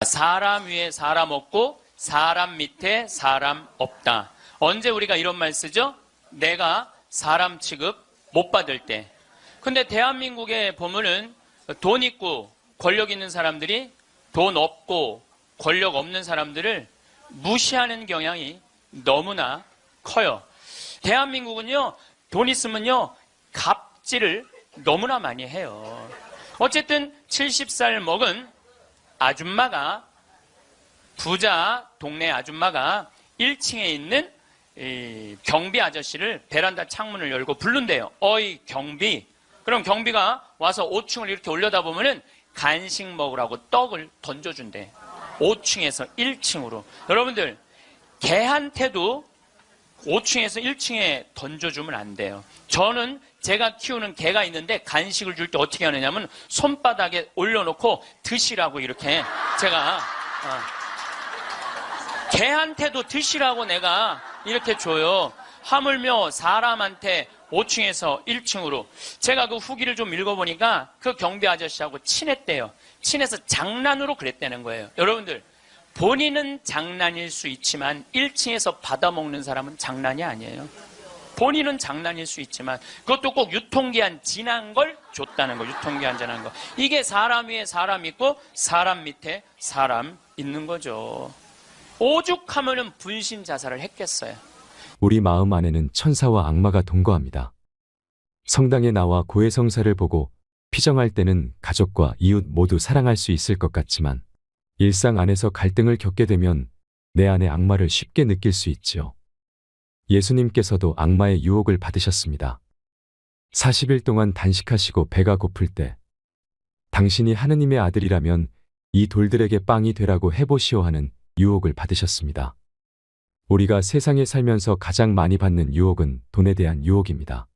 사람 위에 사람 없고 사람 밑에 사람 없다. 언제 우리가 이런 말 쓰죠? 내가 사람 취급 못 받을 때. 근데 대한민국에 보면은 돈 있고 권력 있는 사람들이 돈 없고 권력 없는 사람들을 무시하는 경향이 너무나 커요. 대한민국은요, 돈 있으면요, 갑질을 너무나 많이 해요. 어쨌든 70살 먹은 아줌마가, 부자 동네 아줌마가 1층에 있는 경비 아저씨를 베란다 창문을 열고 부른대요. 어이 경비. 그럼 경비가 와서 5층을 이렇게 올려다보면은 간식 먹으라고 떡을 던져준대. 5층에서 1층으로. 여러분들, 개한테도 5층에서 1층에 던져주면 안 돼요. 저는 제가 키우는 개가 있는데 간식을 줄 때 어떻게 하느냐면 손바닥에 올려놓고 드시라고 이렇게 제가 개한테도 드시라고 내가 이렇게 줘요. 하물며 사람한테 5층에서 1층으로. 제가 그 후기를 좀 읽어보니까 그 경비 아저씨하고 친했대요. 친해서 장난으로 그랬다는 거예요. 여러분들, 본인은 장난일 수 있지만 1층에서 받아먹는 사람은 장난이 아니에요. 본인은 장난일 수 있지만 그것도 꼭 유통기한 지난 걸 줬다는 거. 유통기한 지난 거. 이게 사람 위에 사람 있고 사람 밑에 사람 있는 거죠. 오죽하면은 분신 자살을 했겠어요. 우리 마음 안에는 천사와 악마가 동거합니다. 성당에 나와 고해성사를 보고 피정할 때는 가족과 이웃 모두 사랑할 수 있을 것 같지만 일상 안에서 갈등을 겪게 되면 내 안의 악마를 쉽게 느낄 수 있지요. 예수님께서도 악마의 유혹을 받으셨습니다. 40일 동안 단식하시고 배가 고플 때 당신이 하느님의 아들이라면 이 돌들에게 빵이 되라고 해보시오 하는 유혹을 받으셨습니다. 우리가 세상에 살면서 가장 많이 받는 유혹은 돈에 대한 유혹입니다.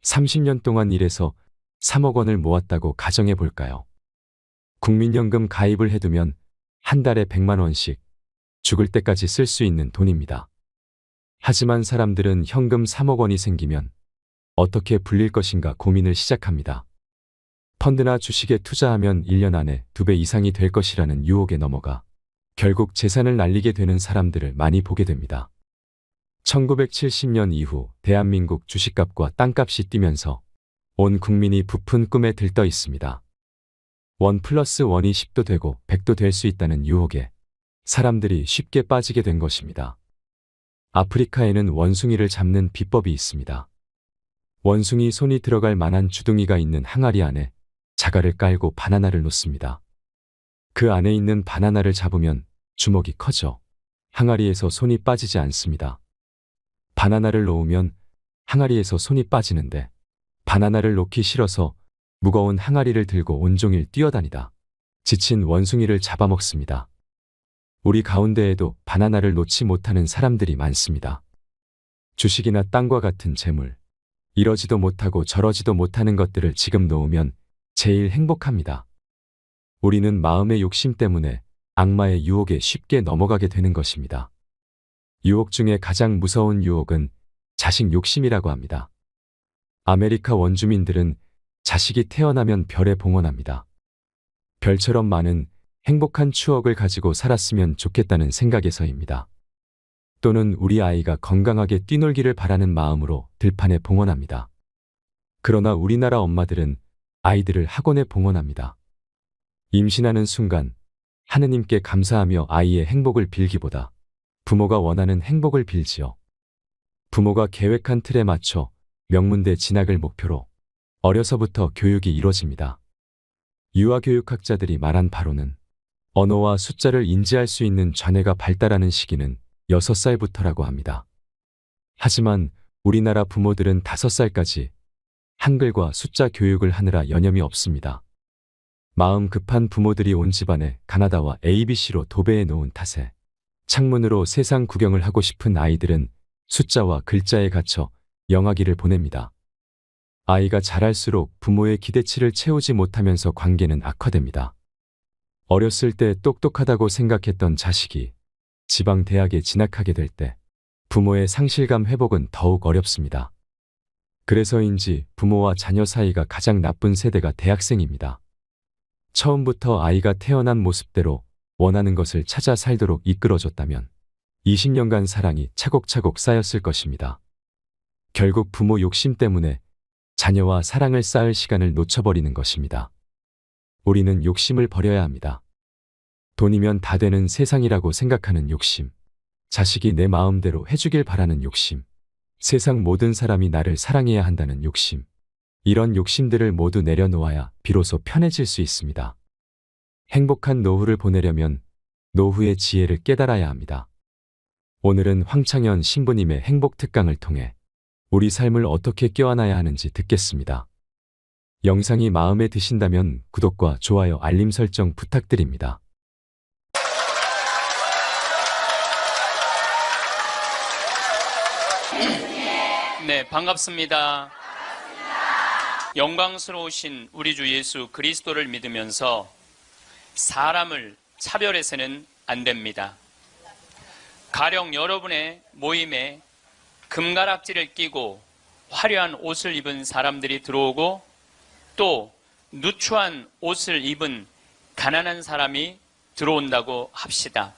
30년 동안 일해서 3억 원을 모았다고 가정해 볼까요? 국민연금 가입을 해두면 한 달에 100만 원씩 죽을 때까지 쓸 수 있는 돈입니다. 하지만 사람들은 현금 3억 원이 생기면 어떻게 불릴 것인가 고민을 시작합니다. 펀드나 주식에 투자하면 1년 안에 2배 이상이 될 것이라는 유혹에 넘어가 결국 재산을 날리게 되는 사람들을 많이 보게 됩니다. 1970년 이후 대한민국 주식값과 땅값이 뛰면서 온 국민이 부푼 꿈에 들떠 있습니다. 1+1이 10도 되고 100도 될 수 있다는 유혹에 사람들이 쉽게 빠지게 된 것입니다. 아프리카에는 원숭이를 잡는 비법이 있습니다. 원숭이 손이 들어갈 만한 주둥이가 있는 항아리 안에 자갈을 깔고 바나나를 놓습니다. 그 안에 있는 바나나를 잡으면 주먹이 커져 항아리에서 손이 빠지지 않습니다. 바나나를 놓으면 항아리에서 손이 빠지는데 바나나를 놓기 싫어서 무거운 항아리를 들고 온종일 뛰어다니다 지친 원숭이를 잡아먹습니다. 우리 가운데에도 바나나를 놓지 못하는 사람들이 많습니다. 주식이나 땅과 같은 재물, 이러지도 못하고 저러지도 못하는 것들을 지금 놓으면 제일 행복합니다. 우리는 마음의 욕심 때문에 악마의 유혹에 쉽게 넘어가게 되는 것입니다. 유혹 중에 가장 무서운 유혹은 자식 욕심이라고 합니다. 아메리카 원주민들은 자식이 태어나면 별에 봉헌합니다. 별처럼 많은 행복한 추억을 가지고 살았으면 좋겠다는 생각에서입니다. 또는 우리 아이가 건강하게 뛰놀기를 바라는 마음으로 들판에 봉헌합니다. 그러나 우리나라 엄마들은 아이들을 학원에 봉헌합니다. 임신하는 순간 하느님께 감사하며 아이의 행복을 빌기보다 부모가 원하는 행복을 빌지요. 부모가 계획한 틀에 맞춰 명문대 진학을 목표로 어려서부터 교육이 이루어집니다. 유아교육학자들이 말한 바로는 언어와 숫자를 인지할 수 있는 좌뇌가 발달하는 시기는 6살부터라고 합니다. 하지만 우리나라 부모들은 5살까지 한글과 숫자 교육을 하느라 여념이 없습니다. 마음 급한 부모들이 온 집안에 가나다와 ABC로 도배해 놓은 탓에 창문으로 세상 구경을 하고 싶은 아이들은 숫자와 글자에 갇혀 영아기를 보냅니다. 아이가 자랄수록 부모의 기대치를 채우지 못하면서 관계는 악화됩니다. 어렸을 때 똑똑하다고 생각했던 자식이 지방 대학에 진학하게 될 때 부모의 상실감 회복은 더욱 어렵습니다. 그래서인지 부모와 자녀 사이가 가장 나쁜 세대가 대학생입니다. 처음부터 아이가 태어난 모습대로 원하는 것을 찾아 살도록 이끌어줬다면 20년간 사랑이 차곡차곡 쌓였을 것입니다. 결국 부모 욕심 때문에 자녀와 사랑을 쌓을 시간을 놓쳐버리는 것입니다. 우리는 욕심을 버려야 합니다. 돈이면 다 되는 세상이라고 생각하는 욕심, 자식이 내 마음대로 해주길 바라는 욕심, 세상 모든 사람이 나를 사랑해야 한다는 욕심, 이런 욕심들을 모두 내려놓아야 비로소 편해질 수 있습니다. 행복한 노후를 보내려면 노후의 지혜를 깨달아야 합니다. 오늘은 황창현 신부님의 행복 특강을 통해 우리 삶을 어떻게 껴안아야 하는지 듣겠습니다. 영상이 마음에 드신다면 구독과 좋아요, 알림 설정 부탁드립니다. 네, 반갑습니다. 영광스러우신 우리 주 예수 그리스도를 믿으면서 사람을 차별해서는 안 됩니다. 가령 여러분의 모임에 금가락지를 끼고 화려한 옷을 입은 사람들이 들어오고 또 누추한 옷을 입은 가난한 사람이 들어온다고 합시다.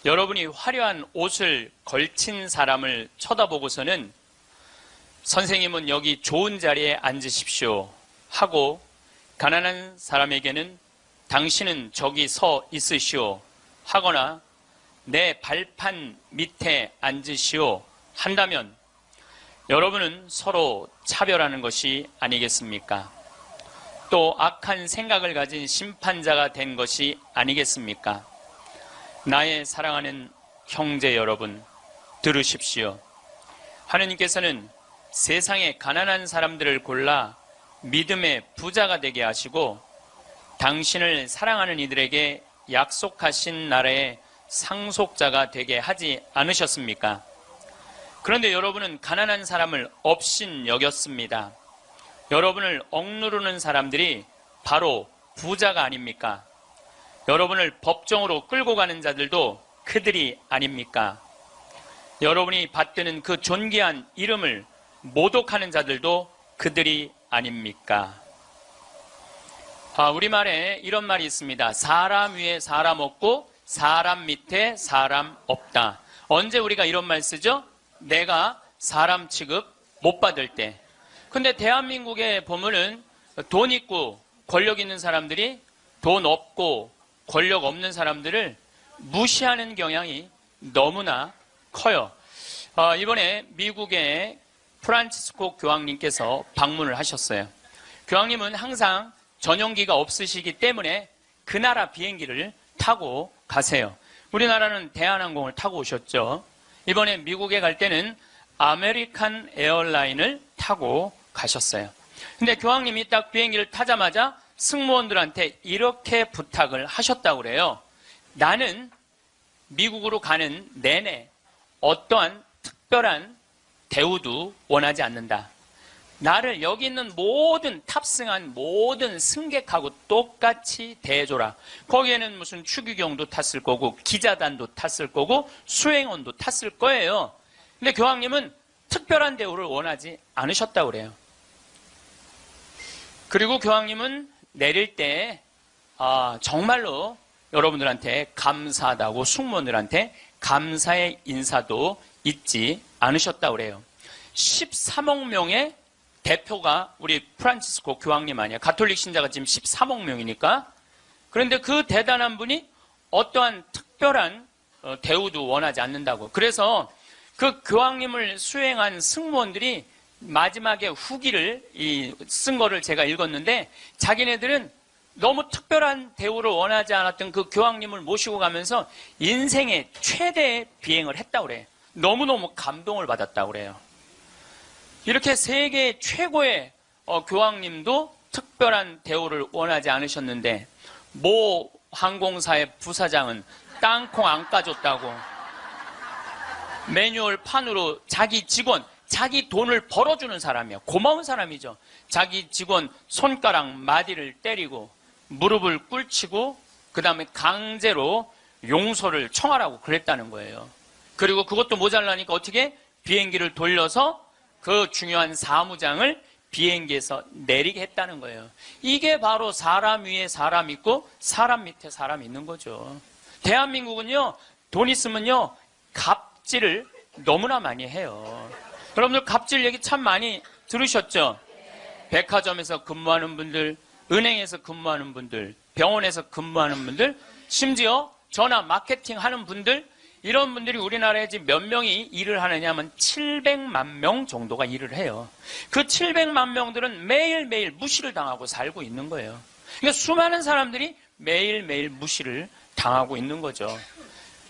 여러분이 화려한 옷을 걸친 사람을 쳐다보고서는 선생님은 여기 좋은 자리에 앉으십시오 하고 가난한 사람에게는 당신은 저기 서 있으시오 하거나 내 발판 밑에 앉으시오 한다면 여러분은 서로 차별하는 것이 아니겠습니까? 또 악한 생각을 가진 심판자가 된 것이 아니겠습니까? 나의 사랑하는 형제 여러분, 들으십시오. 하느님께서는 세상의 가난한 사람들을 골라 믿음의 부자가 되게 하시고 당신을 사랑하는 이들에게 약속하신 나라의 상속자가 되게 하지 않으셨습니까? 그런데 여러분은 가난한 사람을 업신 여겼습니다. 여러분을 억누르는 사람들이 바로 부자가 아닙니까? 여러분을 법정으로 끌고 가는 자들도 그들이 아닙니까? 여러분이 받드는 그 존귀한 이름을 모독하는 자들도 그들이 아닙니까? 우리말에 이런 말이 있습니다. 사람 위에 사람 없고 사람 밑에 사람 없다. 언제 우리가 이런 말 쓰죠? 내가 사람 취급 못 받을 때. 근데 대한민국에 보면은 돈 있고 권력 있는 사람들이 돈 없고 권력 없는 사람들을 무시하는 경향이 너무나 커요. 이번에 미국의 프란치스코 교황님께서 방문을 하셨어요. 교황님은 항상 전용기가 없으시기 때문에 그 나라 비행기를 타고 가세요. 우리나라는 대한항공을 타고 오셨죠. 이번에 미국에 갈 때는 아메리칸 에어라인을 타고 가셨어요. 근데 교황님이 딱 비행기를 타자마자 승무원들한테 이렇게 부탁을 하셨다고 그래요. 나는 미국으로 가는 내내 어떠한 특별한 대우도 원하지 않는다. 나를 여기 있는 모든 탑승한 모든 승객하고 똑같이 대해줘라. 거기에는 무슨 추기경도 탔을 거고 기자단도 탔을 거고 수행원도 탔을 거예요. 근데 교황님은 특별한 대우를 원하지 않으셨다고 그래요. 그리고 교황님은 내릴 때 정말로 여러분들한테 감사하다고 승무원들한테 감사의 인사도 잊지 않으셨다고 그래요. 13억 명의 대표가 우리 프란치스코 교황님 아니야. 가톨릭 신자가 지금 13억 명이니까. 그런데 그 대단한 분이 어떠한 특별한 대우도 원하지 않는다고. 그래서 그 교황님을 수행한 승무원들이 마지막에 후기를 쓴 거를 제가 읽었는데 자기네들은 너무 특별한 대우를 원하지 않았던 그 교황님을 모시고 가면서 인생의 최대의 비행을 했다고 그래요. 너무너무 감동을 받았다고 그래요. 이렇게 세계 최고의 교황님도 특별한 대우를 원하지 않으셨는데 모 항공사의 부사장은 땅콩 안 까줬다고 매뉴얼 판으로 자기 직원, 자기 돈을 벌어주는 사람이야. 고마운 사람이죠. 자기 직원 손가락 마디를 때리고 무릎을 꿇치고 그 다음에 강제로 용서를 청하라고 그랬다는 거예요. 그리고 그것도 모자라니까 어떻게 비행기를 돌려서 그 중요한 사무장을 비행기에서 내리게 했다는 거예요. 이게 바로 사람 위에 사람 있고 사람 밑에 사람 있는 거죠. 대한민국은요, 돈 있으면요, 갑질을 너무나 많이 해요. 여러분들 갑질 얘기 참 많이 들으셨죠? 백화점에서 근무하는 분들, 은행에서 근무하는 분들, 병원에서 근무하는 분들, 심지어 전화 마케팅 하는 분들, 이런 분들이 우리나라에 지금 몇 명이 일을 하느냐 하면 700만 명 정도가 일을 해요. 그 700만 명들은 매일매일 무시를 당하고 살고 있는 거예요. 그러니까 수많은 사람들이 매일매일 무시를 당하고 있는 거죠.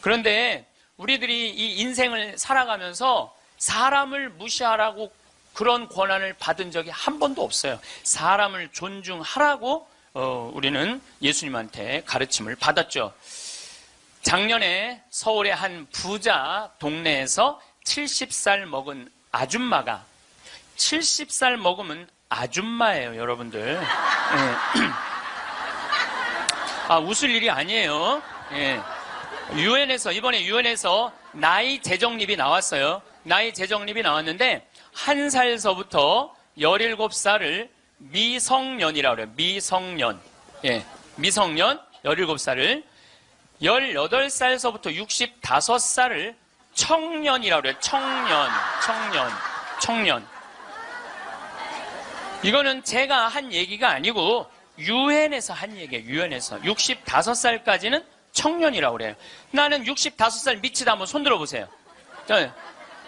그런데 우리들이 이 인생을 살아가면서 사람을 무시하라고 그런 권한을 받은 적이 한 번도 없어요. 사람을 존중하라고 우리는 예수님한테 가르침을 받았죠. 작년에 서울의 한 부자 동네에서 70살 먹은 아줌마가 70살 먹으면 아줌마예요, 여러분들. 예. 아, 웃을 일이 아니에요. 예. 이번에 유엔에서 나이 재정립이 나왔어요. 나이 재정립이 나왔는데 1살서부터 17살을 미성년이라고 그래요. 미성년. 예. 미성년 17살을 18살서부터 65살을 청년이라고 그래요. 청년. 이거는 제가 한 얘기가 아니고 유엔에서 한 얘기예요. 유엔에서 65살까지는 청년이라고 그래요. 나는 65살 미치다 한번 손 들어보세요.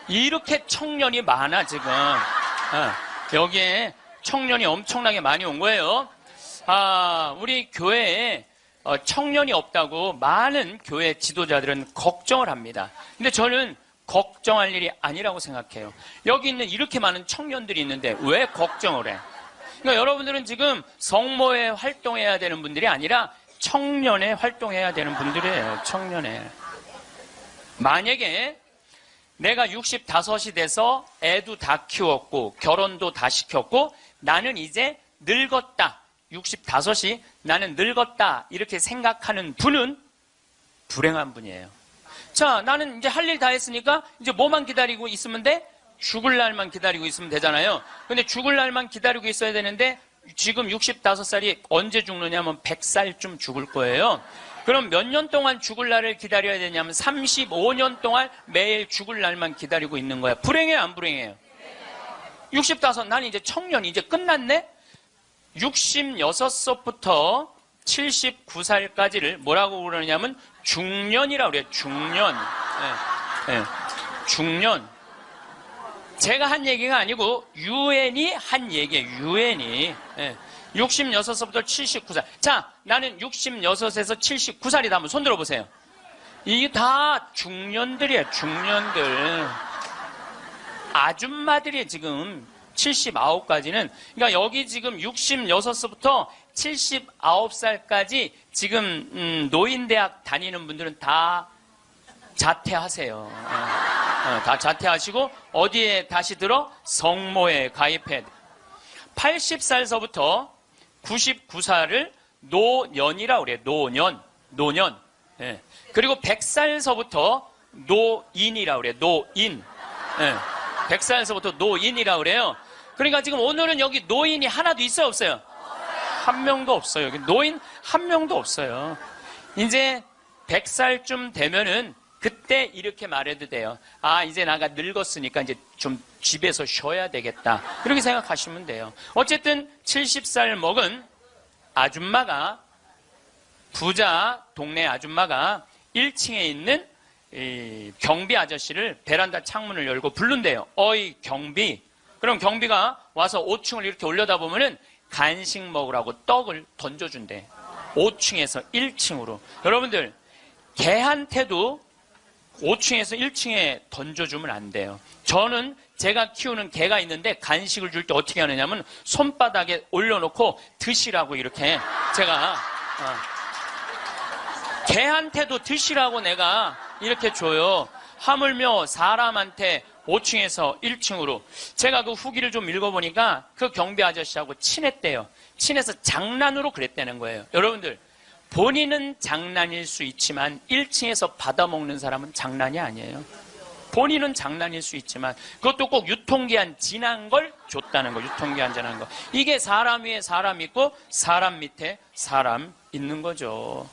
이렇게 청년이 많아 지금. 여기에 청년이 엄청나게 많이 온 거예요. 우리 교회에 청년이 없다고 많은 교회 지도자들은 걱정을 합니다. 근데 저는 걱정할 일이 아니라고 생각해요. 여기 있는 이렇게 많은 청년들이 있는데 왜 걱정을 해? 그러니까 여러분들은 지금 성모에 활동해야 되는 분들이 아니라 청년에 활동해야 되는 분들이에요. 청년에. 만약에 내가 65이 돼서 애도 다 키웠고 결혼도 다 시켰고 나는 이제 늙었다. 65이 나는 늙었다. 이렇게 생각하는 분은 불행한 분이에요. 자, 나는 이제 할 일 다 했으니까 이제 뭐만 기다리고 있으면 돼? 죽을 날만 기다리고 있으면 되잖아요. 근데 죽을 날만 기다리고 있어야 되는데 지금 65살이 언제 죽느냐면 100살쯤 죽을 거예요. 그럼 몇 년 동안 죽을 날을 기다려야 되냐면 35년 동안 매일 죽을 날만 기다리고 있는 거야. 불행해요, 안 불행해요? 65, 나는 이제 청년이 이제 끝났네? 66살부터 79살까지를 뭐라고 그러냐면 중년이라고 그래요. 중년. 중년. 제가 한 얘기가 아니고 유엔이 한 얘기예요. 유엔이. 66살부터 79살. 자, 나는 66에서 79살이다. 한번 손 들어보세요. 이게 다 중년들이에요. 중년들. 아줌마들이 지금 79까지는, 그러니까 여기 지금 66살부터 79살까지 지금 노인대학 다니는 분들은 다 자퇴하세요. 다 자퇴하시고 어디에 다시 들어? 성모에 가입해야 돼. 80살서부터 99살을 노년이라고 그래요. 노년. 예. 그리고 100살서부터 노인이라고 그래요. 노인. 100살서부터 노인이라고 그래요. 그러니까 지금 오늘은 여기 노인이 하나도 있어요, 없어요? 한 명도 없어요. 여기 노인 한 명도 없어요. 이제 100살쯤 되면은 그때 이렇게 말해도 돼요. 이제 나가 늙었으니까 이제 좀 집에서 쉬어야 되겠다. 이렇게 생각하시면 돼요. 어쨌든 70살 먹은 아줌마가, 부자 동네 아줌마가 1층에 있는 이 경비 아저씨를 베란다 창문을 열고 부른대요. 어이 경비. 그럼 경비가 와서 5층을 이렇게 올려다보면은 간식 먹으라고 떡을 던져준대. 5층에서 1층으로. 여러분들, 개한테도 5층에서 1층에 던져주면 안 돼요. 저는 제가 키우는 개가 있는데 간식을 줄 때 어떻게 하느냐면 손바닥에 올려놓고 드시라고 이렇게 제가 개한테도 드시라고 내가 이렇게 줘요. 하물며 사람한테 5층에서 1층으로. 제가 그 후기를 좀 읽어보니까 그 경비 아저씨하고 친했대요. 친해서 장난으로 그랬다는 거예요. 여러분들, 본인은 장난일 수 있지만 1층에서 받아먹는 사람은 장난이 아니에요. 본인은 장난일 수 있지만 그것도 꼭 유통기한 지난 걸 줬다는 거. 유통기한 지난 거. 이게 사람 위에 사람 있고 사람 밑에 사람 있는 거죠.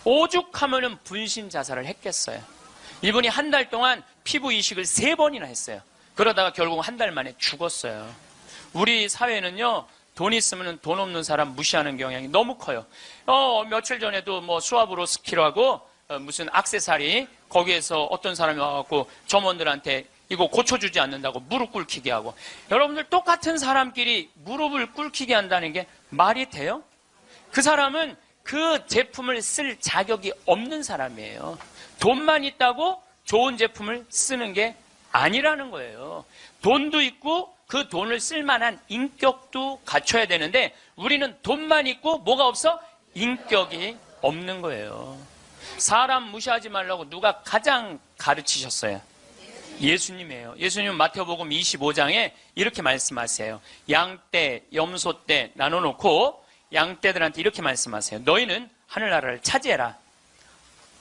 오죽하면은 분신 자살을 했겠어요. 이분이 한 달 동안 피부 이식을 3번이나 했어요. 그러다가 결국 한 달 만에 죽었어요. 우리 사회는요, 돈 있으면 돈 없는 사람 무시하는 경향이 너무 커요. 며칠 전에도 뭐 수아브로 스키라고 무슨 액세서리 거기에서 어떤 사람이 와갖고 점원들한테 이거 고쳐주지 않는다고 무릎 꿇히게 하고. 여러분들 똑같은 사람끼리 무릎을 꿇히게 한다는 게 말이 돼요? 그 사람은 그 제품을 쓸 자격이 없는 사람이에요. 돈만 있다고 좋은 제품을 쓰는 게 아니라는 거예요. 돈도 있고 그 돈을 쓸 만한 인격도 갖춰야 되는데 우리는 돈만 있고 뭐가 없어? 인격이 없는 거예요. 사람 무시하지 말라고 누가 가장 가르치셨어요? 예수님이에요. 예수님은 마태복음 25장에 이렇게 말씀하세요. 양떼, 염소떼 나눠놓고 양떼들한테 이렇게 말씀하세요. 너희는 하늘나라를 차지해라.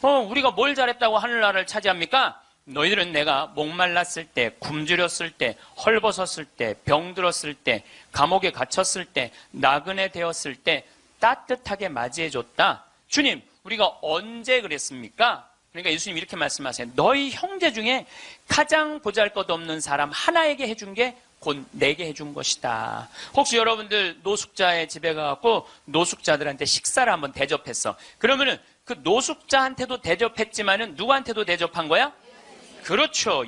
우리가 뭘 잘했다고 하늘나라를 차지합니까? 너희들은 내가 목말랐을 때, 굶주렸을 때, 헐벗었을 때, 병들었을 때, 감옥에 갇혔을 때, 나그네 되었을 때 따뜻하게 맞이해줬다. 주님, 우리가 언제 그랬습니까? 그러니까 예수님 이렇게 말씀하세요. 너희 형제 중에 가장 보잘것없는 사람 하나에게 해준 게 곧 내게 해준 것이다. 혹시 여러분들 노숙자의 집에 가갖고 노숙자들한테 식사를 한번 대접했어. 그러면은 그 노숙자한테도 대접했지만은 누구한테도 대접한 거야? 그렇죠.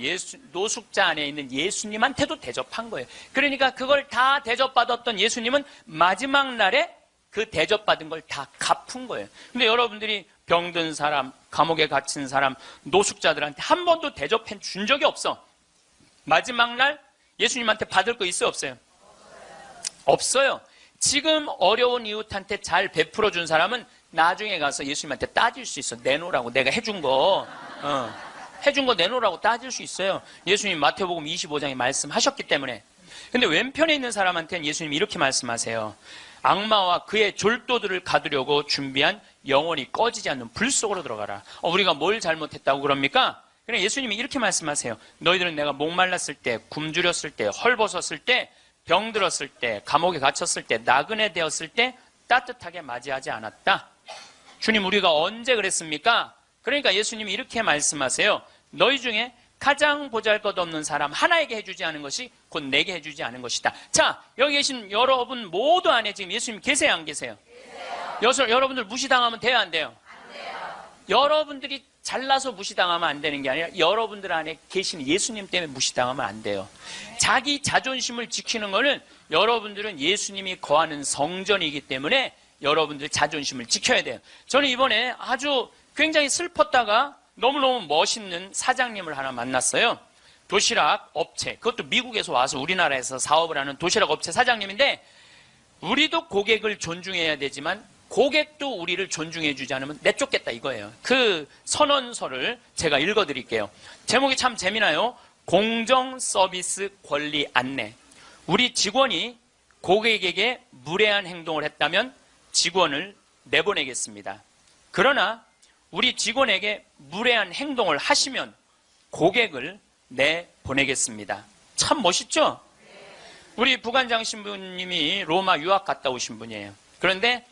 노숙자 안에 있는 예수님한테도 대접한 거예요. 그러니까 그걸 다 대접받았던 예수님은 마지막 날에 그 대접받은 걸 다 갚은 거예요. 근데 여러분들이 병든 사람, 감옥에 갇힌 사람, 노숙자들한테 한 번도 대접해 준 적이 없어. 마지막 날 예수님한테 받을 거 있어요, 없어요? 없어요. 지금 어려운 이웃한테 잘 베풀어 준 사람은 나중에 가서 예수님한테 따질 수 있어. 내놓으라고. 내가 해준 거. 해준 거 내놓으라고 따질 수 있어요. 예수님 마태복음 25장에 말씀하셨기 때문에. 근데 왼편에 있는 사람한테는 예수님이 이렇게 말씀하세요. 악마와 그의 졸도들을 가두려고 준비한 영원히 꺼지지 않는 불 속으로 들어가라. 우리가 뭘 잘못했다고 그럽니까? 그냥 예수님이 이렇게 말씀하세요. 너희들은 내가 목말랐을 때, 굶주렸을 때, 헐벗었을 때, 병들었을 때, 감옥에 갇혔을 때, 나그네 되었을 때 따뜻하게 맞이하지 않았다. 주님, 우리가 언제 그랬습니까? 그러니까 예수님이 이렇게 말씀하세요. 너희 중에 가장 보잘것없는 사람 하나에게 해주지 않은 것이 곧 내게 해주지 않은 것이다. 자, 여기 계신 여러분 모두 안에 지금 예수님 계세요, 안 계세요? 계세요. 여러분들 무시당하면 돼요, 안 돼요? 안 돼요. 여러분들이 잘나서 무시당하면 안 되는 게 아니라 여러분들 안에 계신 예수님 때문에 무시당하면 안 돼요. 자기 자존심을 지키는 거는 여러분들은 예수님이 거하는 성전이기 때문에 여러분들 자존심을 지켜야 돼요. 저는 이번에 아주 굉장히 슬펐다가 너무너무 멋있는 사장님을 하나 만났어요. 도시락 업체, 그것도 미국에서 와서 우리나라에서 사업을 하는 도시락 업체 사장님인데 우리도 고객을 존중해야 되지만 고객도 우리를 존중해 주지 않으면 내쫓겠다 이거예요. 그 선언서를 제가 읽어드릴게요. 제목이 참 재미나요. 공정 서비스 권리 안내. 우리 직원이 고객에게 무례한 행동을 했다면 직원을 내보내겠습니다. 그러나 우리 직원에게 무례한 행동을 하시면 고객을 내보내겠습니다. 참 멋있죠? 우리 부관장 신부님이 로마 유학 갔다 오신 분이에요. 그런데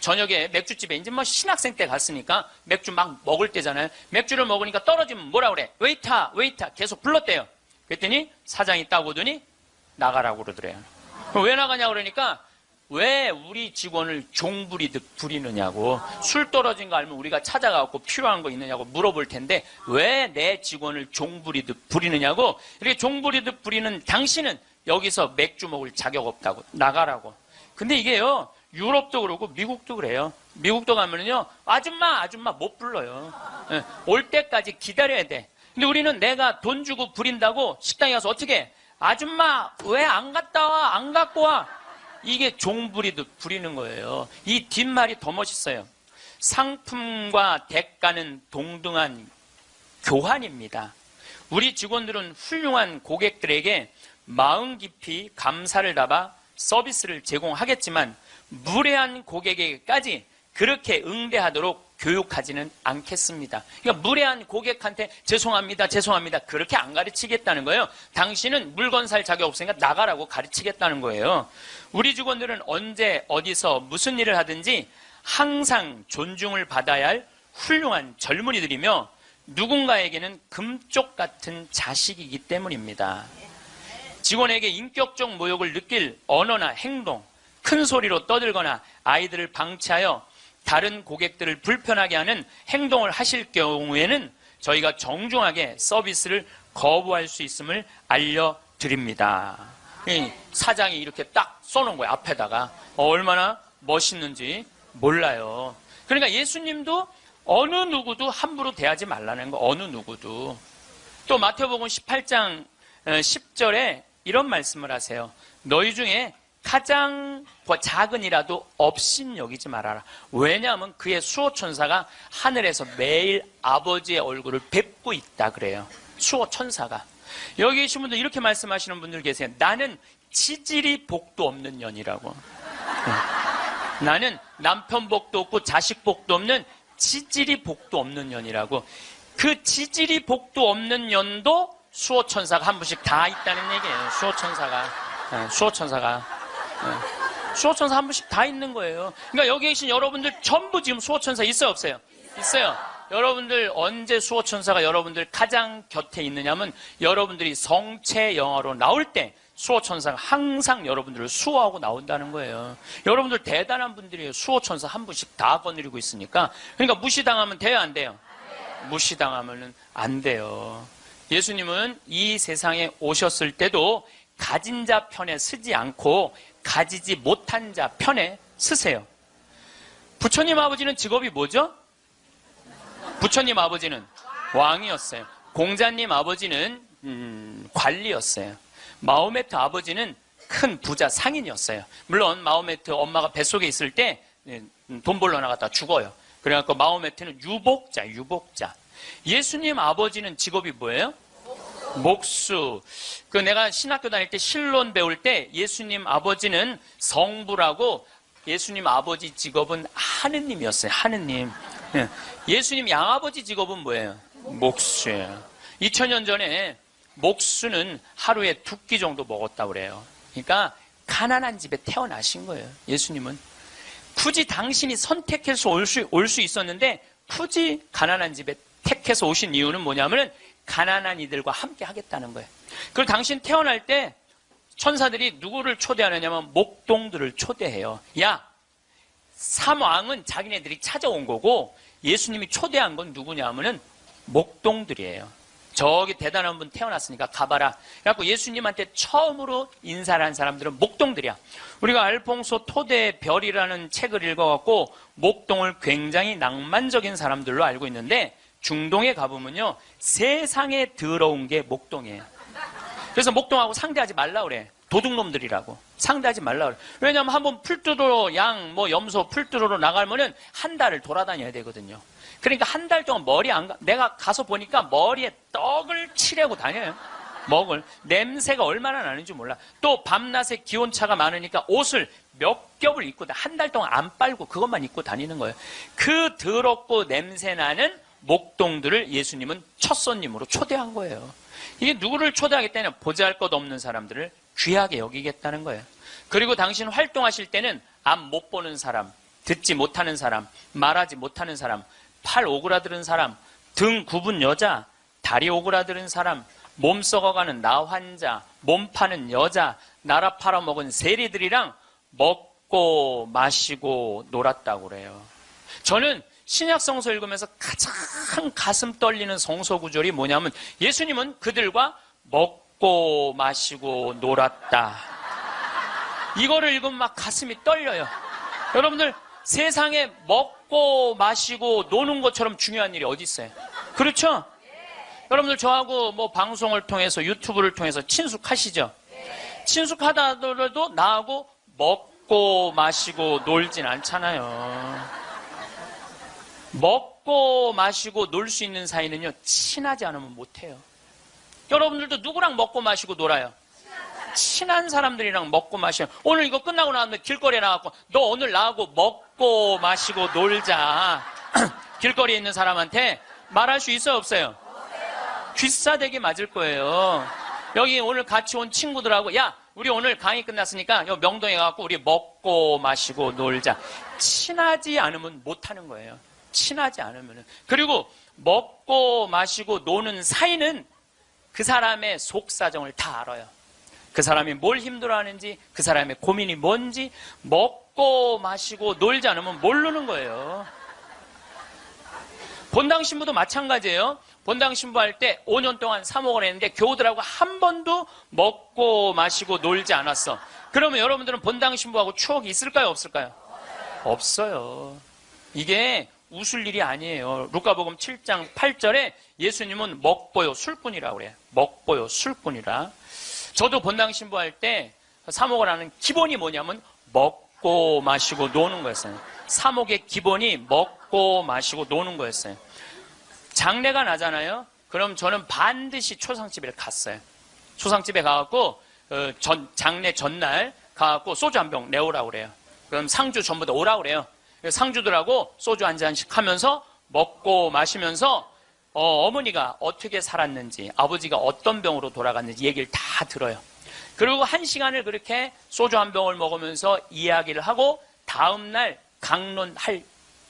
저녁에 맥주집에 이제 뭐 신학생 때 갔으니까 맥주 막 먹을 때잖아요. 맥주를 먹으니까 떨어지면 뭐라 그래? 웨이터, 웨이터 계속 불렀대요. 그랬더니 사장이 딱 오더니 나가라고 그러더래요. 왜 나가냐고 그러니까 왜 우리 직원을 종부리듯 부리느냐고. 술 떨어진 거 알면 우리가 찾아가고 필요한 거 있느냐고 물어볼 텐데 왜 내 직원을 종부리듯 부리느냐고. 이렇게 종부리듯 부리는 당신은 여기서 맥주 먹을 자격 없다고 나가라고. 근데 이게요 유럽도 그러고 미국도 그래요. 미국도 가면은요 아줌마 못 불러요. 올 때까지 기다려야 돼. 근데 우리는 내가 돈 주고 부린다고 식당에 가서 어떻게 해? 아줌마 왜 안 갔다 와? 안 갖고 와? 이게 종부리듯 부리는 거예요. 이 뒷말이 더 멋있어요. 상품과 대가는 동등한 교환입니다. 우리 직원들은 훌륭한 고객들에게 마음 깊이 감사를 담아 서비스를 제공하겠지만 무례한 고객에게까지 그렇게 응대하도록 교육하지는 않겠습니다. 그러니까 무례한 고객한테 죄송합니다, 죄송합니다. 그렇게 안 가르치겠다는 거예요. 당신은 물건 살 자격 없으니까 나가라고 가르치겠다는 거예요. 우리 직원들은 언제 어디서 무슨 일을 하든지 항상 존중을 받아야 할 훌륭한 젊은이들이며 누군가에게는 금쪽 같은 자식이기 때문입니다. 직원에게 인격적 모욕을 느낄 언어나 행동, 큰 소리로 떠들거나 아이들을 방치하여 다른 고객들을 불편하게 하는 행동을 하실 경우에는 저희가 정중하게 서비스를 거부할 수 있음을 알려드립니다. 사장이 이렇게 딱 써놓은 거예요. 앞에다가. 얼마나 멋있는지 몰라요. 그러니까 예수님도 어느 누구도 함부로 대하지 말라는 거. 어느 누구도. 또 마태복음 18장 10절에 이런 말씀을 하세요. 너희 중에 가장 작은이라도 업신 여기지 말아라. 왜냐하면 그의 수호천사가 하늘에서 매일 아버지의 얼굴을 뵙고 있다 그래요. 수호천사가. 여기 계신 분들 이렇게 말씀하시는 분들 계세요. 나는 지질이 복도 없는 년이라고. 나는 남편 복도 없고 자식 복도 없는 지질이 복도 없는 년이라고. 그 지질이 복도 없는 년도 수호천사가 한 분씩 다 있다는 얘기예요. 수호천사가 한 분씩 다 있는 거예요. 그러니까 여기 계신 여러분들 전부 지금 수호천사 있어요, 없어요? 있어요. 여러분들 언제 수호천사가 여러분들 가장 곁에 있느냐면 여러분들이 성체 영화로 나올 때 수호천사가 항상 여러분들을 수호하고 나온다는 거예요. 여러분들 대단한 분들이에요. 수호천사 한 분씩 다 거느리고 있으니까. 그러니까 무시당하면 돼요, 안 돼요? 무시당하면 안 돼요. 예수님은 이 세상에 오셨을 때도 가진 자 편에 서지 않고 가지지 못한 자 편에 서세요. 부처님 아버지는 직업이 뭐죠? 부처님 아버지는 왕이었어요. 공자님 아버지는 관리였어요. 마호메트 아버지는 큰 부자 상인이었어요. 물론 마호메트 엄마가 뱃속에 있을 때 돈 벌러 나갔다 죽어요. 그래갖고 마호메트는 유복자. 예수님 아버지는 직업이 뭐예요? 목수. 내가 신학교 다닐 때 신론 배울 때 예수님 아버지는 성부라고 예수님 아버지 직업은 하느님이었어요. 하느님. 예수님 양아버지 직업은 뭐예요? 목수예요. 2000년 전에 목수는 하루에 2끼 정도 먹었다고 그래요. 그러니까 가난한 집에 태어나신 거예요. 예수님은. 굳이 당신이 선택해서 올 수 있었는데 굳이 가난한 집에 택해서 오신 이유는 뭐냐면 가난한 이들과 함께 하겠다는 거예요. 그리고 당신 태어날 때 천사들이 누구를 초대하느냐면 목동들을 초대해요. 야, 삼왕은 자기네들이 찾아온 거고 예수님이 초대한 건 누구냐 하면은 목동들이에요. 저기 대단한 분 태어났으니까 가봐라. 그래갖고 예수님한테 처음으로 인사를 한 사람들은 목동들이야. 우리가 알퐁소 토대의 별이라는 책을 읽어갖고 목동을 굉장히 낭만적인 사람들로 알고 있는데 중동에 가보면요 세상에 더러운 게 목동이에요. 그래서 목동하고 상대하지 말라 그래. 도둑놈들이라고. 상대하지 말라 그래. 왜냐하면 한번 풀두루로 염소 풀두루로 나가면은 한 달을 돌아다녀야 되거든요. 그러니까 한 달 동안 내가 가서 보니까 머리에 떡을 칠하고 다녀요. 먹을. 냄새가 얼마나 나는지 몰라. 또 밤낮에 기온차가 많으니까 옷을 몇 겹을 입고 한 달 동안 안 빨고 그것만 입고 다니는 거예요. 그 더럽고 냄새나는 목동들을 예수님은 첫 손님으로 초대한 거예요. 이게 누구를 초대하겠다냐? 보잘것없는 사람들을 귀하게 여기겠다는 거예요. 그리고 당신 활동하실 때는 앞 못 보는 사람, 듣지 못하는 사람, 말하지 못하는 사람, 팔 오그라드는 사람, 등 굽은 여자, 다리 오그라드는 사람, 몸 썩어가는 나 환자, 몸 파는 여자, 나라 팔아먹은 세리들이랑 먹고 마시고 놀았다고 그래요. 저는 신약 성서 읽으면서 가장 가슴 떨리는 성서 구절이 뭐냐면 예수님은 그들과 먹고 마시고 놀았다. 이거를 읽으면 막 가슴이 떨려요. 여러분들 세상에 먹고 마시고 노는 것처럼 중요한 일이 어디 있어요? 그렇죠? 여러분들 저하고 방송을 통해서 유튜브를 통해서 친숙하시죠? 친숙하다 하더라도 나하고 먹고 마시고 놀진 않잖아요. 먹고 마시고 놀 수 있는 사이는요 친하지 않으면 못해요. 여러분들도 누구랑 먹고 마시고 놀아요? 친한 사람들이랑 먹고 마셔요. 오늘 이거 끝나고 나면 길거리에 나가고 너 오늘 나하고 먹고 마시고 놀자. 길거리에 있는 사람한테 말할 수 있어요, 없어요? 귀싸대기 맞을 거예요. 여기 오늘 같이 온 친구들하고, 야, 우리 오늘 강의 끝났으니까 여기 명동에 가서 우리 먹고 마시고 놀자. 친하지 않으면 못하는 거예요. 친하지 않으면은. 그리고 먹고 마시고 노는 사이는 그 사람의 속사정을 다 알아요. 그 사람이 뭘 힘들어하는지, 그 사람의 고민이 뭔지 먹고 마시고 놀지 않으면 모르는 거예요. 본당 신부도 마찬가지예요. 본당 신부 할 때 5년 동안 사목을 했는데 교우들하고 한 번도 먹고 마시고 놀지 않았어. 그러면 여러분들은 본당 신부하고 추억이 있을까요, 없을까요? 없어요. 이게 웃을 일이 아니에요. 루카복음 7장 8절에 예수님은 먹보요 술꾼이라고 그래요. 먹보요 술꾼이라. 저도 본당 신부할 때 사목을 하는 기본이 뭐냐면 먹고 마시고 노는 거였어요. 사목의 기본이 먹고 마시고 노는 거였어요. 장례가 나잖아요. 그럼 저는 반드시 초상집에 갔어요. 초상집에 가갖고 장례 전날 가갖고 소주 한 병 내오라고 그래요. 그럼 상주 전부 다 오라고 그래요. 상주들하고 소주 한 잔씩 하면서 먹고 마시면서 어머니가 어떻게 살았는지, 아버지가 어떤 병으로 돌아갔는지 얘기를 다 들어요. 그리고 1시간을 그렇게 소주 한 병을 먹으면서 이야기를 하고 다음날 강론할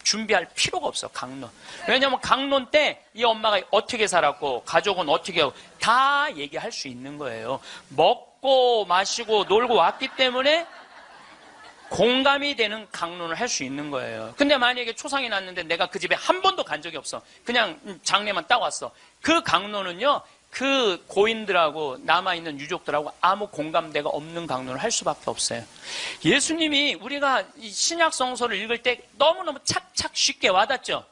준비할 필요가 없어. 강론. 왜냐하면 강론 때 이 엄마가 어떻게 살았고 가족은 어떻게 하고 다 얘기할 수 있는 거예요. 먹고 마시고 놀고 왔기 때문에 공감이 되는 강론을 할 수 있는 거예요. 근데 만약에 초상이 났는데 내가 그 집에 한 번도 간 적이 없어. 그냥 장례만 딱 왔어. 그 강론은요, 그 고인들하고 남아있는 유족들하고 아무 공감대가 없는 강론을 할 수밖에 없어요. 예수님이 우리가 이 신약 성서를 읽을 때 너무너무 착착 쉽게 와닿죠.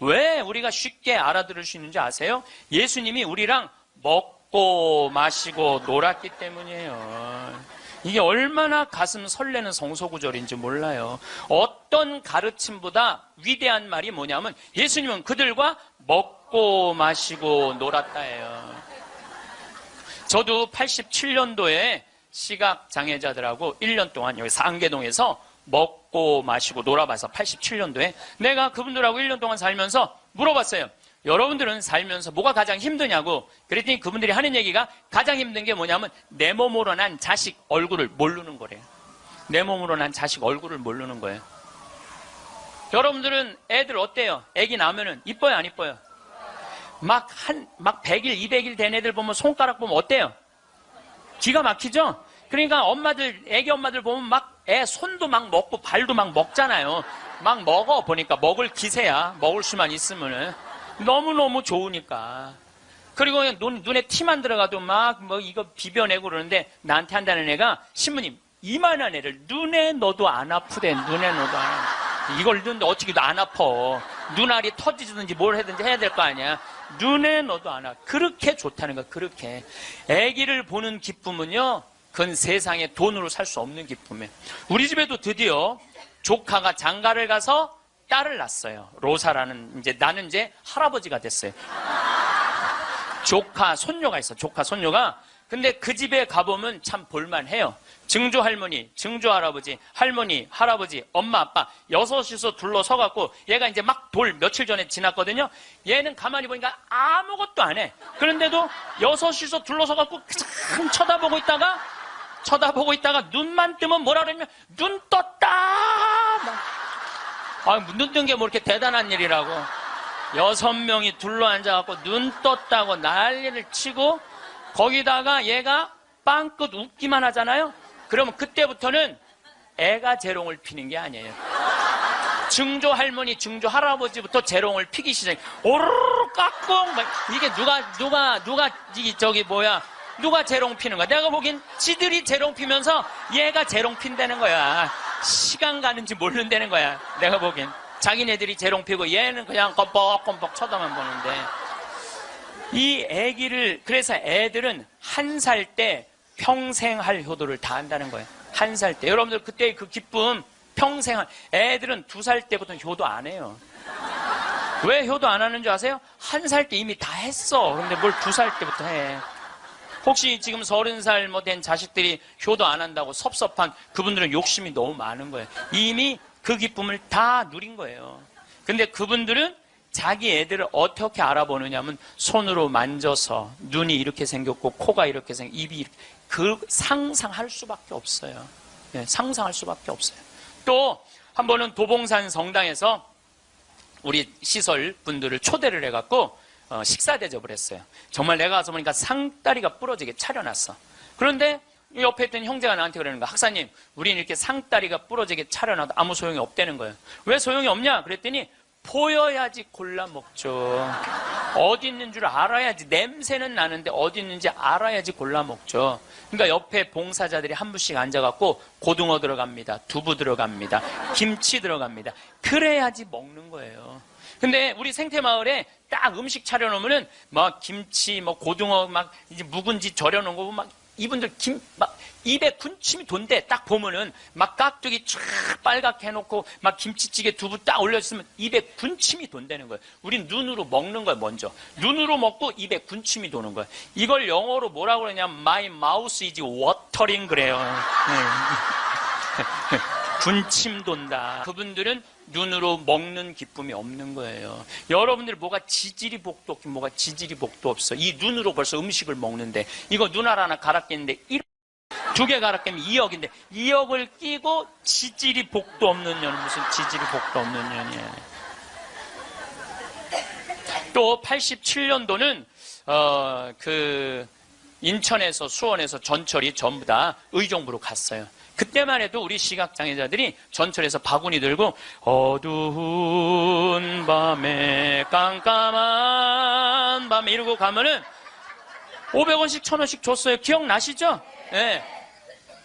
왜 우리가 쉽게 알아들을 수 있는지 아세요? 예수님이 우리랑 먹고 마시고 놀았기 때문이에요. 이게 얼마나 가슴 설레는 성서구절인지 몰라요. 어떤 가르침보다 위대한 말이 뭐냐면 예수님은 그들과 먹고 마시고 놀았다예요. 저도 87년도에 시각장애자들하고 1년 동안 여기 상계동에서 먹고 마시고 놀아봐서 87년도에 내가 그분들하고 1년 동안 살면서 물어봤어요. 여러분들은 살면서 뭐가 가장 힘드냐고. 그랬더니 그분들이 하는 얘기가 가장 힘든 게 뭐냐면 내 몸으로 난 자식 얼굴을 모르는 거래요. 내 몸으로 난 자식 얼굴을 모르는 거예요. 여러분들은 애들 어때요? 애기 나면은 이뻐요, 안 이뻐요? 막 100일, 200일 된 애들 보면 손가락 보면 어때요? 기가 막히죠? 그러니까 엄마들, 애기 엄마들 보면 막 애 손도 막 먹고 발도 막 먹잖아요. 막 먹어 보니까 먹을 기세야. 먹을 수만 있으면은. 너무너무 좋으니까. 그리고 그냥 눈에 티만 들어가도 막 뭐 이거 비벼내고 그러는데 나한테 한다는 애가 신부님 이만한 애를 눈에 넣어도 안 아프대. 눈에 넣어도 안 아파. 이걸 넣는데 어떻게 안 아파. 눈알이 터지든지 뭘 하든지 해야 될 거 아니야. 눈에 넣어도 안 아파. 그렇게 좋다는 거야. 그렇게. 아기를 보는 기쁨은요. 그건 세상에 돈으로 살 수 없는 기쁨이에요. 우리 집에도 드디어 조카가 장가를 가서 딸을 낳았어요. 로사라는, 나는 이제 할아버지가 됐어요. 조카, 손녀가 있어. 조카, 손녀가. 근데 그 집에 가보면 참 볼만해요. 증조 할머니, 증조 할아버지, 할머니, 할아버지, 엄마, 아빠, 6이서 둘러서갖고 얘가 이제 막 돌 며칠 전에 지났거든요. 얘는 가만히 보니까 아무것도 안 해. 그런데도 6이서 둘러서갖고 참 쳐다보고 있다가 눈만 뜨면 뭐라 그러냐면 눈 떴다! 눈 뜬 게 뭐 이렇게 대단한 일이라고. 6명이 둘러앉아갖고 눈 떴다고 난리를 치고 거기다가 얘가 빵긋 웃기만 하잖아요. 그러면 그때부터는 애가 재롱을 피는 게 아니에요. 증조 할머니, 증조 할아버지부터 재롱을 피기 시작해. 오르르 깍꿍 이게 누가 재롱 피는 거야? 내가 보기엔 지들이 재롱 피면서 얘가 재롱 핀다는 거야. 시간 가는지 모른다는 거야. 내가 보기엔. 자기네들이 재롱 피고 얘는 그냥 껌뻑껌뻑 쳐다만 보는데. 이 아기를, 그래서 애들은 1살 때 평생 할 효도를 다 한다는 거예요. 1살 때. 여러분들 그때 그 기쁨 평생 애들은 2살 때부터 효도 안 해요. 왜 효도 안 하는 줄 아세요? 1살 때 이미 다 했어. 근데 뭘 2살 때부터 해. 혹시 지금 30살 된 자식들이 효도 안 한다고 섭섭한 그분들은 욕심이 너무 많은 거예요. 이미 그 기쁨을 다 누린 거예요. 근데 그분들은 자기 애들을 어떻게 알아보느냐면 손으로 만져서 눈이 이렇게 생겼고 코가 이렇게 입이 이렇게 상상할 수밖에 없어요. 네, 상상할 수밖에 없어요. 또 한 번은 도봉산 성당에서 우리 시설 분들을 초대를 해갖고 식사 대접을 했어요. 정말 내가 가서 보니까 상다리가 부러지게 차려놨어. 그런데 옆에 있던 형제가 나한테 그러는 거야. 학사님, 우린 이렇게 상다리가 부러지게 차려놔도 아무 소용이 없다는 거예요. 왜 소용이 없냐? 그랬더니 보여야지 골라 먹죠. 어디 있는 줄 알아야지. 냄새는 나는데 어디 있는지 알아야지 골라 먹죠. 그러니까 옆에 봉사자들이 한 분씩 앉아갖고 고등어 들어갑니다. 두부 들어갑니다. 김치 들어갑니다. 그래야지 먹는 거예요. 근데 우리 생태마을에 딱 음식 차려놓으면은 막 김치, 뭐 고등어 막 이제 묵은지 절여놓은 거 보면 막 이분들 막 입에 군침이 돈대. 딱 보면은 막 깍두기 쫙 빨갛게 해놓고 막 김치찌개 두부 딱 올려주면 입에 군침이 돈다는 거예요. 우린 눈으로 먹는 거예요, 먼저. 눈으로 먹고 입에 군침이 도는 거예요. 이걸 영어로 뭐라고 그러냐면 My mouth is watering 그래요. 군침 돈다. 그분들은 눈으로 먹는 기쁨이 없는 거예요. 여러분들 뭐가 지지리 복도 없긴 뭐가 지지리 복도 없어. 이 눈으로 벌써 음식을 먹는데 이거 눈알 하나 갈아 끼는데 2개 갈아 끼면 2억인데 2억을 끼고 지지리 복도 없는 년. 무슨 지지리 복도 없는 년이에요. 또 87년도는 인천에서 수원에서 전철이 전부 다 의정부로 갔어요. 그때만 해도 우리 시각장애자들이 전철에서 바구니 들고 어두운 밤에 깜깜한 밤에 이러고 가면은 500원씩 1000원씩 줬어요. 기억나시죠? 네.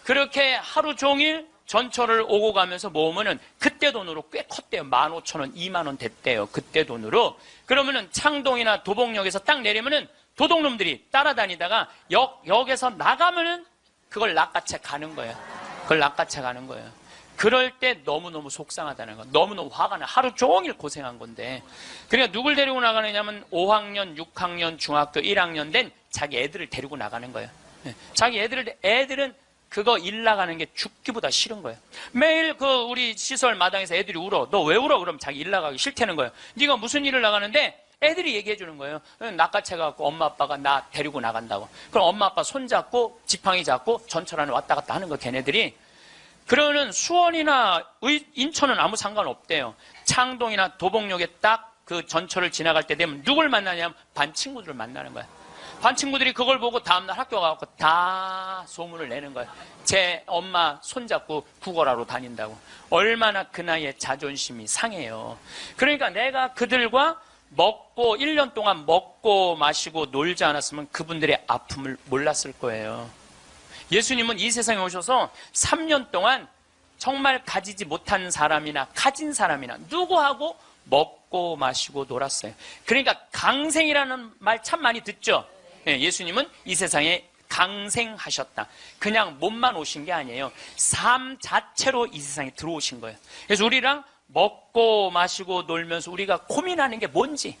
그렇게 하루 종일 전철을 오고 가면서 모으면은 그때 돈으로 꽤 컸대요. 15,000원, 2만원 됐대요. 그때 돈으로. 그러면은 창동이나 도봉역에서 딱 내리면은 도둑놈들이 따라다니다가 역에서 나가면은 그걸 낚아채 가는 거예요. 그걸 낚아채 가는 거예요. 그럴 때 너무너무 속상하다는 거. 너무너무 화가 나. 하루 종일 고생한 건데. 그러니까 누굴 데리고 나가느냐면 5학년, 6학년, 중학교 1학년 된 자기 애들을 데리고 나가는 거예요. 자기 애들은 그거 일 나가는 게 죽기보다 싫은 거예요. 매일 우리 시설 마당에서 애들이 울어. 너 왜 울어? 그러면 자기 일 나가기 싫다는 거예요. 네가 무슨 일을 나가는데? 애들이 얘기해 주는 거예요. 낚아채 갖고 엄마 아빠가 나 데리고 나간다고. 그럼 엄마 아빠 손 잡고 지팡이 잡고 전철 안에 왔다 갔다 하는 거 걔네들이. 그러면 수원이나 인천은 아무 상관없대요. 창동이나 도봉역에 딱 그 전철을 지나갈 때 되면 누굴 만나냐면 반 친구들을 만나는 거야. 반 친구들이 그걸 보고 다음날 학교 가서 다 소문을 내는 거예요. 제 엄마 손잡고 구걸하러 다닌다고. 얼마나 그 나이에 자존심이 상해요. 그러니까 내가 그들과 1년 동안 먹고 마시고 놀지 않았으면 그분들의 아픔을 몰랐을 거예요. 예수님은 이 세상에 오셔서 3년 동안 정말 가지지 못한 사람이나 가진 사람이나 누구하고 먹고 마시고 놀았어요. 그러니까 강생이라는 말 참 많이 듣죠. 예수님은 이 세상에 강생하셨다. 그냥 몸만 오신 게 아니에요. 삶 자체로 이 세상에 들어오신 거예요. 그래서 우리랑 먹고 마시고 놀면서 우리가 고민하는 게 뭔지,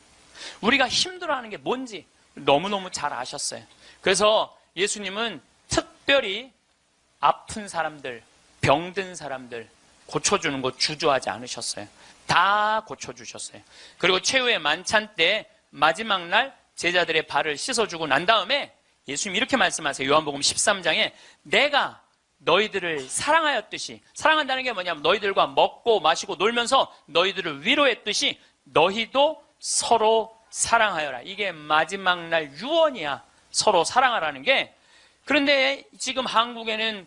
우리가 힘들어하는 게 뭔지 너무너무 잘 아셨어요. 그래서 예수님은 특별히 아픈 사람들, 병든 사람들 고쳐주는 거 주저하지 않으셨어요. 다 고쳐주셨어요. 그리고 최후의 만찬 때 마지막 날 제자들의 발을 씻어주고 난 다음에 예수님이 이렇게 말씀하세요. 요한복음 13장에 내가 너희들을 사랑하였듯이, 사랑한다는 게 뭐냐면 너희들과 먹고 마시고 놀면서 너희들을 위로했듯이 너희도 서로 사랑하여라. 이게 마지막 날 유언이야. 서로 사랑하라는 게. 그런데 지금 한국에는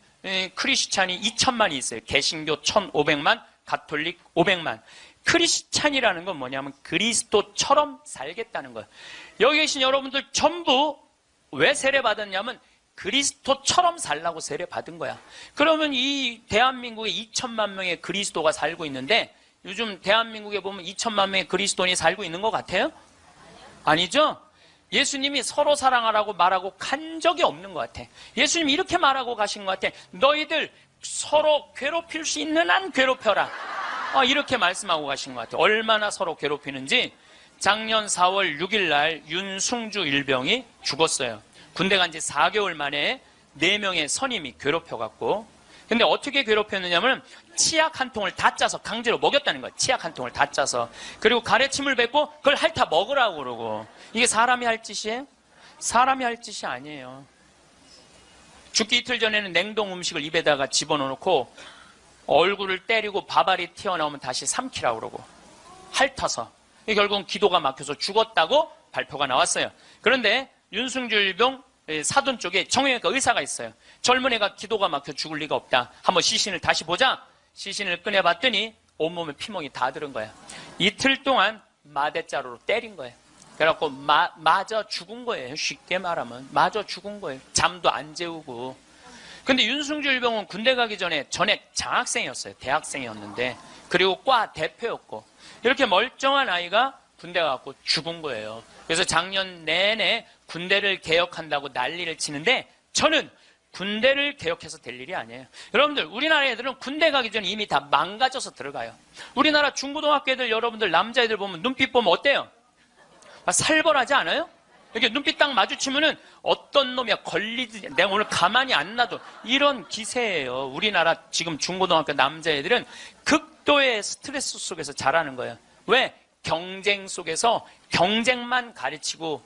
크리스찬이 2천만이 있어요. 개신교 1,500만, 가톨릭 500만. 크리스찬이라는 건 뭐냐면 그리스도처럼 살겠다는 거예요. 여기 계신 여러분들 전부 왜 세례받았냐면 그리스도처럼 살라고 세례받은 거야. 그러면 이 대한민국에 2천만 명의 그리스도가 살고 있는데 요즘 대한민국에 보면 2천만 명의 그리스도인이 살고 있는 것 같아요? 아니죠? 예수님이 서로 사랑하라고 말하고 간 적이 없는 것 같아. 예수님이 이렇게 말하고 가신 것 같아. 너희들 서로 괴롭힐 수 있는 한 괴롭혀라. 이렇게 말씀하고 가신 것 같아요. 얼마나 서로 괴롭히는지. 작년 4월 6일 날 윤승주 일병이 죽었어요. 군대 간 지 4개월 만에 4명의 선임이 괴롭혀갖고. 근데 어떻게 괴롭혔느냐면 치약 한 통을 다 짜서 강제로 먹였다는 거야. 치약 한 통을 다 짜서. 그리고 가래침을 뱉고 그걸 핥아 먹으라고 그러고. 이게 사람이 할 짓이에요? 사람이 할 짓이 아니에요. 죽기 이틀 전에는 냉동 음식을 입에다가 집어넣고 얼굴을 때리고 밥알이 튀어나오면 다시 삼키라고 그러고 핥아서. 결국은 기도가 막혀서 죽었다고 발표가 나왔어요. 그런데 윤승줄병 사돈 쪽에 정형외과 의사가 있어요. 젊은 애가 기도가 막혀 죽을 리가 없다. 한번 시신을 다시 보자. 시신을 꺼내봤더니 온몸에 피멍이 다 들은 거야. 이틀 동안 마대자루로 때린 거예요. 그래갖고 맞아 죽은 거예요. 쉽게 말하면 맞아 죽은 거예요. 잠도 안 재우고. 근데 윤승줄병은 군대 가기 전에 전액 장학생이었어요. 대학생이었는데. 그리고 과 대표였고. 이렇게 멀쩡한 아이가 군대 가갖고 죽은 거예요. 그래서 작년 내내 군대를 개혁한다고 난리를 치는데 저는 군대를 개혁해서 될 일이 아니에요. 여러분들 우리나라 애들은 군대 가기 전에 이미 다 망가져서 들어가요. 우리나라 중고등학교 애들 여러분들 남자애들 보면 눈빛 보면 어때요? 살벌하지 않아요? 이렇게 눈빛 딱 마주치면은 어떤 놈이야 걸리지 내가 오늘 가만히 안 놔둬 이런 기세예요. 우리나라 지금 중고등학교 남자애들은 극도의 스트레스 속에서 자라는 거예요. 왜? 경쟁 속에서 경쟁만 가르치고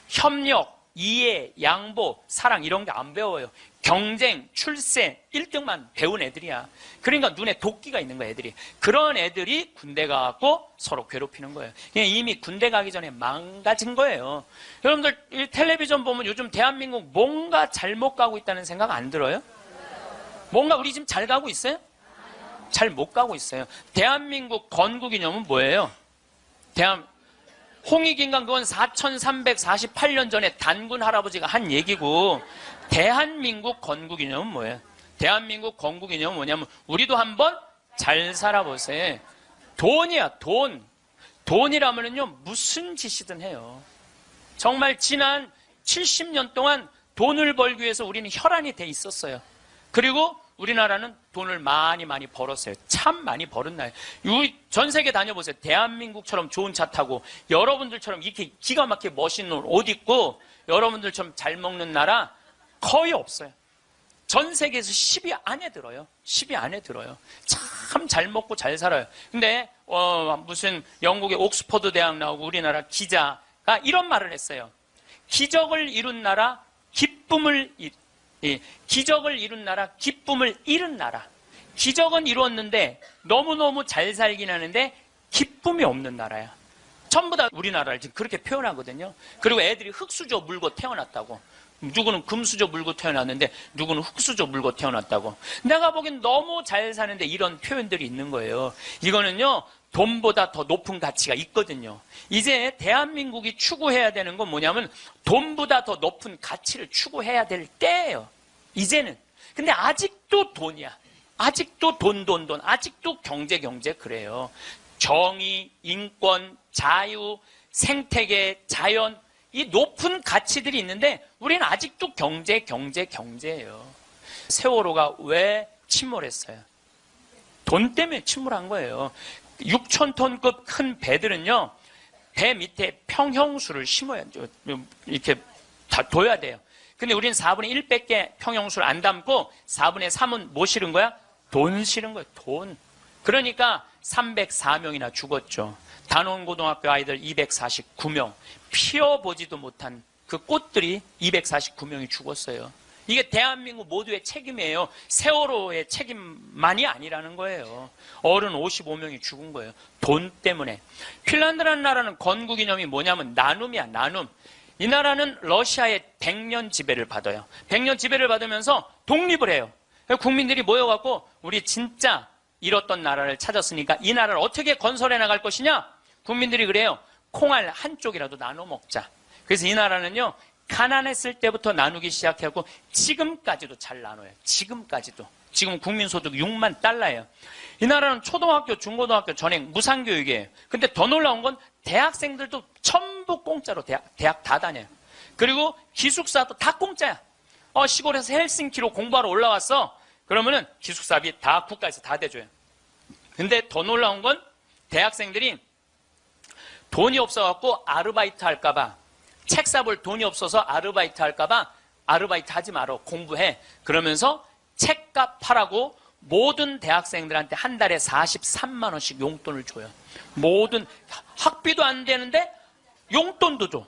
협력, 이해, 양보, 사랑 이런 게 안 배워요. 경쟁, 출세, 1등만 배운 애들이야. 그러니까 눈에 도끼가 있는 거야 애들이. 그런 애들이 군대 가고 서로 괴롭히는 거예요. 그냥 이미 군대 가기 전에 망가진 거예요. 여러분들 텔레비전 보면 요즘 대한민국 뭔가 잘못 가고 있다는 생각 안 들어요? 뭔가 우리 지금 잘 가고 있어요? 잘 못 가고 있어요. 대한민국 건국이념은 뭐예요? 홍익인간 그건 4348년 전에 단군 할아버지가 한 얘기고 대한민국 건국이념은 뭐예요? 대한민국 건국이념은 뭐냐면 우리도 한번 잘 살아보세요. 돈이야 돈. 돈이라면요 무슨 짓이든 해요. 정말 지난 70년 동안 돈을 벌기 위해서 우리는 혈안이 돼 있었어요. 그리고 우리나라는 돈을 많이 벌었어요. 참 많이 벌은 나라예요. 전 세계 다녀보세요. 대한민국처럼 좋은 차 타고 여러분들처럼 이렇게 기가 막히게 멋있는 옷 입고 여러분들처럼 잘 먹는 나라 거의 없어요. 전 세계에서 10위 안에 들어요. 10위 안에 들어요. 참 잘 먹고 잘 살아요. 근데 무슨 영국의 옥스퍼드 대학 나오고 우리나라 기자가 이런 말을 했어요. 기적을 이룬 나라 기적을 이룬 나라, 기쁨을 잃은 나라. 기적은 이루었는데 너무너무 잘 살긴 하는데 기쁨이 없는 나라야. 전부 다 우리나라를 지금 그렇게 표현하거든요. 그리고 애들이 흙수저 물고 태어났다고. 누구는 금수저 물고 태어났는데 누구는 흙수저 물고 태어났다고. 내가 보기엔 너무 잘 사는데 이런 표현들이 있는 거예요. 이거는요. 돈보다 더 높은 가치가 있거든요. 이제 대한민국이 추구해야 되는 건 뭐냐면 돈보다 더 높은 가치를 추구해야 될 때예요. 이제는. 근데 아직도 돈이야. 아직도 돈. 아직도 경제 그래요. 정의, 인권, 자유, 생태계, 자연 이 높은 가치들이 있는데 우리는 아직도 경제예요. 세월호가 왜 침몰했어요? 돈 때문에 침몰한 거예요. 6,000톤급 큰 배들은요. 배 밑에 평형수를 심어야 돼요. 이렇게 다 둬야 돼요. 근데 우리는 4분의 1밖에 평형수를 안 담고 4분의 3은 뭐 실은 거야? 돈 실은 거예요. 돈. 그러니까 304명이나 죽었죠. 단원고등학교 아이들 249명. 피어보지도 못한 그 꽃들이 249명이 죽었어요. 이게 대한민국 모두의 책임이에요. 세월호의 책임만이 아니라는 거예요. 어른 55명이 죽은 거예요. 돈 때문에. 핀란드라는 나라는 건국이념이 뭐냐면 나눔이야, 나눔. 이 나라는 러시아의 100년 지배를 받아요. 100년 지배를 받으면서 독립을 해요. 국민들이 모여갖고 우리 진짜 잃었던 나라를 찾았으니까 이 나라를 어떻게 건설해 나갈 것이냐? 국민들이 그래요. 콩알 한쪽이라도 나눠 먹자. 그래서 이 나라는요. 가난했을 때부터 나누기 시작하고 지금까지도 잘 나눠요. 지금까지도. 지금 국민소득 6만 달러예요. 이 나라는 초등학교, 중고등학교 전액 무상교육이에요. 근데 더 놀라운 건 대학생들도 전부 공짜로 대학 다 다녀요. 그리고 기숙사도 다 공짜야. 시골에서 헬싱키로 공부하러 올라왔어. 그러면은 기숙사비 다 국가에서 다 대줘요. 근데 더 놀라운 건 대학생들이 돈이 없어갖고 아르바이트 할까봐 책 사볼 돈이 없어서 아르바이트 할까봐 아르바이트 하지 말어. 공부해. 그러면서 책값 하라고 모든 대학생들한테 한 달에 43만 원씩 용돈을 줘요. 모든 학비도 안 되는데 용돈도 줘.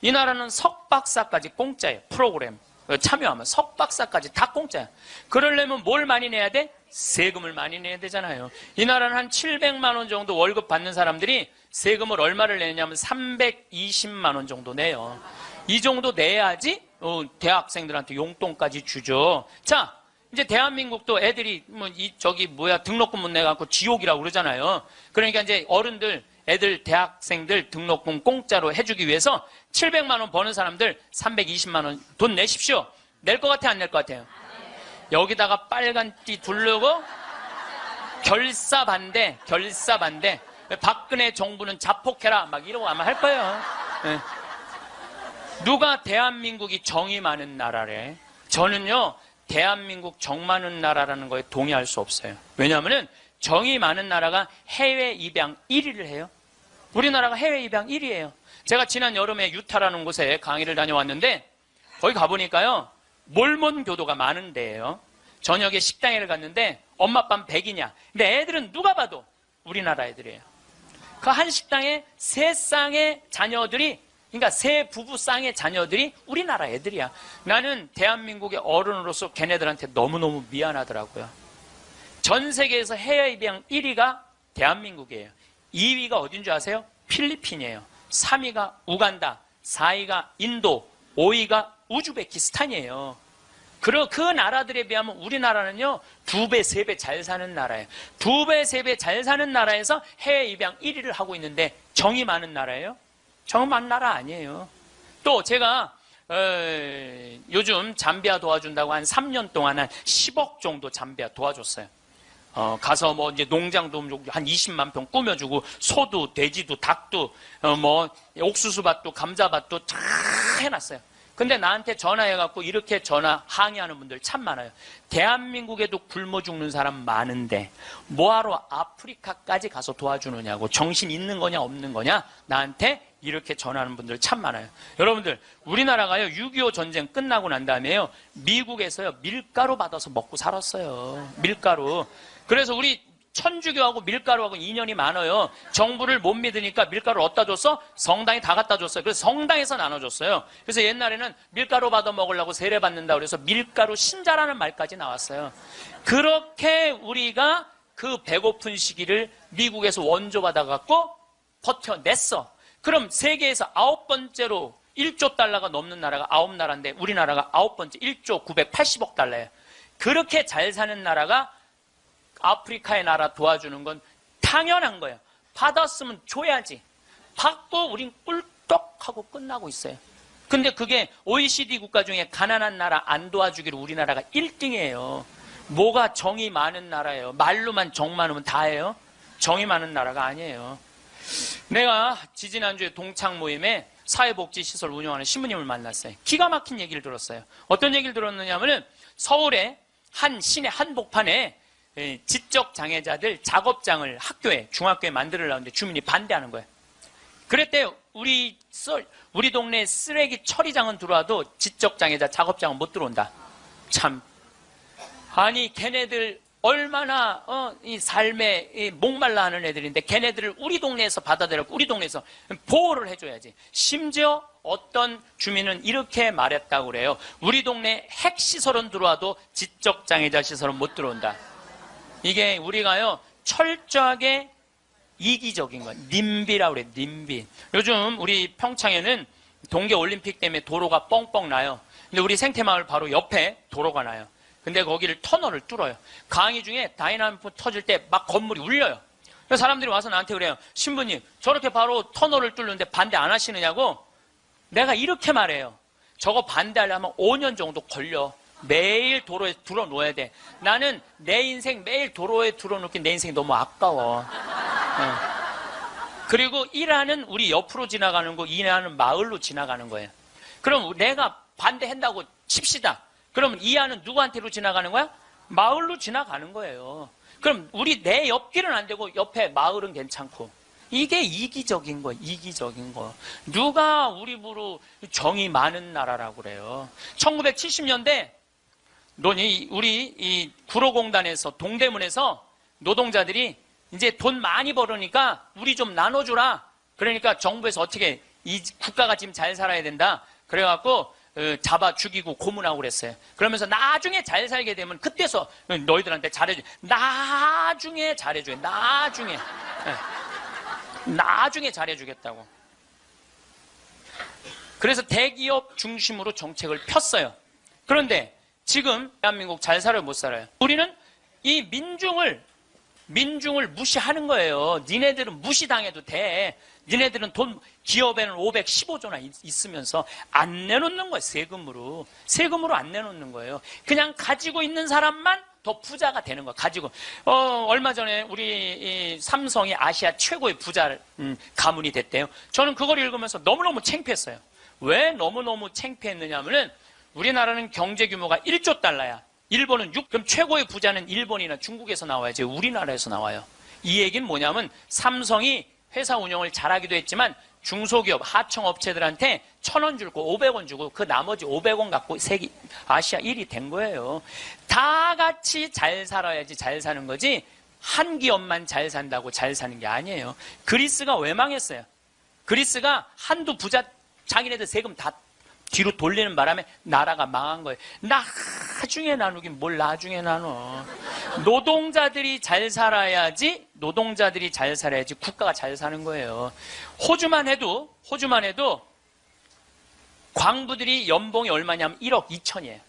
이 나라는 석박사까지 공짜예요. 프로그램 참여하면 석박사까지 다 공짜예요. 그러려면 뭘 많이 내야 돼? 세금을 많이 내야 되잖아요. 이 나라는 한 700만 원 정도 월급 받는 사람들이 세금을 얼마를 내냐면 320만 원 정도 내요. 이 정도 내야지 대학생들한테 용돈까지 주죠. 자, 이제 대한민국도 애들이 등록금 못 내갖고 지옥이라고 그러잖아요. 그러니까 이제 어른들 애들 대학생들 등록금 공짜로 해주기 위해서 700만 원 버는 사람들 320만 원 돈 내십시오. 낼 것 같아, 안 낼 것 같아요? 여기다가 빨간 띠 두르고 결사 반대. 박근혜 정부는 자폭해라 막 이러고 아마 할 거예요. 네. 누가 대한민국이 정이 많은 나라래? 저는요, 대한민국 정 많은 나라라는 거에 동의할 수 없어요. 왜냐하면 정이 많은 나라가 해외 입양 1위를 해요. 우리나라가 해외 입양 1위예요. 제가 지난 여름에 유타라는 곳에 강의를 다녀왔는데 거기 가보니까요, 몰몬 교도가 많은 데예요. 저녁에 식당에 갔는데 엄마 아빠는 백이냐. 근데 애들은 누가 봐도 우리나라 애들이에요. 그 한 식당에 세 쌍의 자녀들이, 그러니까 세 부부 쌍의 자녀들이 우리나라 애들이야. 나는 대한민국의 어른으로서 걔네들한테 너무너무 미안하더라고요. 전 세계에서 해외 입양 1위가 대한민국이에요. 2위가 어딘 줄 아세요? 필리핀이에요. 3위가 우간다, 4위가 인도, 5위가 우즈베키스탄이에요. 그 나라들에 비하면 우리나라는요, 2배, 3배 잘 사는 나라예요. 2배, 3배 잘 사는 나라에서 해외 입양 1위를 하고 있는데 정이 많은 나라예요? 정 많은 나라 아니에요. 또 제가 요즘 잠비아 도와준다고 한 3년 동안 한 10억 정도 잠비아 도와줬어요. 가서 이제 농장도 한 20만 평 꾸며주고, 소도, 돼지도, 닭도, 옥수수밭도, 감자밭도 다 해놨어요. 근데 나한테 전화해갖고 이렇게 항의하는 분들 참 많아요. 대한민국에도 굶어 죽는 사람 많은데 뭐하러 아프리카까지 가서 도와주느냐고, 정신 있는 거냐 없는 거냐, 나한테 이렇게 전하는 분들 참 많아요. 여러분들, 우리나라가요, 6.25 전쟁 끝나고 난 다음에요, 미국에서요, 밀가루 받아서 먹고 살았어요. 밀가루. 그래서 우리 천주교하고 밀가루하고 인연이 많아요. 정부를 못 믿으니까 밀가루를 어디다 줬어? 성당에 다 갖다 줬어요. 그래서 성당에서 나눠줬어요. 그래서 옛날에는 밀가루 받아 먹으려고 세례 받는다 그래서 밀가루 신자라는 말까지 나왔어요. 그렇게 우리가 그 배고픈 시기를 미국에서 원조 받아갖고 버텨냈어. 그럼 세계에서 9번째로 1조 달러가 넘는 나라가 9나라인데 우리나라가 9번째 1조 980억 달러예요. 그렇게 잘 사는 나라가 아프리카의 나라 도와주는 건 당연한 거예요. 받았으면 줘야지. 받고 우린 꿀떡하고 끝나고 있어요. 근데 그게 OECD 국가 중에 가난한 나라 안 도와주기로 우리나라가 1등이에요. 뭐가 정이 많은 나라예요. 말로만 정 많으면 다예요. 정이 많은 나라가 아니에요. 내가 지지난주에 동창 모임에 사회복지시설 운영하는 신부님을 만났어요. 기가 막힌 얘기를 들었어요. 어떤 얘기를 들었느냐 하면 서울의 한 시내 한복판에 지적장애자들 작업장을 학교에, 중학교에 만들려는데 주민이 반대하는 거예요. 그랬대요. 우리 동네 쓰레기 처리장은 들어와도 지적장애자 작업장은 못 들어온다. 참. 아니, 걔네들 얼마나 이 삶에 목말라 하는 애들인데 걔네들을 우리 동네에서 받아들였고 우리 동네에서 보호를 해줘야지. 심지어 어떤 주민은 이렇게 말했다고 그래요. 우리 동네 핵시설은 들어와도 지적장애자 시설은 못 들어온다. 이게 우리가요, 철저하게 이기적인 거예요. 님비라고 그래요. 님비. 요즘 우리 평창에는 동계올림픽 때문에 도로가 뻥뻥 나요. 근데 우리 생태마을 바로 옆에 도로가 나요. 근데 거기를 터널을 뚫어요. 강의 중에 다이나믹 터질 때 막 건물이 울려요. 그래서 사람들이 와서 나한테 그래요. 신부님, 저렇게 바로 터널을 뚫는데 반대 안 하시느냐고. 내가 이렇게 말해요. 저거 반대하려면 5년 정도 걸려. 매일 도로에 들어놓아야 돼. 나는 내 인생 매일 도로에 들어놓기 내 인생이 너무 아까워. 그리고 1화는 우리 옆으로 지나가는 거, 2화는 마을로 지나가는 거예요. 그럼 내가 반대한다고 칩시다. 그럼 2화는 누구한테로 지나가는 거야? 마을로 지나가는 거예요. 그럼 우리 내 옆길은 안 되고 옆에 마을은 괜찮고. 이게 이기적인 거, 이기적인 거. 누가 우리 부로 정이 많은 나라라고 그래요. 1970년대 우리 이 구로공단에서 동대문에서 노동자들이 이제 돈 많이 벌으니까 우리 좀 나눠주라. 그러니까 정부에서 어떻게 이 국가가 지금 잘 살아야 된다. 그래갖고 잡아 죽이고 고문하고 그랬어요. 그러면서 나중에 잘 살게 되면 그때서 너희들한테 잘해줘. 나중에 잘해줘. 나중에 잘해주겠다고. 그래서 대기업 중심으로 정책을 폈어요. 그런데 지금 대한민국 잘 살아요, 못 살아요? 우리는 이 민중을 무시하는 거예요. 니네들은 무시당해도 돼. 니네들은 돈 기업에는 515조나 있으면서 안 내놓는 거예요. 세금으로 안 내놓는 거예요. 그냥 가지고 있는 사람만 더 부자가 되는 거예요. 가지고 얼마 전에 우리 이 삼성이 아시아 최고의 부자 가문이 됐대요. 저는 그걸 읽으면서 너무너무 창피했어요. 왜 너무너무 창피했느냐 하면은 우리나라는 경제 규모가 1조 달러야. 일본은 6, 그럼 최고의 부자는 일본이나 중국에서 나와야지 우리나라에서 나와요. 이 얘기는 뭐냐면 삼성이 회사 운영을 잘하기도 했지만 중소기업, 하청업체들한테 1,000원 주고 500원 주고 그 나머지 500원 갖고 아시아 1위 된 거예요. 다 같이 잘 살아야지 잘 사는 거지 한 기업만 잘 산다고 잘 사는 게 아니에요. 그리스가 왜 망했어요? 그리스가 한두 부자 자기네들 세금 다 뒤로 돌리는 바람에 나라가 망한 거예요. 나중에 나누긴 뭘 나중에 나눠. 노동자들이 잘 살아야지 국가가 잘 사는 거예요. 호주만 해도 광부들이 연봉이 얼마냐면 1억 2천이에요.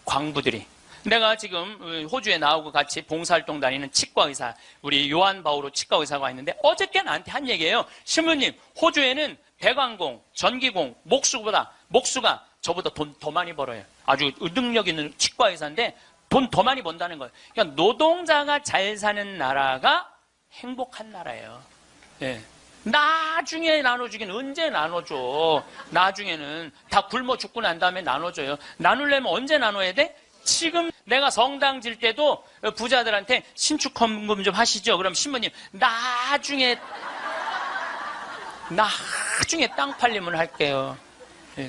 광부들이. 내가 지금 호주에 나오고 같이 봉사활동 다니는 치과의사, 우리 요한 바오로 치과의사가 있는데 어저께 나한테 한 얘기예요. 신부님, 호주에는 배관공, 전기공, 목수가 저보다 돈 더 많이 벌어요. 아주 능력 있는 치과의사인데 돈 더 많이 번다는 거예요. 그러니까 노동자가 잘 사는 나라가 행복한 나라예요. 예. 나중에 나눠주긴 언제 나눠줘. 나중에는 다 굶어 죽고 난 다음에 나눠줘요. 나누려면 언제 나눠야 돼? 지금 내가 성당 질 때도 부자들한테 신축 헌금 좀 하시죠. 그럼 신부님 나중에 땅 팔리면 할게요.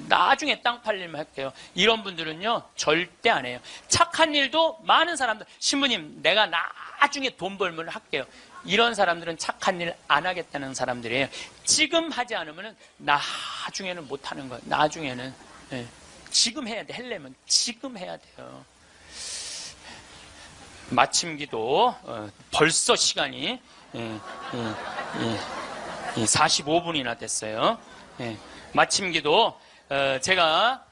나중에 땅 팔리면 할게요. 이런 분들은요 절대 안 해요. 착한 일도 많은 사람들, 신부님 내가 나중에 돈 벌면 할게요. 이런 사람들은 착한 일 안 하겠다는 사람들이에요. 지금 하지 않으면 나중에는 못 하는 거예요. 나중에는. 지금 해야 돼. 하려면 지금 해야 돼요. 마침 기도 벌써 시간이 45분이나 됐어요. 마침 기도 제가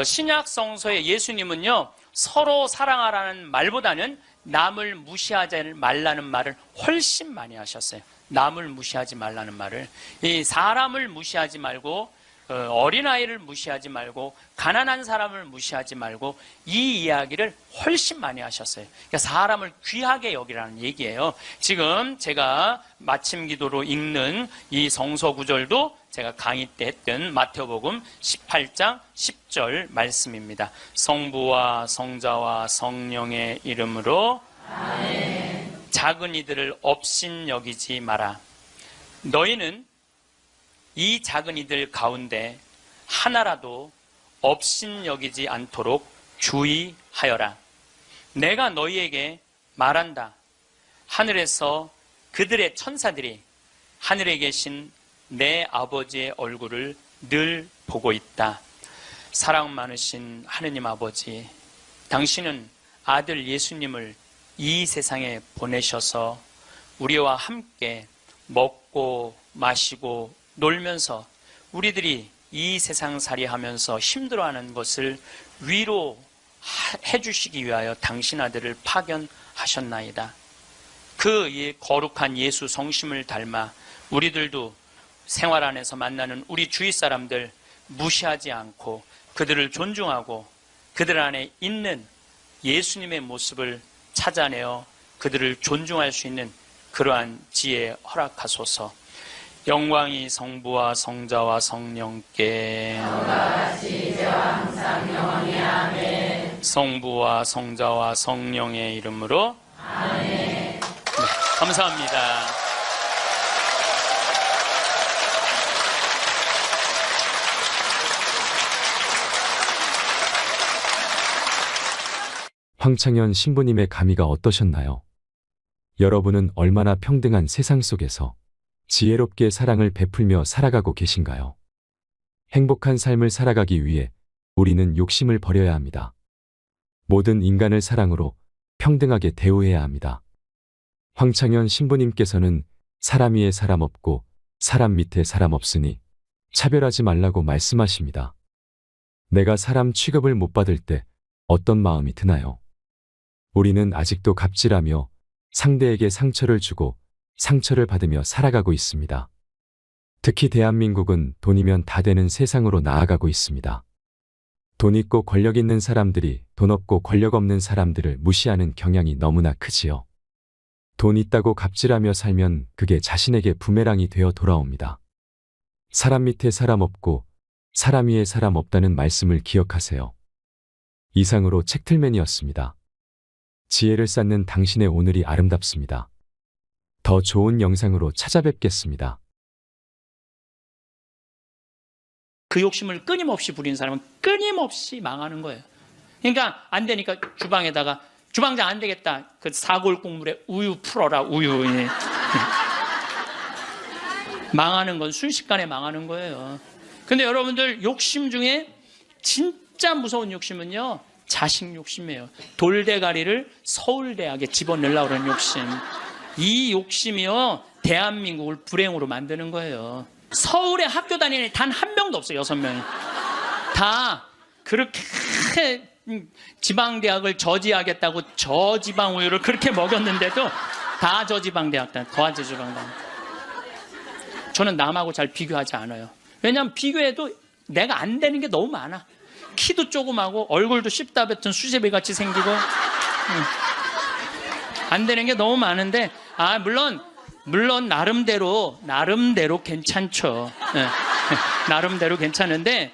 신약 성서의 예수님은요 서로 사랑하라는 말보다는 남을 무시하지 말라는 말을 훨씬 많이 하셨어요. 남을 무시하지 말라는 말을. 이 사람을 무시하지 말고 어린아이를 무시하지 말고 가난한 사람을 무시하지 말고 이 이야기를 훨씬 많이 하셨어요. 그러니까 사람을 귀하게 여기라는 얘기예요. 지금 제가 마침 기도로 읽는 이 성서 구절도 제가 강의 때 했던 마태복음 18장 10절 말씀입니다. 성부와 성자와 성령의 이름으로 아멘. 작은 이들을 업신여기지 마라. 너희는 이 작은 이들 가운데 하나라도 업신여기지 않도록 주의하여라. 내가 너희에게 말한다. 하늘에서 그들의 천사들이 하늘에 계신 내 아버지의 얼굴을 늘 보고 있다. 사랑 많으신 하느님 아버지, 당신은 아들 예수님을 이 세상에 보내셔서 우리와 함께 먹고 마시고 놀면서 우리들이 이 세상살이 하면서 힘들어하는 것을 위로해 주시기 위하여 당신 아들을 파견하셨나이다. 그 거룩한 예수 성심을 닮아 우리들도 생활 안에서 만나는 우리 주위 사람들 무시하지 않고 그들을 존중하고 그들 안에 있는 예수님의 모습을 찾아내어 그들을 존중할 수 있는 그러한 지혜 허락하소서. 영광이 성부와 성자와 성령께 항상 영원히 아멘. 성부와 성자와 성령의 이름으로 아멘. 네, 감사합니다. 황창현 신부님의 감의가 어떠셨나요? 여러분은 얼마나 평등한 세상 속에서 지혜롭게 사랑을 베풀며 살아가고 계신가요? 행복한 삶을 살아가기 위해 우리는 욕심을 버려야 합니다. 모든 인간을 사랑으로 평등하게 대우해야 합니다. 황창현 신부님께서는 사람 위에 사람 없고 사람 밑에 사람 없으니 차별하지 말라고 말씀하십니다. 내가 사람 취급을 못 받을 때 어떤 마음이 드나요? 우리는 아직도 갑질하며 상대에게 상처를 주고 상처를 받으며 살아가고 있습니다. 특히 대한민국은 돈이면 다 되는 세상으로 나아가고 있습니다. 돈 있고 권력 있는 사람들이 돈 없고 권력 없는 사람들을 무시하는 경향이 너무나 크지요. 돈 있다고 갑질하며 살면 그게 자신에게 부메랑이 되어 돌아옵니다. 사람 밑에 사람 없고 사람 위에 사람 없다는 말씀을 기억하세요. 이상으로 책틀맨이었습니다. 지혜를 쌓는 당신의 오늘이 아름답습니다. 더 좋은 영상으로 찾아뵙겠습니다. 그 욕심을 끊임없이 부리는 사람은 끊임없이 망하는 거예요. 그러니까 안 되니까 주방에다가 주방장 안 되겠다. 그 사골 국물에 우유 풀어라, 우유. 예. 망하는 건 순식간에 망하는 거예요. 근데 여러분들 욕심 중에 진짜 무서운 욕심은요, 자식 욕심이에요. 돌대가리를 서울대학에 집어넣으려고 그러는 욕심. 이 욕심이요, 대한민국을 불행으로 만드는 거예요. 서울에 학교 다니는 애 단 한 명도 없어요. 6명이. 다 그렇게 지방대학을 저지하겠다고 저지방 우유를 그렇게 먹였는데도 다 저지방대학, 다 저지방대학. 저는 남하고 잘 비교하지 않아요. 왜냐하면 비교해도 내가 안 되는 게 너무 많아. 키도 조그마고 얼굴도 씹다 뱉은 수제비 같이 생기고 안 되는 게 너무 많은데, 물론 나름대로 괜찮죠. 네. 나름대로 괜찮은데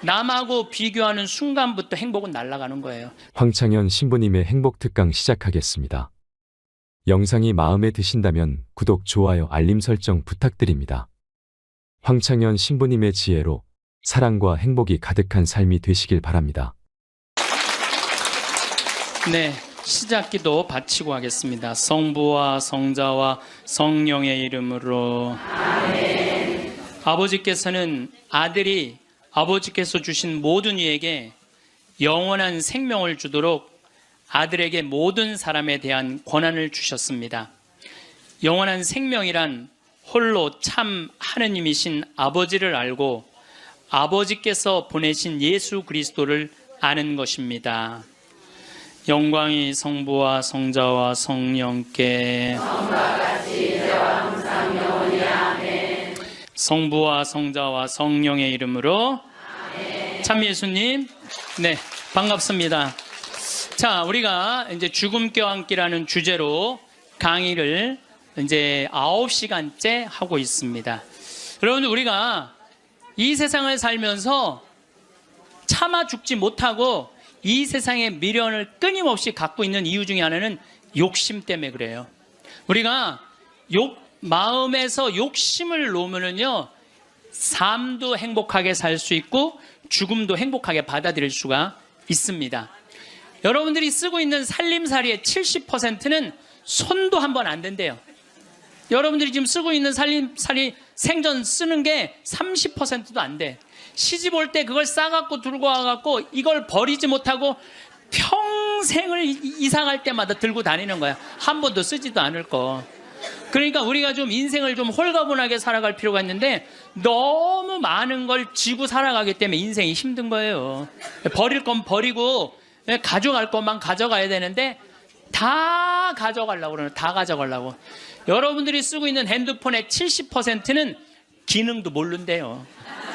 남하고 비교하는 순간부터 행복은 날아가는 거예요. 황창현 신부님의 행복 특강 시작하겠습니다. 영상이 마음에 드신다면 구독, 좋아요, 알림 설정 부탁드립니다. 황창현 신부님의 지혜로 사랑과 행복이 가득한 삶이 되시길 바랍니다. 네, 시작기도 바치고 하겠습니다. 성부와 성자와 성령의 이름으로. 아멘. 아버지께서는 아들이 아버지께서 주신 모든 이에게 영원한 생명을 주도록 아들에게 모든 사람에 대한 권한을 주셨습니다. 영원한 생명이란 홀로 참 하느님이신 아버지를 알고 아버지께서 보내신 예수 그리스도를 아는 것입니다. 영광이 성부와 성자와 성령께 성부와 성자와 성령의 이름으로. 참 예수님, 네, 반갑습니다. 자, 우리가 이제 죽음 껴안기라는 주제로 강의를 이제 9시간째 하고 있습니다. 여러분들, 우리가 이 세상을 살면서 차마 죽지 못하고 이 세상의 미련을 끊임없이 갖고 있는 이유 중에 하나는 욕심 때문에 그래요. 우리가 마음에서 욕심을 놓으면요, 삶도 행복하게 살 수 있고 죽음도 행복하게 받아들일 수가 있습니다. 여러분들이 쓰고 있는 살림살이의 70%는 손도 한 번 안 댄대요. 여러분들이 지금 쓰고 있는 살림살이 생전 쓰는 게 30%도 안 돼. 시집 올 때 그걸 싸갖고 들고 와갖고 이걸 버리지 못하고 평생을 이사 갈 때마다 들고 다니는 거야. 한 번도 쓰지도 않을 거. 그러니까 우리가 좀 인생을 좀 홀가분하게 살아갈 필요가 있는데 너무 많은 걸 지고 살아가기 때문에 인생이 힘든 거예요. 버릴 건 버리고 가져갈 것만 가져가야 되는데 다 가져가려고 그러는, 다 가져가려고. 여러분들이 쓰고 있는 핸드폰의 70%는 기능도 모른대요.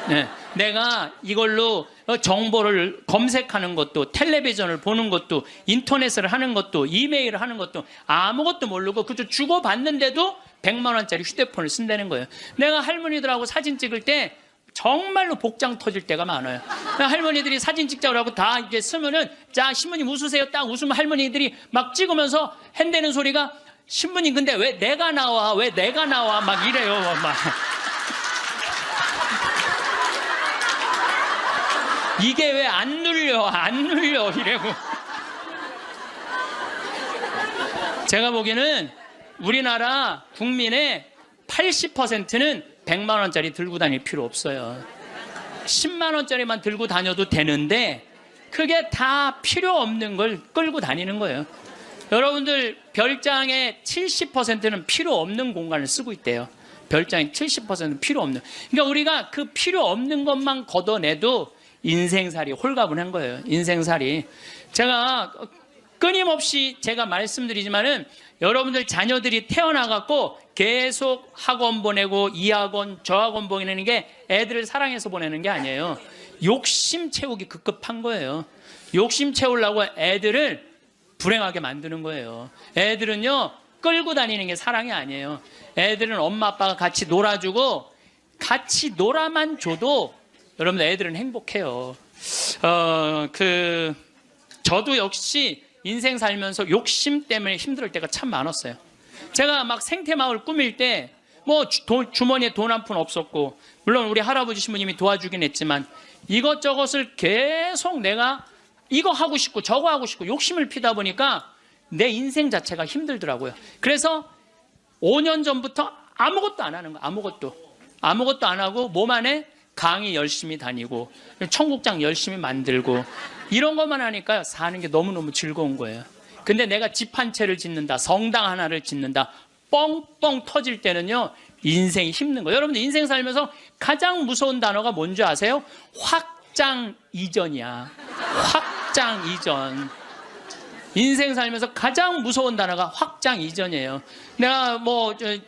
네. 내가 이걸로 정보를 검색하는 것도, 텔레비전을 보는 것도, 인터넷을 하는 것도, 이메일을 하는 것도 아무것도 모르고 그저 주고받는데도 100만 원짜리 휴대폰을 쓴다는 거예요. 내가 할머니들하고 사진 찍을 때 정말로 복장 터질 때가 많아요. 할머니들이 사진 찍자고 하고 다 이렇게 쓰면은, 자, 신부님 웃으세요. 딱 웃으면 할머니들이 막 찍으면서 핸대는 소리가, 신부님 근데 왜 내가 나와? 왜 내가 나와? 막 이래요. 막. 이게 왜 안 눌려? 안 눌려? 이래고. 제가 보기에는 우리나라 국민의 80%는 100만 원짜리 들고 다닐 필요 없어요. 10만 원짜리만 들고 다녀도 되는데 그게 다 필요 없는 걸 끌고 다니는 거예요. 여러분들 별장의 70%는 필요 없는 공간을 쓰고 있대요. 별장의 70%는 필요 없는. 그러니까 우리가 그 필요 없는 것만 걷어내도 인생살이 홀가분한 거예요. 인생살이. 제가 끊임없이 제가 말씀드리지만은 여러분들 자녀들이 태어나갖고 계속 학원 보내고 이 학원 저 학원 보내는 게 애들을 사랑해서 보내는 게 아니에요. 욕심 채우기 급급한 거예요. 욕심 채우려고 애들을 불행하게 만드는 거예요. 애들은요 끌고 다니는 게 사랑이 아니에요. 애들은 엄마 아빠가 같이 놀아주고 같이 놀아만 줘도 여러분들 애들은 행복해요. 저도 역시 인생 살면서 욕심 때문에 힘들 때가 참 많았어요. 제가 막 생태마을 꾸밀 때 뭐 주머니에 돈 한 푼 없었고, 물론 우리 할아버지 신부님이 도와주긴 했지만 이것저것을 계속 내가 이거 하고 싶고 저거 하고 싶고 욕심을 피다 보니까 내 인생 자체가 힘들더라고요. 그래서 5년 전부터 아무것도 안 하는 거예요. 아무것도 안 하고 몸 안에 강의 열심히 다니고 청국장 열심히 만들고 이런 것만 하니까요 사는 게 너무너무 즐거운 거예요. 근데 내가 집 한 채를 짓는다, 성당 하나를 짓는다, 뻥뻥 터질 때는요 인생이 힘든 거예요. 여러분들 인생 살면서 가장 무서운 단어가 뭔지 아세요? 확장 이전이야. 확장 이전. 인생 살면서 가장 무서운 단어가 확장 이전이에요. 내가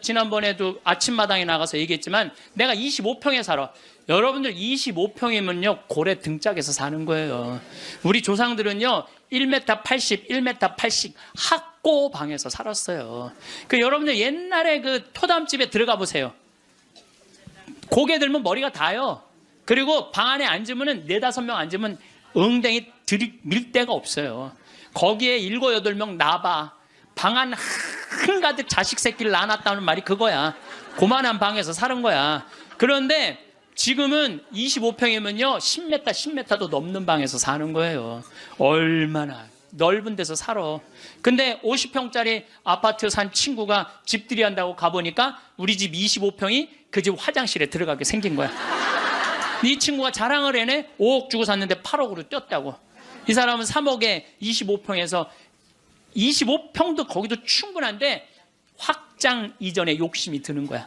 지난번에도 아침마당에 나가서 얘기했지만 내가 25평에 살아. 여러분들 25평이면요 고래 등짝에서 사는 거예요. 우리 조상들은요 1m 80, 1m 80 학고방에서 살았어요. 여러분들 옛날에 그 토담집에 들어가 보세요. 고개 들면 머리가 다요. 그리고 방 안에 앉으면은 4-5명 앉으면 엉덩이 들이밀 데가 없어요. 거기에 7-8명 나봐. 방 안 한가득 자식 새끼를 낳아놨다는 말이 그거야. 고만한 방에서 사는 거야. 그런데 지금은 25평이면요 10m도 넘는 방에서 사는 거예요. 얼마나 넓은 데서 살아. 근데 50평짜리 아파트 산 친구가 집들이 한다고 가보니까 우리 집 25평이 그 집 화장실에 들어가게 생긴 거야. 이 친구가 자랑을 해내. 5억 주고 샀는데 8억으로 뛰었다고. 이 사람은 3억에 25평에서 25평도 거기도 충분한데 확장 이전에 욕심이 드는 거야.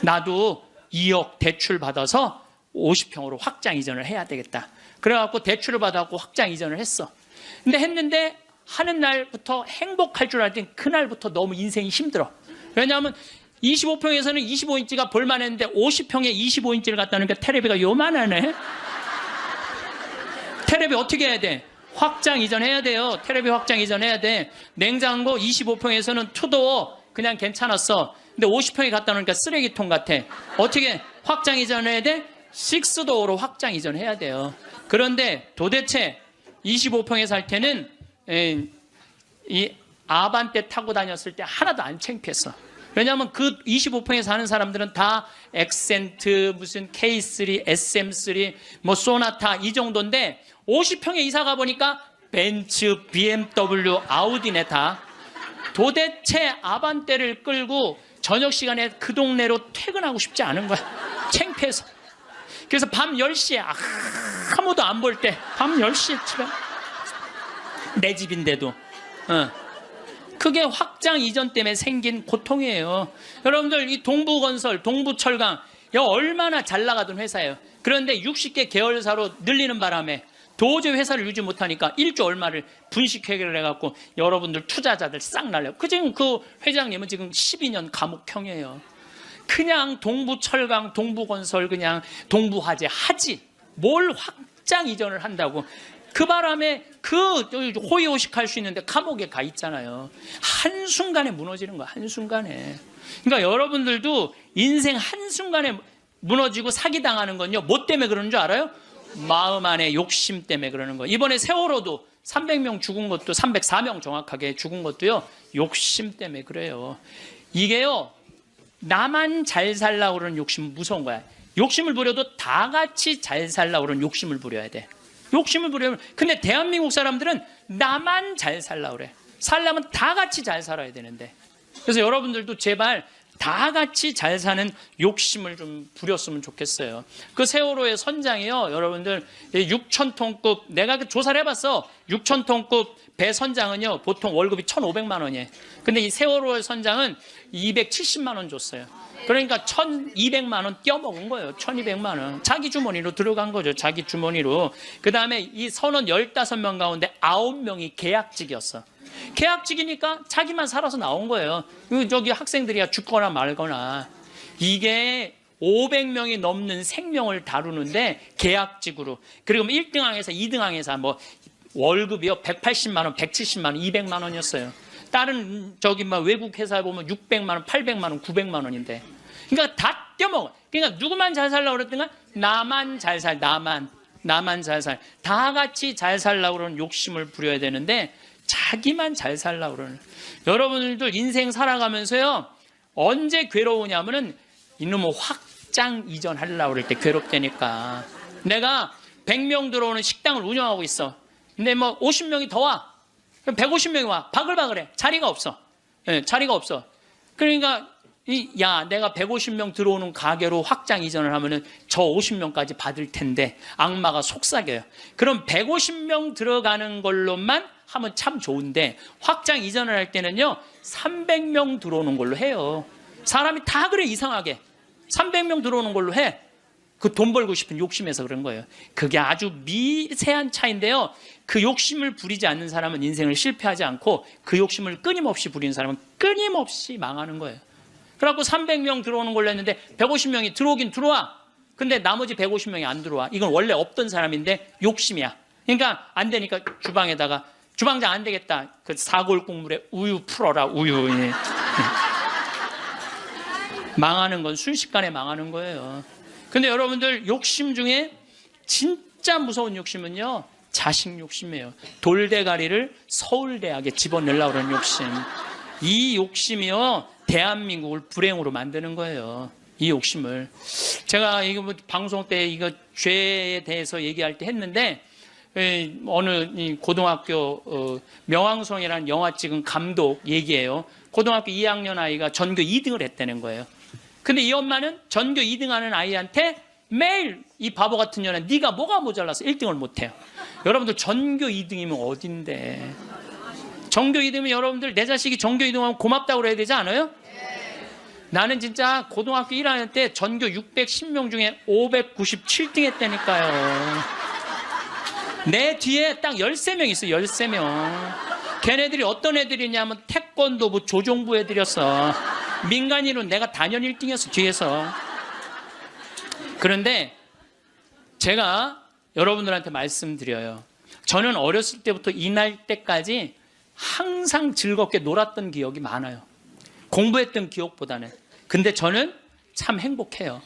나도 2억 대출 받아서 50평으로 확장 이전을 해야 되겠다. 그래갖고 대출을 받아갖고 확장 이전을 했어. 근데 했는데 하는 날부터 행복할 줄 알았더니 그날부터 너무 인생이 힘들어. 왜냐하면 25평에서는 25인치가 볼만했는데 50평에 25인치를 갖다 놓으니까 테레비가 요만하네. 테레비 어떻게 해야 돼? 확장 이전해야 돼요. 테레비 확장 이전해야 돼. 냉장고 25평에서는 투도어 그냥 괜찮았어. 근데 50평에 갖다 놓으니까 쓰레기통 같아. 어떻게 확장 이전해야 돼? 6도어로 확장 이전해야 돼요. 그런데 도대체 25평에 살 때는 이 아반떼 타고 다녔을 때 하나도 안 창피했어. 왜냐하면 그 25평에 사는 사람들은 다 엑센트, 무슨 K3, SM3, 뭐 소나타 이 정도인데 50평에 이사 가보니까 벤츠, BMW, 아우디네 다. 도대체 아반떼를 끌고 저녁 시간에 그 동네로 퇴근하고 싶지 않은 거야. 창피해서. 그래서 밤 10시에 아무도 안 볼 때 밤 10시에 집에 내 집인데도 그게 확장 이전 때문에 생긴 고통이에요. 여러분들 이 동부건설, 동부철강 이거 얼마나 잘 나가던 회사예요. 그런데 60개 계열사로 늘리는 바람에 도저히 회사를 유지 못하니까 1조 얼마를 분식회계를 해갖고 여러분들 투자자들 싹 날려요. 지금 그 회장님은 지금 12년 감옥형이에요. 그냥 동부철강, 동부건설 그냥 동부화재 하지 뭘 확장 이전을 한다고. 그 바람에 그 호의호식할 수 있는데 감옥에 가 있잖아요. 한순간에 무너지는 거야. 한순간에. 그러니까 여러분들도 인생 한순간에 무너지고 사기당하는 건요 뭐 때문에 그러는 줄 알아요? 마음 안에 욕심 때문에 그러는 거예요. 이번에 세월호도 300명 죽은 것도 304명 정확하게 죽은 것도요 욕심 때문에 그래요. 이게요 나만 잘 살라고 그러는 욕심은 무서운 거야. 욕심을 부려도 다 같이 잘 살라고 그러는 욕심을 부려야 돼. 욕심을 부려면. 근데 대한민국 사람들은 나만 잘 살라고 그래. 살려면 다 같이 잘 살아야 되는데. 그래서 여러분들도 제발 다 같이 잘 사는 욕심을 좀 부렸으면 좋겠어요. 그 세월호의 선장이요, 여러분들 6,000톤급, 내가 조사를 해봤어. 6,000톤급 배 선장은요 보통 월급이 1,500만 원이에요. 근데 이 세월호의 선장은 270만 원 줬어요. 그러니까 1,200만 원 떼어먹은 거예요. 1,200만 원 자기 주머니로 들어간 거죠. 자기 주머니로. 그 다음에 이 선원 15명 가운데 9명이 계약직이었어. 계약직이니까 자기만 살아서 나온 거예요. 저기 학생들이야 죽거나 말거나. 이게 500명이 넘는 생명을 다루는데 계약직으로. 그리고 1등항에서 2등항에서 뭐 월급이요 180만 원, 170만 원, 200만 원이었어요. 다른 저기 막 외국 회사에 보면 600만 원, 800만 원, 900만 원인데. 그러니까 다 떼먹어. 그러니까 누구만 잘 살라고 그랬던가? 나만 잘 살, 나만 잘 살. 다 같이 잘 살라고 그러는 욕심을 부려야 되는데 자기만 잘 살라고 그러는. 여러분들도 인생 살아가면서요 언제 괴로우냐면은 이놈의 확장 이전하려고 그럴 때 괴롭다니까. 내가 100명 들어오는 식당을 운영하고 있어. 근데 뭐 50명이 더 와. 150명이 와. 바글바글해. 자리가 없어. 네, 자리가 없어. 그러니까 야, 내가 150명 들어오는 가게로 확장 이전을 하면은 저 50명까지 받을 텐데 악마가 속삭여요. 그럼 150명 들어가는 걸로만 하면 참 좋은데 확장 이전을 할 때는요 300명 들어오는 걸로 해요. 사람이 다 그래. 이상하게 300명 들어오는 걸로 해. 그 돈 벌고 싶은 욕심에서 그런 거예요. 그게 아주 미세한 차이인데요, 그 욕심을 부리지 않는 사람은 인생을 실패하지 않고 그 욕심을 끊임없이 부리는 사람은 끊임없이 망하는 거예요. 그래갖고 300명 들어오는 걸로 했는데 150명이 들어오긴 들어와. 근데 나머지 150명이 안 들어와. 이건 원래 없던 사람인데 욕심이야. 그러니까 안 되니까 주방에다가 주방장 안 되겠다. 그 사골 국물에 우유 풀어라. 우유. 망하는 건 순식간에 망하는 거예요. 근데 여러분들 욕심 중에 진짜 무서운 욕심은요 자식 욕심이에요. 돌대가리를 서울대학에 집어넣으려고 하는 욕심. 이 욕심이요 대한민국을 불행으로 만드는 거예요. 이 욕심을. 제가 이거 뭐 방송 때 이거 죄에 대해서 얘기할 때 했는데 어느 고등학교 명왕성이라는 영화 찍은 감독 얘기예요. 고등학교 2학년 아이가 전교 2등을 했다는 거예요. 근데 이 엄마는 전교 2등하는 아이한테 매일 이 바보 같은 년아 네가 뭐가 모자라서 1등을 못해요. 여러분들 전교 2등이면 어딘데. 전교 2등이면 여러분들 내 자식이 전교 2등하면 고맙다고 그래야 되지 않아요? 나는 진짜 고등학교 1학년 때 전교 610명 중에 597등 했다니까요. 내 뒤에 딱 13명 있어요. 13명. 걔네들이 어떤 애들이냐면 태권도부 조종부 애들이었어. 민간인은 내가 단연 1등이었어. 뒤에서. 그런데 제가 여러분들한테 말씀드려요. 저는 어렸을 때부터 이 날 때까지 항상 즐겁게 놀았던 기억이 많아요. 공부했던 기억보다는. 근데 저는 참 행복해요.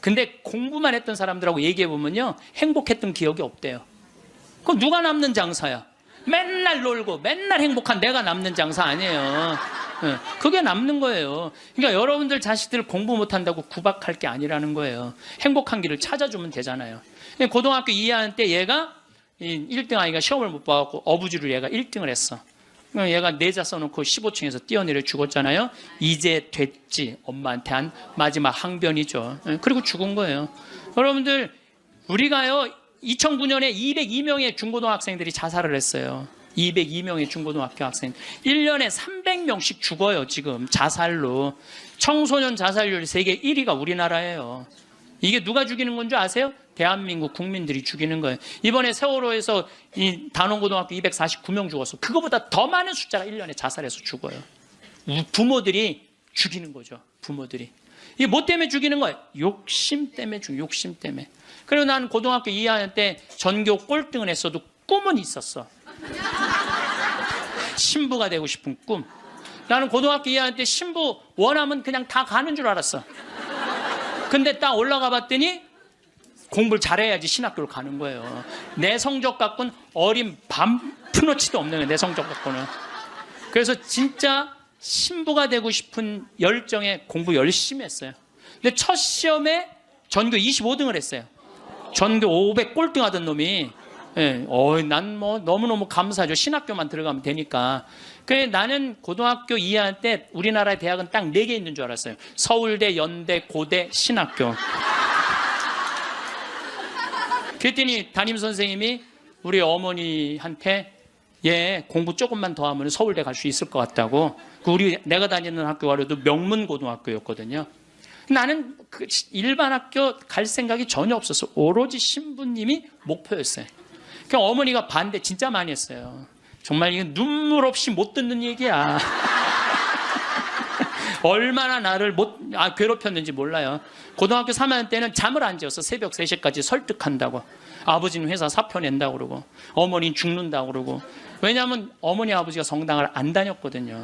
근데 공부만 했던 사람들하고 얘기해보면요 행복했던 기억이 없대요. 그럼 누가 남는 장사야? 맨날 놀고 맨날 행복한 내가 남는 장사 아니에요. 그게 남는 거예요. 그러니까 여러분들 자식들 공부 못한다고 구박할 게 아니라는 거예요. 행복한 길을 찾아주면 되잖아요. 고등학교 2학년 때 얘가 1등 아이가 시험을 못 봐갖고 어부지로 얘가 1등을 했어. 얘가 내자 써놓고 15층에서 뛰어내려 죽었잖아요. 이제 됐지. 엄마한테 한 마지막 항변이죠. 그리고 죽은 거예요. 여러분들 우리가요 2009년에 202명의 중고등학생들이 자살을 했어요. 202명의 중고등학교 학생. 1년에 300명씩 죽어요, 지금. 자살로. 청소년 자살률 세계 1위가 우리나라예요. 이게 누가 죽이는 건 줄 아세요? 대한민국 국민들이 죽이는 거예요. 이번에 세월호에서 이 단원고등학교 249명 죽었어. 그거보다 더 많은 숫자가 1년에 자살해서 죽어요. 부모들이 죽이는 거죠. 부모들이. 이게 뭐 때문에 죽이는 거예요? 욕심 때문에 욕심 때문에. 그리고 난 고등학교 2학년 때 전교 꼴등을 했어도 꿈은 있었어. 신부가 되고 싶은 꿈. 나는 고등학교 2학년 때 신부 원하면 그냥 다 가는 줄 알았어. 근데 딱 올라가 봤더니 공부를 잘해야지 신학교를 가는 거예요. 내 성적 갖고는 어린 반푼어치도 없는 거예요. 내 성적 갖고는. 그래서 진짜 신부가 되고 싶은 열정에 공부 열심히 했어요. 근데 첫 시험에 전교 25등을 했어요. 전교 500 꼴등 하던 놈이. 난 뭐 너무너무 감사하죠. 신학교만 들어가면 되니까. 그래서 나는 고등학교 2학년 때 우리나라의 대학은 딱 4개 있는 줄 알았어요. 서울대, 연대, 고대, 신학교. 그랬더니 담임선생님이 우리 어머니한테 얘 공부 조금만 더 하면 서울대 갈 수 있을 것 같다고. 내가 다니는 학교가 그래도 명문고등학교였거든요. 나는 그 일반 학교 갈 생각이 전혀 없었어. 오로지 신부님이 목표였어요. 그러니까 어머니가 반대 진짜 많이 했어요. 정말 이건 눈물 없이 못 듣는 얘기야. 얼마나 나를 괴롭혔는지 몰라요. 고등학교 3학년 때는 잠을 안 재웠어. 새벽 3시까지 설득한다고. 아버지는 회사 사표 낸다고 그러고 어머니는 죽는다고 그러고. 왜냐하면 어머니 아버지가 성당을 안 다녔거든요.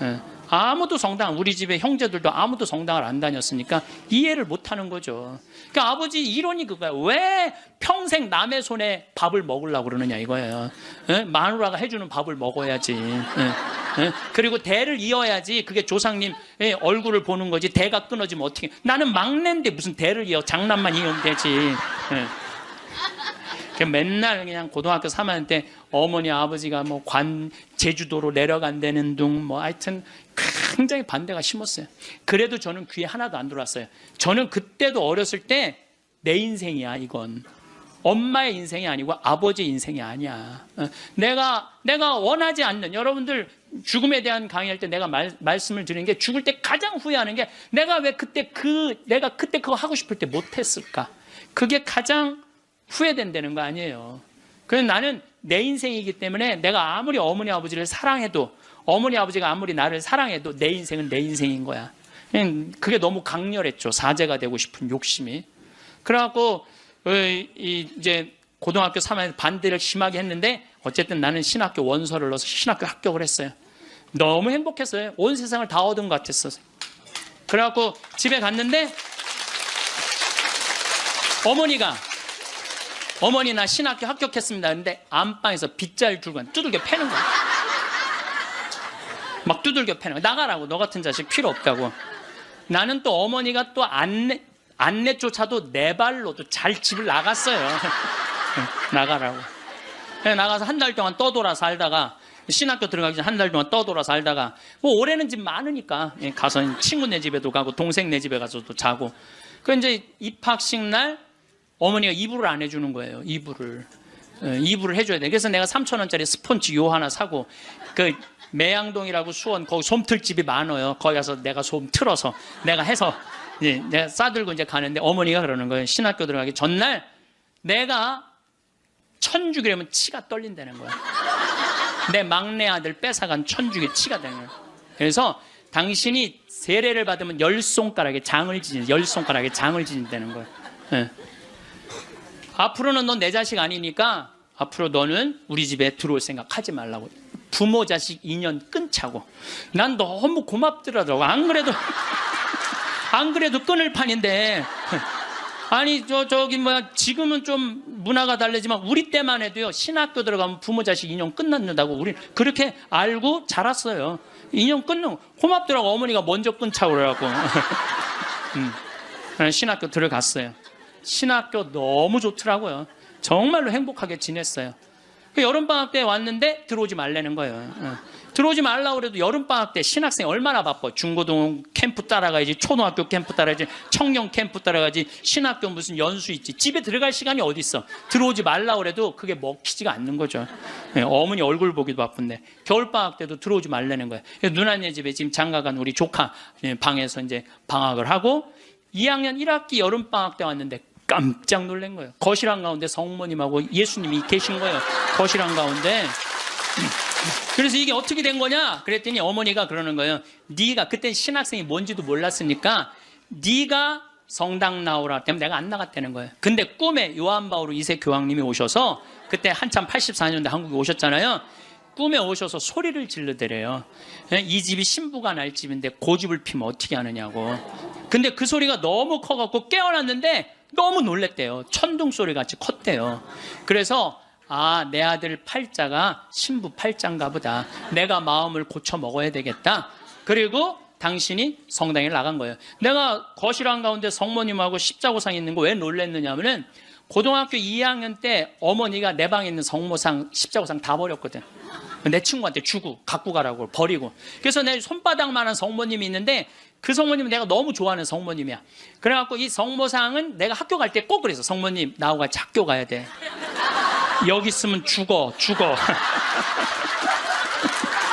예. 아무도 우리 집에 형제들도 아무도 성당을 안 다녔으니까 이해를 못 하는 거죠. 그러니까 아버지 이론이 그거야. 왜 평생 남의 손에 밥을 먹으려고 그러느냐 이거예요. 예? 마누라가 해주는 밥을 먹어야지. 예? 예? 그리고 대를 이어야지. 그게 조상님 얼굴을 보는 거지. 대가 끊어지면 어떻게. 나는 막내인데 무슨 대를 이어. 장남만 이으면 되지. 예. 맨날 그냥 고등학교 3학년 때 어머니 아버지가 제주도로 내려간다는 둥 하여튼 굉장히 반대가 심했어요. 그래도 저는 귀에 하나도 안 들어왔어요. 저는 그때도 어렸을 때 내 인생이야 이건. 엄마의 인생이 아니고 아버지의 인생이 아니야. 내가 원하지 않는, 여러분들 죽음에 대한 강의할 때 내가 말씀을 드리는 게, 죽을 때 가장 후회하는 게 내가 왜 그때 그거 하고 싶을 때 못했을까. 그게 가장 후회된다는 거 아니에요. 그래서 나는 내 인생이기 때문에 내가 아무리 어머니 아버지를 사랑해도, 어머니 아버지가 아무리 나를 사랑해도 내 인생은 내 인생인 거야. 그게 너무 강렬했죠. 사제가 되고 싶은 욕심이. 그래갖고 이제 고등학교 3학년 반대를 심하게 했는데 어쨌든 나는 신학교 원서를 넣어서 신학교 합격을 했어요. 너무 행복했어요. 온 세상을 다 얻은 것 같았어요. 그래갖고 집에 갔는데 어머니 나 신학교 합격했습니다. 근데 안방에서 빗자루 들고 두들겨 패는 거야. 막 두들겨 패는 거야. 나가라고. 너 같은 자식 필요 없다고. 나는 또 어머니가 또 안내조차도 내 발로도 잘 집을 나갔어요. 나가라고. 나가서 한 달 동안 떠돌아 살다가, 신학교 들어가기 전에 한 달 동안 떠돌아 살다가, 올해는 집 많으니까 가서 친구네 집에도 가고 동생네 집에 가서도 자고. 그 이제 입학식 날 어머니가 이불을 안 해주는 거예요. 이불을 해줘야 돼. 그래서 내가 3,000원짜리 스펀지 요 하나 사고, 그 매양동이라고 수원 거기 솜틀집이 많아요. 거기 가서 내가 솜 틀어서 내가 해서 내가 싸들고 이제 가는데 어머니가 그러는 거예요. 신학교 들어가기 전날 내가 천주기라면 치가 떨린다는 거야. 내 막내 아들 뺏어간 천주기 치가 되는 거야. 그래서 당신이 세례를 받으면 10손가락에 장을 지진다는 거야. 네. 앞으로는 넌 내 자식 아니니까 앞으로 너는 우리 집에 들어올 생각 하지 말라고. 부모 자식 인연 끊자고. 난 너무 고맙더라고. 안 그래도 끊을 판인데. 아니 지금은 좀 문화가 다르지만 우리 때만 해도요, 신학교 들어가면 부모 자식 인연 끝났는다고 우리 그렇게 알고 자랐어요. 인연 끊는 고맙더라고. 어머니가 먼저 끊자고 그래갖고. 신학교 들어갔어요. 신학교 너무 좋더라고요. 정말로 행복하게 지냈어요. 여름방학 때 왔는데 들어오지 말라는 거예요. 들어오지 말라고 그래도 여름방학 때 신학생 얼마나 바빠. 중고등 캠프 따라가야지, 초등학교 캠프 따라가야지, 청년 캠프 따라가야지, 신학교 무슨 연수 있지. 집에 들어갈 시간이 어디 있어. 들어오지 말라고 그래도 그게 먹히지가 않는 거죠. 어머니 얼굴 보기도 바쁜데 겨울방학 때도 들어오지 말라는 거예요. 누나네 집에 지금 장가간 우리 조카 방에서 이제 방학을 하고 2학년 1학기 여름방학 때 왔는데 깜짝 놀란 거예요. 거실 한가운데 성모님하고 예수님이 계신 거예요. 거실 한가운데. 그래서 이게 어떻게 된 거냐? 그랬더니 어머니가 그러는 거예요. 네가 그때 신학생이 뭔지도 몰랐으니까 네가 성당 나오라 때문에 내가 안 나갔다는 거예요. 근데 꿈에 요한 바오로 2세 교황님이 오셔서, 그때 한참 84년대 한국에 오셨잖아요. 꿈에 오셔서 소리를 지르더래요. 이 집이 신부가 날 집인데 고집을 피면 어떻게 하느냐고. 근데 그 소리가 너무 커갖고 깨어났는데 너무 놀랬대요. 천둥 소리 같이 컸대요. 그래서 내 아들 팔자가 신부 팔자인가 보다. 내가 마음을 고쳐 먹어야 되겠다. 그리고 당신이 성당에 나간 거예요. 내가 거실 한가운데 성모님하고 십자고상 있는 거 왜 놀랬느냐 하면은 고등학교 2학년 때 어머니가 내 방에 있는 성모상, 십자고상 다 버렸거든. 내 친구한테 주고 갖고 가라고 버리고. 그래서 내 손바닥만한 성모님이 있는데 그 성모님은 내가 너무 좋아하는 성모님이야. 그래갖고 이 성모상은 내가 학교 갈 때 꼭 그래서 성모님 나하고 같이 학교 가야 돼. 여기 있으면 죽어.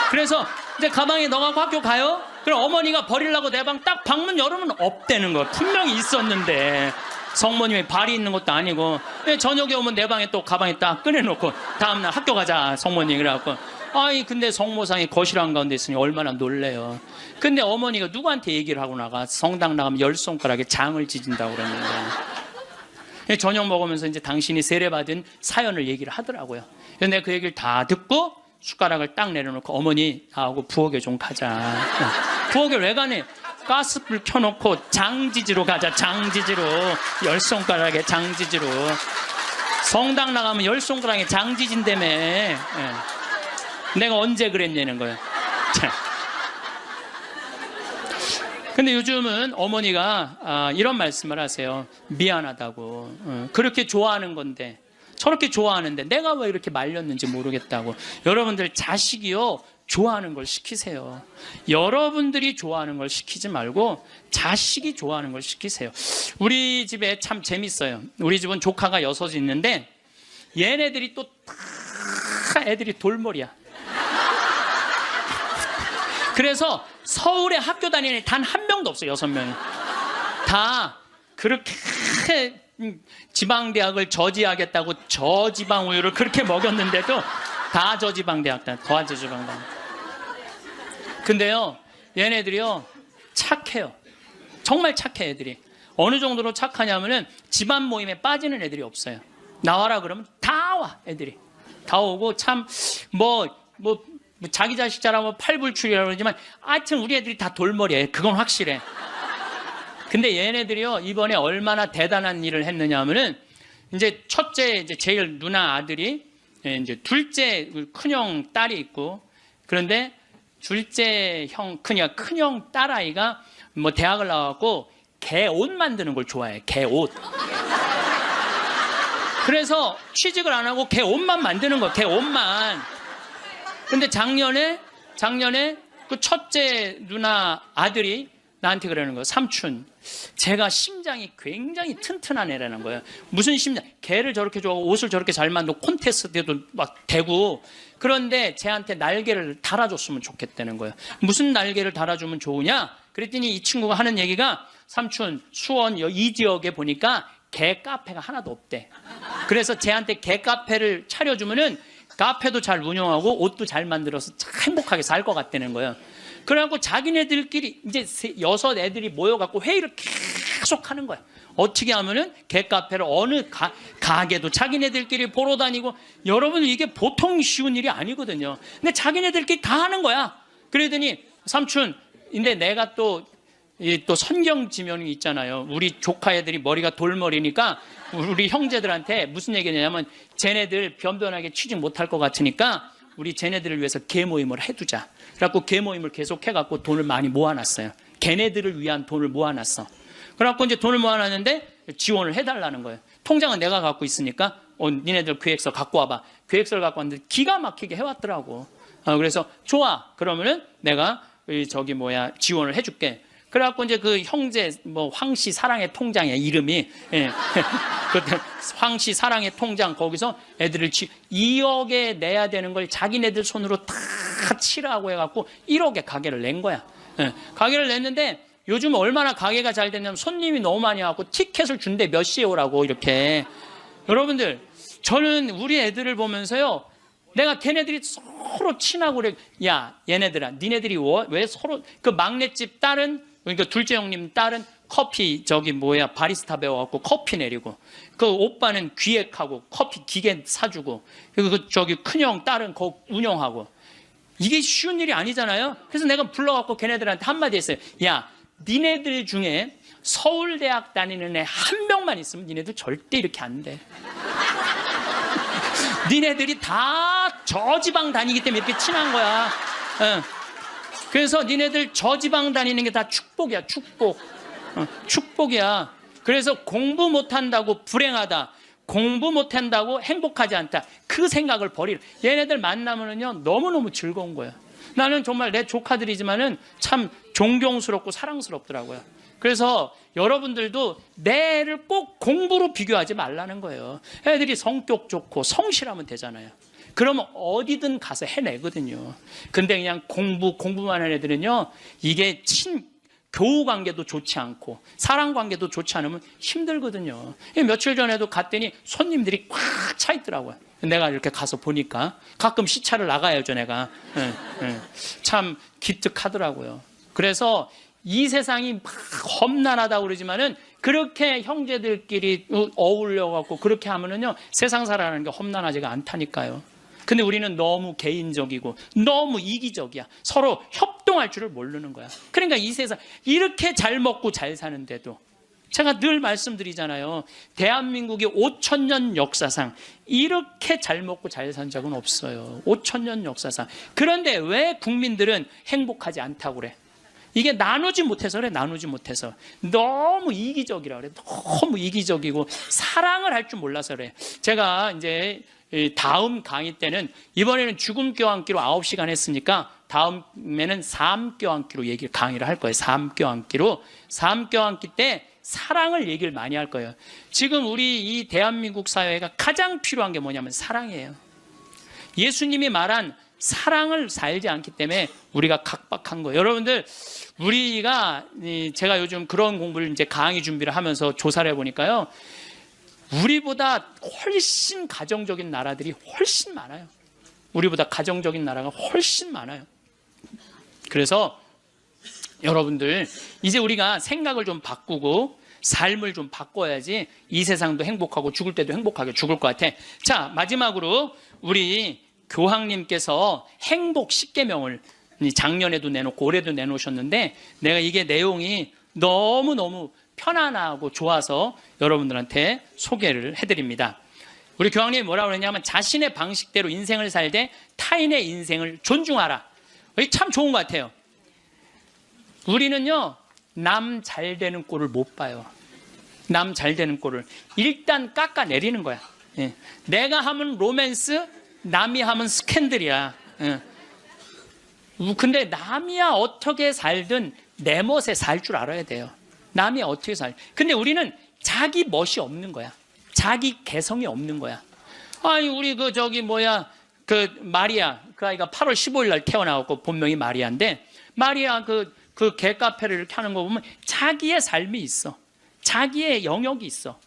그래서 이제 가방에 넣어갖고 학교 가요. 그럼 어머니가 버리려고 내 방 딱 방문 열으면 없대는 거야. 분명히 있었는데 성모님이 발이 있는 것도 아니고. 저녁에 오면 내 방에 또 가방에 딱 꺼내놓고 다음날 학교 가자 성모님. 그래갖고 아이 근데 성모상이 거실 한가운데 있으니 얼마나 놀래요. 근데 어머니가 누구한테 얘기를 하고 나가? 성당 나가면 10손가락에 장을 찢은다고 그러는데. 저녁 먹으면서 이제 당신이 세례받은 사연을 얘기를 하더라고요. 근데 내가 그 얘기를 다 듣고 숟가락을 딱 내려놓고 어머니 나하고 부엌에 좀 가자. 부엌에 왜 가니? 가스불 켜놓고 장지지로 가자. 장지지로. 10손가락에 장지지로. 성당 나가면 10손가락에 장지진다며. 내가 언제 그랬냐는 거예요. 근데 요즘은 어머니가 이런 말씀을 하세요. 미안하다고. 그렇게 좋아하는 건데 저렇게 좋아하는데 내가 왜 이렇게 말렸는지 모르겠다고. 여러분들 자식이요 좋아하는 걸 시키세요. 여러분들이 좋아하는 걸 시키지 말고 자식이 좋아하는 걸 시키세요. 우리 집에 참 재밌어요. 우리 집은 조카가 6이 있는데 얘네들이 또 다 애들이 돌머리야. 그래서 서울에 학교 다니는 애 단 한 명도 없어요. 6명이 다 그렇게 지방대학을 저지하겠다고 저지방 우유를 그렇게 먹였는데도 다 저지방대학 다 저지방대학. 근데요 얘네들이요 착해요. 정말 착해. 애들이 어느 정도로 착하냐면은 집안 모임에 빠지는 애들이 없어요. 나와라 그러면 다 와. 애들이 다 오고 참 자기 자식 자라면 팔불출이라고 그러지만 하여튼 우리 애들이 다 돌머리예요. 그건 확실해. 근데 얘네들이요 이번에 얼마나 대단한 일을 했느냐 하면은 이제 첫째 이제 제일 누나 아들이 이제 둘째 큰형 딸이 있고 그런데 둘째 형 큰형 딸아이가 뭐 대학을 나와갖고 개 옷 만드는 걸 좋아해. 개 옷. 그래서 취직을 안 하고 개 옷만 만드는 거야. 개 옷만. 근데 작년에 그 첫째 누나 아들이 나한테 그러는 거예요. 삼촌, 제가 심장이 굉장히 튼튼한 애라는 거예요. 무슨 심장? 개를 저렇게 좋아하고 옷을 저렇게 잘 만들고 콘테스트에도 막 대고 그런데 쟤한테 날개를 달아줬으면 좋겠다는 거예요. 무슨 날개를 달아주면 좋으냐? 그랬더니 이 친구가 하는 얘기가 삼촌, 수원 이 지역에 보니까 개 카페가 하나도 없대. 그래서 쟤한테 개 카페를 차려주면은 카페도 잘 운영하고 옷도 잘 만들어서 참 행복하게 살 것 같다는 거예요. 그래갖고 자기네들끼리 이제 6 애들이 모여갖고 회의를 계속 하는 거야. 어떻게 하면은 개카페를 어느 가게도 자기네들끼리 보러 다니고 여러분 이게 보통 쉬운 일이 아니거든요. 근데 자기네들끼리 다 하는 거야. 그러더니 삼촌, 근데 내가 또 선경 지명이 있잖아요. 우리 조카 애들이 머리가 돌머리니까 우리 형제들한테 무슨 얘기냐면 쟤네들 변변하게 취직 못할 것 같으니까 우리 쟤네들을 위해서 개 모임을 해두자. 그래갖고 개 모임을 계속 해갖고 돈을 많이 모아놨어요. 걔네들을 위한 돈을 모아놨어. 그래갖고 이제 돈을 모아놨는데 지원을 해달라는 거예요. 통장은 내가 갖고 있으니까 니네들 계획서 갖고 와봐. 계획서를 갖고 왔는데 기가 막히게 해왔더라고. 그래서 좋아. 그러면은 내가 지원을 해줄게. 그래갖고 이제 그 형제 황씨 사랑의 통장이야 이름이. 예. 황씨 사랑의 통장 거기서 애들을 2억에 내야 되는 걸 자기네들 손으로 다 치라고 해갖고 1억에 가게를 낸 거야. 예. 가게를 냈는데 요즘 얼마나 가게가 잘 됐냐면 손님이 너무 많이 와갖고 티켓을 준대. 몇 시에 오라고 이렇게. 여러분들 저는 우리 애들을 보면서요 내가 걔네들이 서로 친하고 그래. 야 얘네들아 니네들이 왜 서로 그 막내집 딸은 그러니까 둘째 형님 딸은 커피 바리스타 배워갖고 커피 내리고 그 오빠는 기획하고 커피 기계 사주고 그리고 큰형 딸은 거 운영하고 이게 쉬운 일이 아니잖아요. 그래서 내가 불러갖고 걔네들한테 한마디 했어요. 야 니네들 중에 서울대학 다니는 애 한 명만 있으면 니네들 절대 이렇게 안 돼. 니네들이 다 저지방 다니기 때문에 이렇게 친한 거야. 그래서 니네들 저지방 다니는 게 다 축복이야. 축복. 축복이야. 그래서 공부 못한다고 불행하다. 공부 못한다고 행복하지 않다. 그 생각을 버리라. 얘네들 만나면은요 너무너무 즐거운 거예요. 나는 정말 내 조카들이지만은 참 존경스럽고 사랑스럽더라고요. 그래서 여러분들도 내 애를 꼭 공부로 비교하지 말라는 거예요. 애들이 성격 좋고 성실하면 되잖아요. 그러면 어디든 가서 해내거든요. 근데 그냥 공부만 하는 애들은요, 이게 교우 관계도 좋지 않고 사랑 관계도 좋지 않으면 힘들거든요. 며칠 전에도 갔더니 손님들이 꽉 차 있더라고요. 내가 이렇게 가서 보니까 가끔 시차를 나가야죠, 내가. 참 기특하더라고요. 그래서 이 세상이 막 험난하다고 그러지만은 그렇게 형제들끼리 어울려갖고 그렇게 하면은요, 세상 살아가는 게 험난하지가 않다니까요. 근데 우리는 너무 개인적이고 너무 이기적이야. 서로 협동할 줄을 모르는 거야. 그러니까 이 세상 이렇게 잘 먹고 잘 사는데도 제가 늘 말씀드리잖아요. 대한민국의 5,000년 역사상 이렇게 잘 먹고 잘 산 적은 없어요. 5,000년 역사상. 그런데 왜 국민들은 행복하지 않다고 그래? 이게 나누지 못해서 그래. 나누지 못해서. 너무 이기적이라 그래. 너무 이기적이고 사랑을 할 줄 몰라서 그래. 제가 이제 다음 강의 때는 이번에는 죽음 껴안기로 9시간 했으니까 다음에는 삶 껴안기로 강의를 할 거예요. 삶 껴안기로. 삶 껴안기 때 사랑을 얘기를 많이 할 거예요. 지금 우리 이 대한민국 사회가 가장 필요한 게 뭐냐면 사랑이에요. 예수님이 말한 사랑을 살지 않기 때문에 우리가 각박한 거예요. 여러분들, 우리가 제가 요즘 그런 공부를 이제 강의 준비를 하면서 조사를 해보니까요, 우리보다 훨씬 가정적인 나라들이 훨씬 많아요. 우리보다 가정적인 나라가 훨씬 많아요. 그래서 여러분들, 이제 우리가 생각을 좀 바꾸고 삶을 좀 바꿔야지 이 세상도 행복하고 죽을 때도 행복하게 죽을 것 같아. 자, 마지막으로 우리 교황님께서 행복 10계명을 작년에도 내놓고 올해도 내놓으셨는데, 내가 이게 내용이 너무너무 편안하고 좋아서 여러분들한테 소개를 해드립니다. 우리 교황님이 뭐라고 그러냐면, 자신의 방식대로 인생을 살되 타인의 인생을 존중하라. 이게 참 좋은 것 같아요. 우리는요, 남 잘 되는 꼴을 못 봐요. 남 잘 되는 꼴을 일단 깎아내리는 거야. 예. 내가 하면 로맨스, 남이 하면 스캔들이야. 예. 근데 남이야 어떻게 살든 내 멋에 살 줄 알아야 돼요. 남이 어떻게 근데 우리는 자기 멋이 없는 거야. 자기 개성이 없는 거야. 아니, 우리 마리아, 그 아이가 8월 15일 날 태어나고 본명이 마리아인데, 마리아 그 개카페를 이렇게 하는 거 보면 자기의 삶이 있어. 자기의 영역이 있어.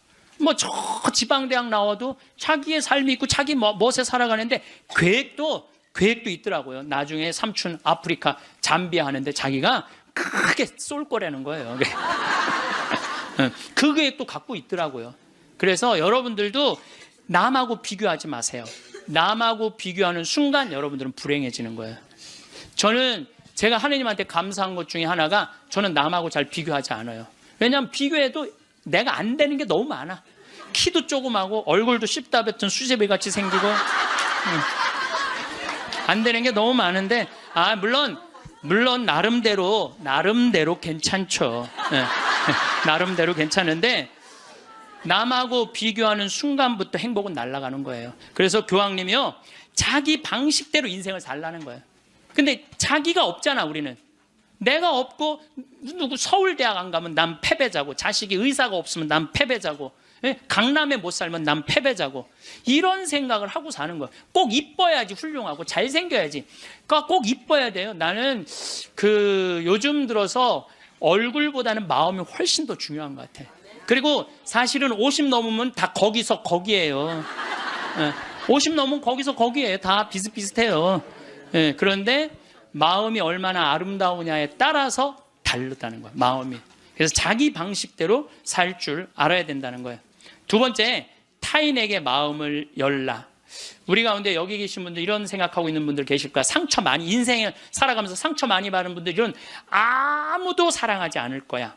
저 지방대학 나와도 자기의 삶이 있고 자기 멋에 살아가는데 계획도 있더라고요. 나중에 삼촌 아프리카 잠비아 하는데 자기가 크게 쏠 거라는 거예요. 그 계획도 갖고 있더라고요. 그래서 여러분들도 남하고 비교하지 마세요. 남하고 비교하는 순간 여러분들은 불행해지는 거예요. 제가 하느님한테 감사한 것 중에 하나가, 저는 남하고 잘 비교하지 않아요. 왜냐하면 비교해도 내가 안 되는 게 너무 많아. 키도 조그마고 얼굴도 씹다 뱉은 수제비 같이 생기고 안 되는 게 너무 많은데, 물론 나름대로 괜찮죠. 나름대로 괜찮은데, 남하고 비교하는 순간부터 행복은 날아가는 거예요. 그래서 교황님이요, 자기 방식대로 인생을 살라는 거예요. 근데 자기가 없잖아. 우리는 내가 없고, 누구 서울대학 안 가면 난 패배자고, 자식이 의사가 없으면 난 패배자고, 강남에 못 살면 난 패배자고, 이런 생각을 하고 사는 거예요. 꼭 이뻐야지 훌륭하고 잘생겨야지. 그러니까 꼭 이뻐야 돼요. 나는 요즘 들어서 얼굴보다는 마음이 훨씬 더 중요한 것 같아. 그리고 사실은 50 넘으면 다 거기에요. 50 넘으면 거기에요. 다 비슷비슷해요. 그런데 마음이 얼마나 아름다우냐에 따라서 다르다는 거예요. 마음이. 그래서 자기 방식대로 살 줄 알아야 된다는 거예요. 두 번째, 타인에게 마음을 열라. 우리 가운데 여기 계신 분들 이런 생각하고 있는 분들 계실 거야. 인생을 살아가면서 상처 많이 받은 분들은 아무도 사랑하지 않을 거야.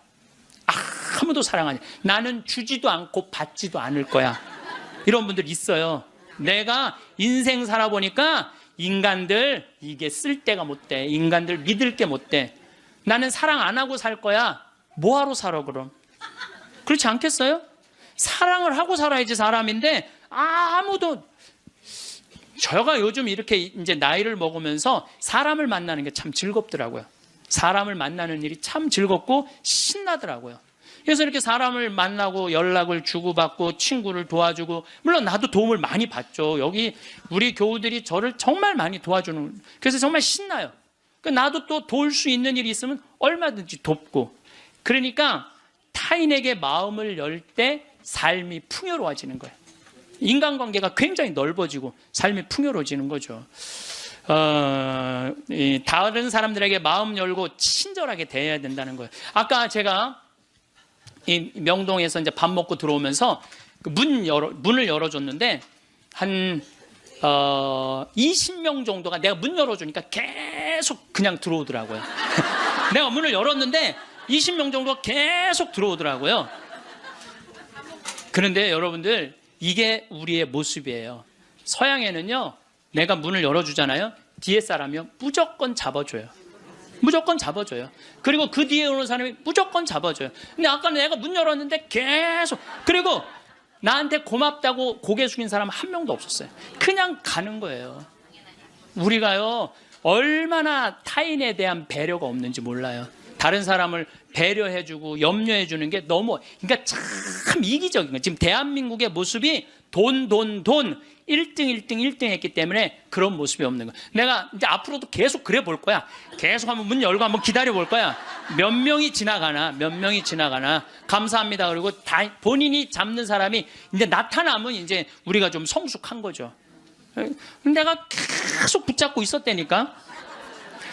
아무도 사랑하지. 나는 주지도 않고 받지도 않을 거야. 이런 분들 있어요. 내가 인생 살아보니까 인간들 이게 쓸데가 못 돼. 인간들 믿을 게 못 돼. 나는 사랑 안 하고 살 거야. 뭐하러 살아 그럼? 그렇지 않겠어요? 사랑을 하고 살아야지 사람인데, 아무도 제가 요즘 이렇게 이제 나이를 먹으면서 사람을 만나는 게 참 즐겁더라고요. 사람을 만나는 일이 참 즐겁고 신나더라고요. 그래서 이렇게 사람을 만나고 연락을 주고받고 친구를 도와주고, 물론 나도 도움을 많이 받죠. 여기 우리 교우들이 저를 정말 많이 도와주는, 그래서 정말 신나요. 나도 또 도울 수 있는 일이 있으면 얼마든지 돕고, 그러니까 타인에게 마음을 열 때 삶이 풍요로워지는 거예요. 인간관계가 굉장히 넓어지고 삶이 풍요로워지는 거죠. 다른 사람들에게 마음 열고 친절하게 대해야 된다는 거예요. 아까 제가 이 명동에서 이제 밥 먹고 들어오면서 그 문을 열어줬는데 한 20명 정도가 내가 문 열어주니까 계속 그냥 들어오더라고요. 내가 문을 열었는데 20명 정도가 계속 들어오더라고요. 그런데 여러분들, 이게 우리의 모습이에요. 서양에는요, 내가 문을 열어주잖아요. 뒤에 사람이요, 무조건 잡아줘요. 무조건 잡아줘요. 그리고 그 뒤에 오는 사람이 무조건 잡아줘요. 근데 아까 내가 문 열었는데 계속, 그리고 나한테 고맙다고 고개 숙인 사람 한 명도 없었어요. 그냥 가는 거예요. 우리가요, 얼마나 타인에 대한 배려가 없는지 몰라요. 다른 사람을 배려해주고 염려해주는 게 너무, 그러니까 참 이기적인 거예요. 지금 대한민국의 모습이 돈 1등 했기 때문에 그런 모습이 없는 거야. 내가 이제 앞으로도 계속 그래 볼 거야. 계속 한번 문 열고 한번 기다려 볼 거야. 몇 명이 지나가나 감사합니다. 그리고 다 본인이 잡는 사람이 이제 나타나면 이제 우리가 좀 성숙한 거죠. 내가 계속 붙잡고 있었다니까.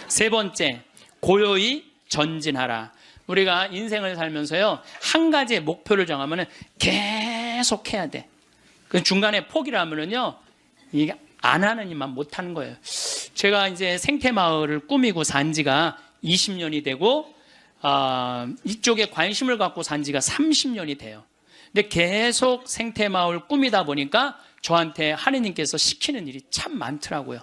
세 번째, 고요히 전진하라. 우리가 인생을 살면서요, 한 가지의 목표를 정하면 계속 해야 돼. 그 중간에 포기를 하면은요, 이게 안 하는 일만 못 하는 거예요. 제가 이제 생태마을을 꾸미고 산 지가 20년이 되고, 이쪽에 관심을 갖고 산 지가 30년이 돼요. 근데 계속 생태마을 꾸미다 보니까 저한테 하느님께서 시키는 일이 참 많더라고요.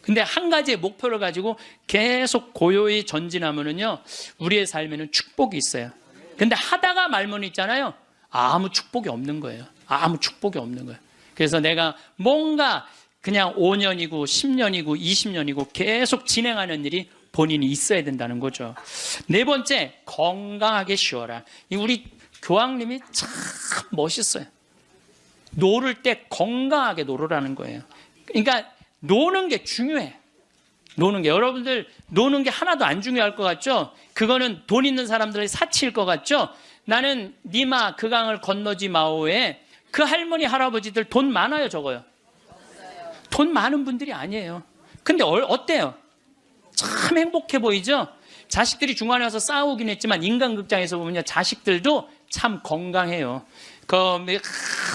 근데 한 가지의 목표를 가지고 계속 고요히 전진하면은요, 우리의 삶에는 축복이 있어요. 근데 하다가 말면 있잖아요, 아무 축복이 없는 거예요. 아무 축복이 없는 거예요. 그래서 내가 뭔가 그냥 5년이고 10년이고 20년이고 계속 진행하는 일이 본인이 있어야 된다는 거죠. 네 번째, 건강하게 쉬어라. 우리 교황님이 참 멋있어요. 노를 때 건강하게 놀으라는 거예요. 그러니까 노는 게 중요해. 노는 게, 여러분들 노는 게 하나도 안 중요할 것 같죠? 그거는 돈 있는 사람들의 사치일 것 같죠? 나는 니마 그 강을 건너지 마오에 그 할머니 할아버지들 돈 많아요, 적어요? 돈 많은 분들이 아니에요. 근데 어때요? 참 행복해 보이죠? 자식들이 중간에 와서 싸우긴 했지만 인간극장에서 보면 자식들도 참 건강해요.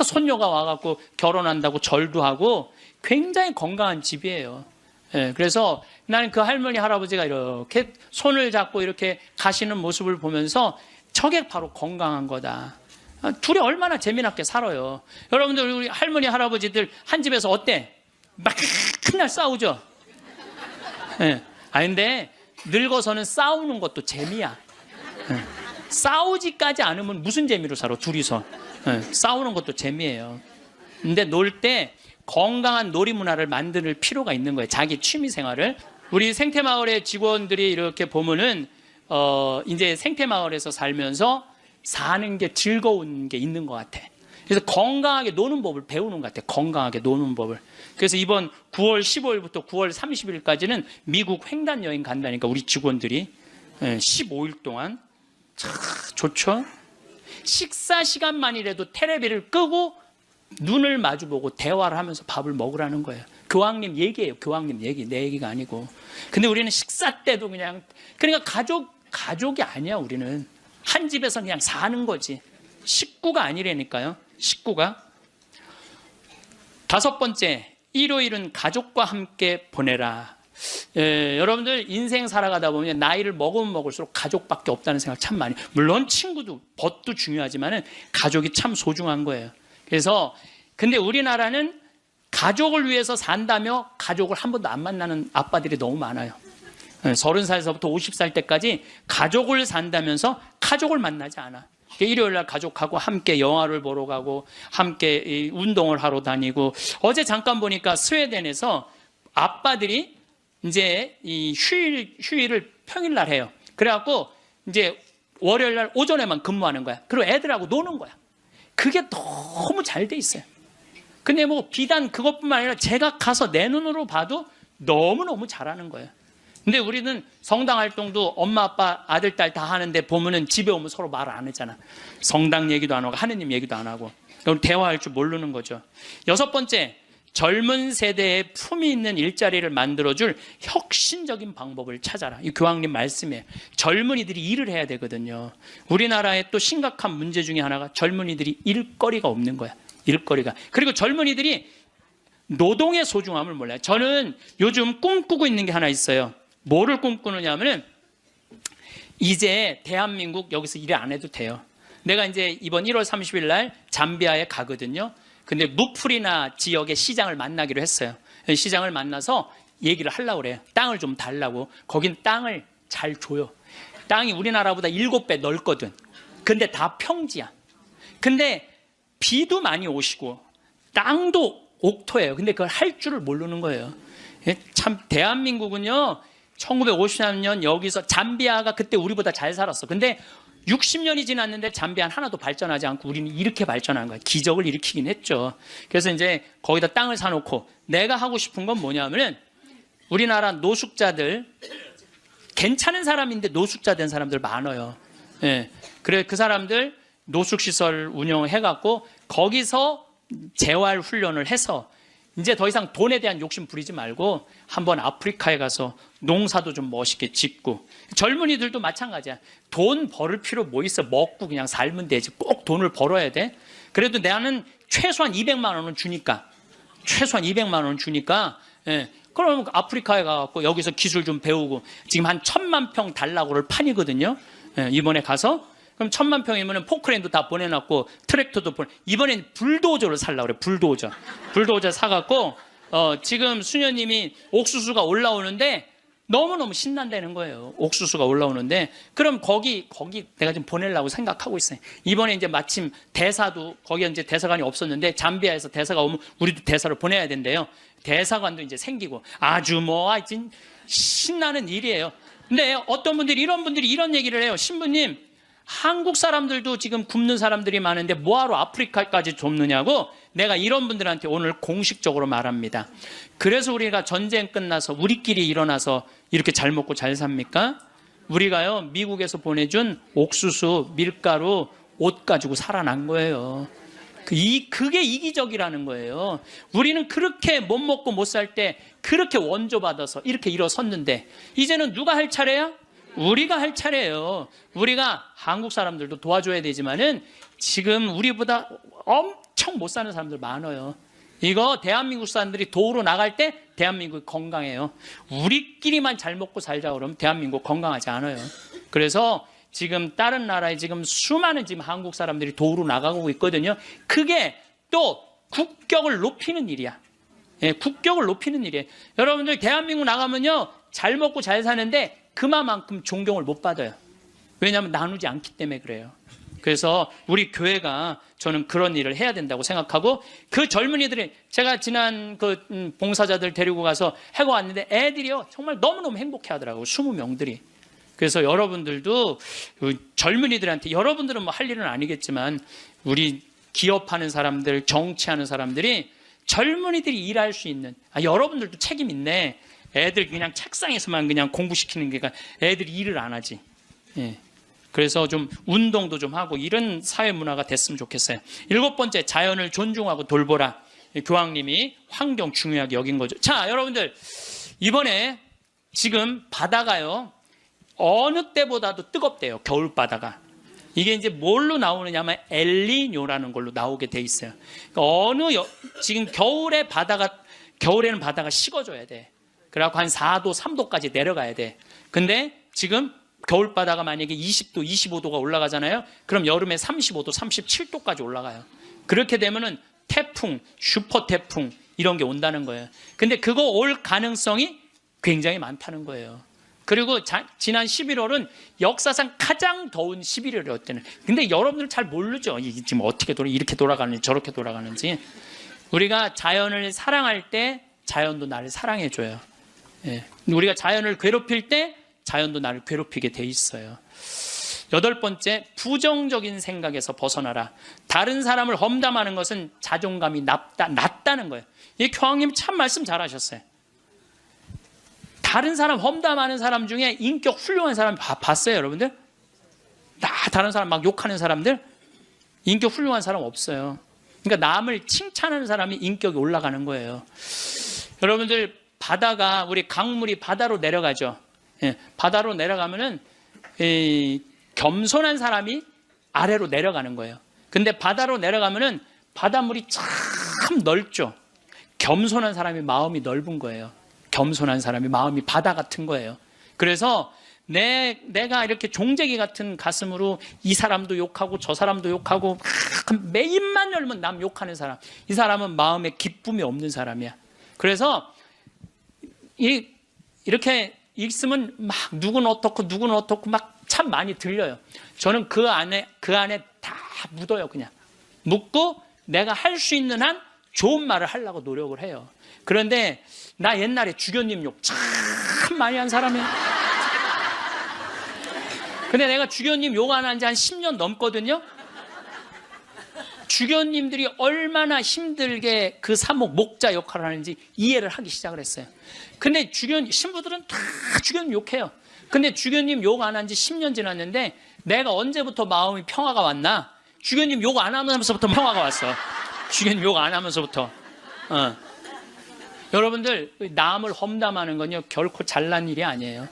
손녀가 와갖고 결혼한다고 절도 하고 굉장히 건강한 집이에요. 예, 그래서 나는 그 할머니 할아버지가 이렇게 손을 잡고 이렇게 가시는 모습을 보면서 저게 바로 건강한 거다. 둘이 얼마나 재미나게 살아요. 여러분들, 우리 할머니 할아버지들 한 집에서 어때? 막 맨날 싸우죠. 예. 근데 늙어서는 싸우는 것도 재미야. 예. 싸우지까지 않으면 무슨 재미로 살아, 둘이서. 예. 싸우는 것도 재미예요. 근데 놀 때 건강한 놀이 문화를 만들 필요가 있는 거예요. 자기 취미 생활을. 우리 생태마을의 직원들이 이렇게 보면은 이제 생태마을에서 살면서 사는 게 즐거운 게 있는 것 같아. 그래서 건강하게 노는 법을 배우는 것 같아. 건강하게 노는 법을. 그래서 이번 9월 15일부터 9월 30일까지는 미국 횡단 여행 간다니까, 우리 직원들이 15일 동안. 참 좋죠. 식사 시간만이라도 테레비를 끄고 눈을 마주보고 대화를 하면서 밥을 먹으라는 거예요. 교황님 얘기예요. 교황님 얘기, 내 얘기가 아니고. 근데 우리는 식사 때도 그러니까 가족이 아니야. 우리는 한 집에서 그냥 사는 거지. 식구가 아니라니까요. 식구가. 다섯 번째, 일요일은 가족과 함께 보내라. 여러분들 인생 살아가다 보면 나이를 먹으면 먹을수록 가족밖에 없다는 생각 참 많이. 물론 친구도, 벗도 중요하지만은 가족이 참 소중한 거예요. 그래서 근데 우리나라는 가족을 위해서 산다며 가족을 한 번도 안 만나는 아빠들이 너무 많아요. 30살에서부터 50살 때까지 가족을 산다면서 가족을 만나지 않아. 일요일 날 가족하고 함께 영화를 보러 가고 함께 운동을 하러 다니고 어제 잠깐 보니까 스웨덴에서 아빠들이 이제 이 휴일을 평일 날 해요. 그래갖고 이제 월요일 날 오전에만 근무하는 거야. 그리고 애들하고 노는 거야. 그게 너무 잘 돼 있어요. 근데 뭐 비단 그것뿐만 아니라 제가 가서 내 눈으로 봐도 너무너무 잘하는 거예요. 근데 우리는 성당 활동도 엄마 아빠 아들 딸 다 하는데 보면은 집에 오면 서로 말을 안 하잖아. 성당 얘기도 안 하고 하느님 얘기도 안 하고 대화할 줄 모르는 거죠. 6번째, 젊은 세대에 품위 있는 일자리를 만들어줄 혁신적인 방법을 찾아라. 이 교황님 말씀이에요. 젊은이들이 일을 해야 되거든요. 우리나라의 또 심각한 문제 중에 하나가 젊은이들이 일거리가 없는 거야. 일거리가. 그리고 젊은이들이 노동의 소중함을 몰라요. 저는 요즘 꿈꾸고 있는 게 하나 있어요. 뭐를 꿈꾸느냐 하면은 이제 대한민국 여기서 일 안 해도 돼요. 내가 이제 이번 1월 30일 날 잠비아에 가거든요. 근데 무프리나 지역의 시장을 만나기로 했어요. 시장을 만나서 얘기를 하려고 그래요. 땅을 좀 달라고. 거긴 땅을 잘 줘요. 땅이 우리나라보다 7배 넓거든. 근데 다 평지야. 근데 비도 많이 오시고 땅도 옥토예요. 근데 그걸 할 줄을 모르는 거예요. 참 대한민국은요 1953년 여기서 잠비아가 그때 우리보다 잘 살았어. 근데 60년이 지났는데 잠비아는 하나도 발전하지 않고 우리는 이렇게 발전한 거야. 기적을 일으키긴 했죠. 그래서 이제 거기다 땅을 사놓고 내가 하고 싶은 건 뭐냐면은 우리나라 노숙자들 괜찮은 사람인데 노숙자 된 사람들 많아요. 예. 그래 그 사람들 노숙시설 운영해갖고 거기서 재활 훈련을 해서 이제 더 이상 돈에 대한 욕심 부리지 말고 한번 아프리카에 가서 농사도 좀 멋있게 짓고 젊은이들도 마찬가지야. 돈 벌을 필요 뭐 있어. 먹고 그냥 살면 되지. 꼭 돈을 벌어야 돼. 그래도 나는 최소한 200만 원은 주니까 최소한 200만 원은 주니까 예. 그럼 아프리카에 가서 여기서 기술 좀 배우고 지금 한 1000만 평 달라고를 판이거든요. 예. 이번에 가서 그럼 1000만 평이면 포크레인도 다 보내놨고 트랙터도 이번엔 불도저를 살라고 그래. 불도저 사갖고 지금 수녀님이 옥수수가 올라오는데 너무너무 신난다는 거예요. 옥수수가 올라오는데 그럼 거기 내가 좀 보내려고 생각하고 있어요. 이번에 이제 마침 대사도 거기 이제 대사관이 없었는데 잠비아에서 대사가 오면 우리도 대사를 보내야 된대요. 대사관도 이제 생기고 아주 뭐 하여튼 신나는 일이에요. 근데 어떤 분들이 이런 얘기를 해요. 신부님 한국 사람들도 지금 굶는 사람들이 많은데 뭐하러 아프리카까지 돕느냐고 내가 이런 분들한테 오늘 공식적으로 말합니다. 그래서 우리가 전쟁 끝나서 우리끼리 일어나서 이렇게 잘 먹고 잘 삽니까? 우리가요 미국에서 보내준 옥수수, 밀가루, 옷 가지고 살아난 거예요. 그게 이기적이라는 거예요. 우리는 그렇게 못 먹고 못 살 때 그렇게 원조받아서 이렇게 일어섰는데 이제는 누가 할 차례야? 우리가 할 차례예요. 우리가 한국 사람들도 도와줘야 되지만은 지금 우리보다 엄청 못 사는 사람들 많아요. 이거 대한민국 사람들이 도로 나갈 때 대한민국이 건강해요. 우리끼리만 잘 먹고 살자 그러면 대한민국 건강하지 않아요. 그래서 지금 다른 나라에 지금 수많은 지금 한국 사람들이 도로 나가고 있거든요. 그게 또 국격을 높이는 일이야. 예, 국격을 높이는 일이에요. 여러분들 대한민국 나가면요 잘 먹고 잘 사는데 그만큼 존경을 못 받아요. 왜냐하면 나누지 않기 때문에 그래요. 그래서 우리 교회가 저는 그런 일을 해야 된다고 생각하고 그 젊은이들이 제가 지난 그 봉사자들 데리고 가서 해고 왔는데 애들이요 정말 너무너무 행복해 하더라고요. 20명들이. 그래서 여러분들도 젊은이들한테 여러분들은 뭐 할 일은 아니겠지만 우리 기업하는 사람들 정치하는 사람들이 젊은이들이 일할 수 있는 여러분들도 책임 있네. 애들 그냥 책상에서만 그냥 공부시키는 게 애들이 일을 안 하지. 예. 그래서 좀 운동도 좀 하고 이런 사회 문화가 됐으면 좋겠어요. 7번째, 자연을 존중하고 돌보라. 교황님이 환경 중요하게 여긴 거죠. 자, 여러분들 이번에 지금 바다가요 어느 때보다도 뜨겁대요. 겨울 바다가. 이게 이제 뭘로 나오느냐면 엘니뇨라는 걸로 나오게 돼 있어요. 그러니까 지금 겨울에는 바다가 식어져야 돼. 그래갖고 한 4도, 3도까지 내려가야 돼. 근데 지금 겨울바다가 만약에 20도, 25도가 올라가잖아요. 그럼 여름에 35도, 37도까지 올라가요. 그렇게 되면은 태풍, 슈퍼 태풍 이런 게 온다는 거예요. 근데 그거 올 가능성이 굉장히 많다는 거예요. 그리고 지난 11월은 역사상 가장 더운 11월이었대요. 근데 여러분들 잘 모르죠. 이게 지금 어떻게 이렇게 돌아가는지 저렇게 돌아가는지. 우리가 자연을 사랑할 때 자연도 나를 사랑해줘요. 예. 우리가 자연을 괴롭힐 때 자연도 나를 괴롭히게 돼 있어요. 8번째, 부정적인 생각에서 벗어나라. 다른 사람을 험담하는 것은 자존감이 낮다는 거예요. 이 교황님 참 말씀 잘하셨어요. 다른 사람 험담하는 사람 중에 인격 훌륭한 사람 봤어요, 여러분들? 다른 사람 막 욕하는 사람들? 인격 훌륭한 사람 없어요. 그러니까 남을 칭찬하는 사람이 인격이 올라가는 거예요. 여러분들, 바다가, 우리 강물이 바다로 내려가죠. 예, 바다로 내려가면은 겸손한 사람이 아래로 내려가는 거예요. 근데 바다로 내려가면은 바닷물이 참 넓죠. 겸손한 사람이 마음이 넓은 거예요. 겸손한 사람이 마음이 바다 같은 거예요. 그래서 내가 이렇게 종재기 같은 가슴으로 이 사람도 욕하고 저 사람도 욕하고 매 입만 열면 남 욕하는 사람, 이 사람은 마음에 기쁨이 없는 사람이야. 그래서 이렇게 있으면 막 누구는 어떻고 막 참 많이 들려요. 저는 그 안에 다 묻어요. 그냥 묻고 내가 할 수 있는 한 좋은 말을 하려고 노력을 해요. 그런데 나 옛날에 주교님 욕 참 많이 한 사람이에요. 근데 내가 주교님 욕 안 한 지 한 10년 넘거든요. 주교님들이 얼마나 힘들게 그 사목 목자 역할을 하는지 이해를 하기 시작을 했어요. 근데 신부들은 다 주교님 욕해요. 근데 주교님 욕 안 한 지 10년 지났는데 내가 언제부터 마음이 평화가 왔나? 주교님 욕 안 하면서부터 평화가 왔어. 주교님 욕 안 하면서부터. 여러분들, 남을 험담하는 건요 결코 잘난 일이 아니에요.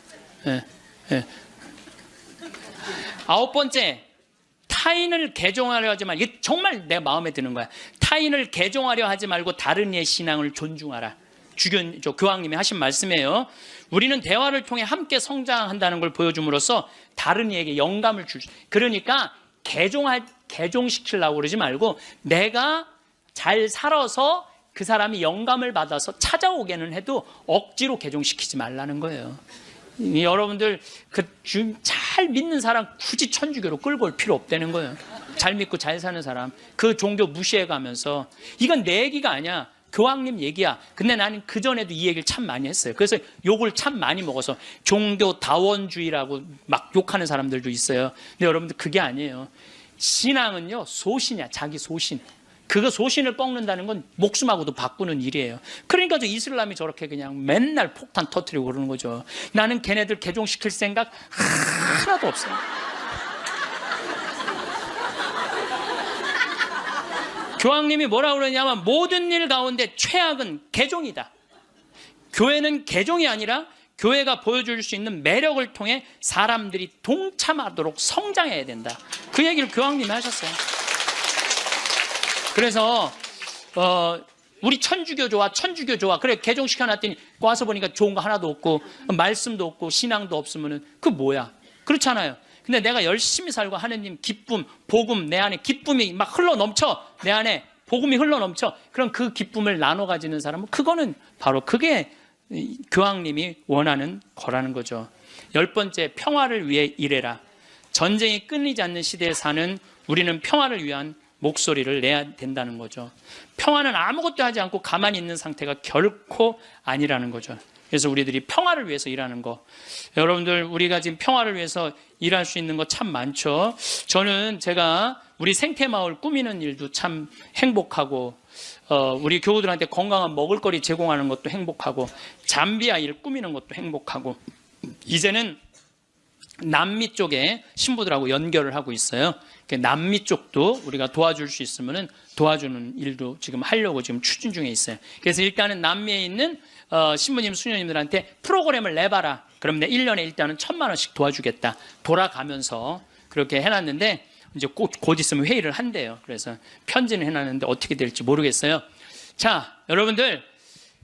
9번째, 타인을 개종하려 하지 말고, 이게 정말 내 마음에 드는 거야. 타인을 개종하려 하지 말고 다른 이의 신앙을 존중하라. 교황님이 하신 말씀이에요. 우리는 대화를 통해 함께 성장한다는 걸 보여줌으로써 다른 이에게 영감을 그러니까 개종시키려고 그러지 말고 내가 잘 살아서 그 사람이 영감을 받아서 찾아오게는 해도 억지로 개종시키지 말라는 거예요. 여러분들, 잘 믿는 사람 굳이 천주교로 끌고 올 필요 없다는 거예요. 잘 믿고 잘 사는 사람, 그 종교 무시해가면서. 이건 내 얘기가 아니야. 교황님 얘기야. 근데 나는 그전에도 이 얘기를 참 많이 했어요. 그래서 욕을 참 많이 먹어서 종교 다원주의라고 막 욕하는 사람들도 있어요. 근데 여러분들, 그게 아니에요. 신앙은요, 소신이야. 자기 소신. 그거 소신을 꺾는다는 건 목숨하고도 바꾸는 일이에요. 그러니까 저 이슬람이 저렇게 그냥 맨날 폭탄 터뜨리고 그러는 거죠. 나는 걔네들 개종시킬 생각 하나도 없어요. 교황님이 뭐라고 그러냐면 모든 일 가운데 최악은 개종이다. 교회는 개종이 아니라 교회가 보여줄 수 있는 매력을 통해 사람들이 동참하도록 성장해야 된다. 그 얘기를 교황님이 하셨어요. 그래서 우리 천주교 좋아. 그래, 개종시켜놨더니 와서 보니까 좋은 거 하나도 없고 말씀도 없고 신앙도 없으면 그 뭐야. 그렇잖아요. 근데 내가 열심히 살고 하느님 기쁨, 복음, 내 안에 기쁨이 막 흘러넘쳐. 내 안에 복음이 흘러넘쳐. 그럼 그 기쁨을 나눠 가지는 사람은 그거는 바로 그게 교황님이 원하는 거라는 거죠. 10번째, 평화를 위해 일해라. 전쟁이 끊이지 않는 시대에 사는 우리는 평화를 위한 목소리를 내야 된다는 거죠. 평화는 아무것도 하지 않고 가만히 있는 상태가 결코 아니라는 거죠. 그래서 우리들이 평화를 위해서 일하는 거. 여러분들, 우리가 지금 평화를 위해서 일할 수 있는 거 참 많죠. 저는 제가 우리 생태마을 꾸미는 일도 참 행복하고, 우리 교우들한테 건강한 먹을거리 제공하는 것도 행복하고, 잠비아 일 꾸미는 것도 행복하고, 이제는 남미 쪽에 신부들하고 연결을 하고 있어요. 남미 쪽도 우리가 도와줄 수 있으면 도와주는 일도 지금 하려고 지금 추진 중에 있어요. 그래서 일단은 남미에 있는 신부님, 수녀님들한테 프로그램을 내봐라. 그럼 내 1년에 일단은 1,000만 원씩 도와주겠다. 돌아가면서 그렇게 해놨는데 이제 곧 있으면 회의를 한대요. 그래서 편지는 해놨는데 어떻게 될지 모르겠어요. 자, 여러분들,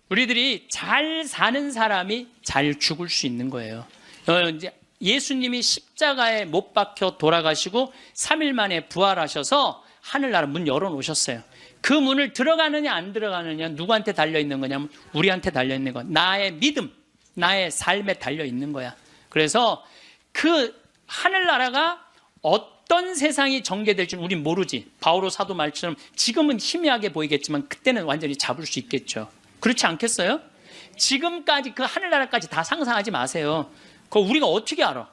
우리들이 잘 사는 사람이 잘 죽을 수 있는 거예요. 이제 예수님이 십자가에 못 박혀 돌아가시고 3일 만에 부활하셔서 하늘나라 문 열어놓으셨어요. 그 문을 들어가느냐 안 들어가느냐 누구한테 달려있는 거냐면 우리한테 달려있는 거야. 나의 믿음, 나의 삶에 달려있는 거야. 그래서 그 하늘나라가 어떤 세상이 전개될지는 우린 모르지. 바오로 사도 말처럼 지금은 희미하게 보이겠지만 그때는 완전히 잡을 수 있겠죠. 그렇지 않겠어요? 지금까지 그 하늘나라까지 다 상상하지 마세요. 그거 우리가 어떻게 알아?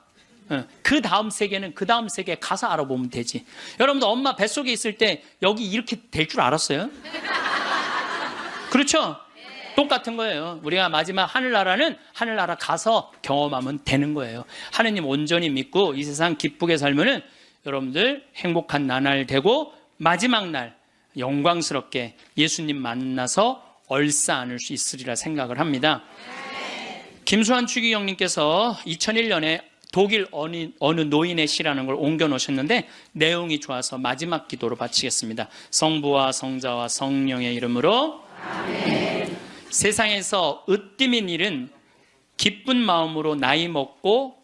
그 다음 세계는 그 다음 세계에 가서 알아보면 되지. 여러분도 엄마 뱃속에 있을 때 여기 이렇게 될 줄 알았어요? 그렇죠? 똑같은 거예요. 우리가 마지막 하늘나라는 하늘나라 가서 경험하면 되는 거예요. 하느님 온전히 믿고 이 세상 기쁘게 살면은 여러분들 행복한 나날 되고 마지막 날 영광스럽게 예수님 만나서 얼싸 안을 수 있으리라 생각을 합니다. 김수환 추기경님께서 2001년에 독일 어느 노인의 시라는 걸 옮겨 놓으셨는데 내용이 좋아서 마지막 기도로 바치겠습니다. 성부와 성자와 성령의 이름으로 아멘. 세상에서 으뜸인 일은 기쁜 마음으로 나이 먹고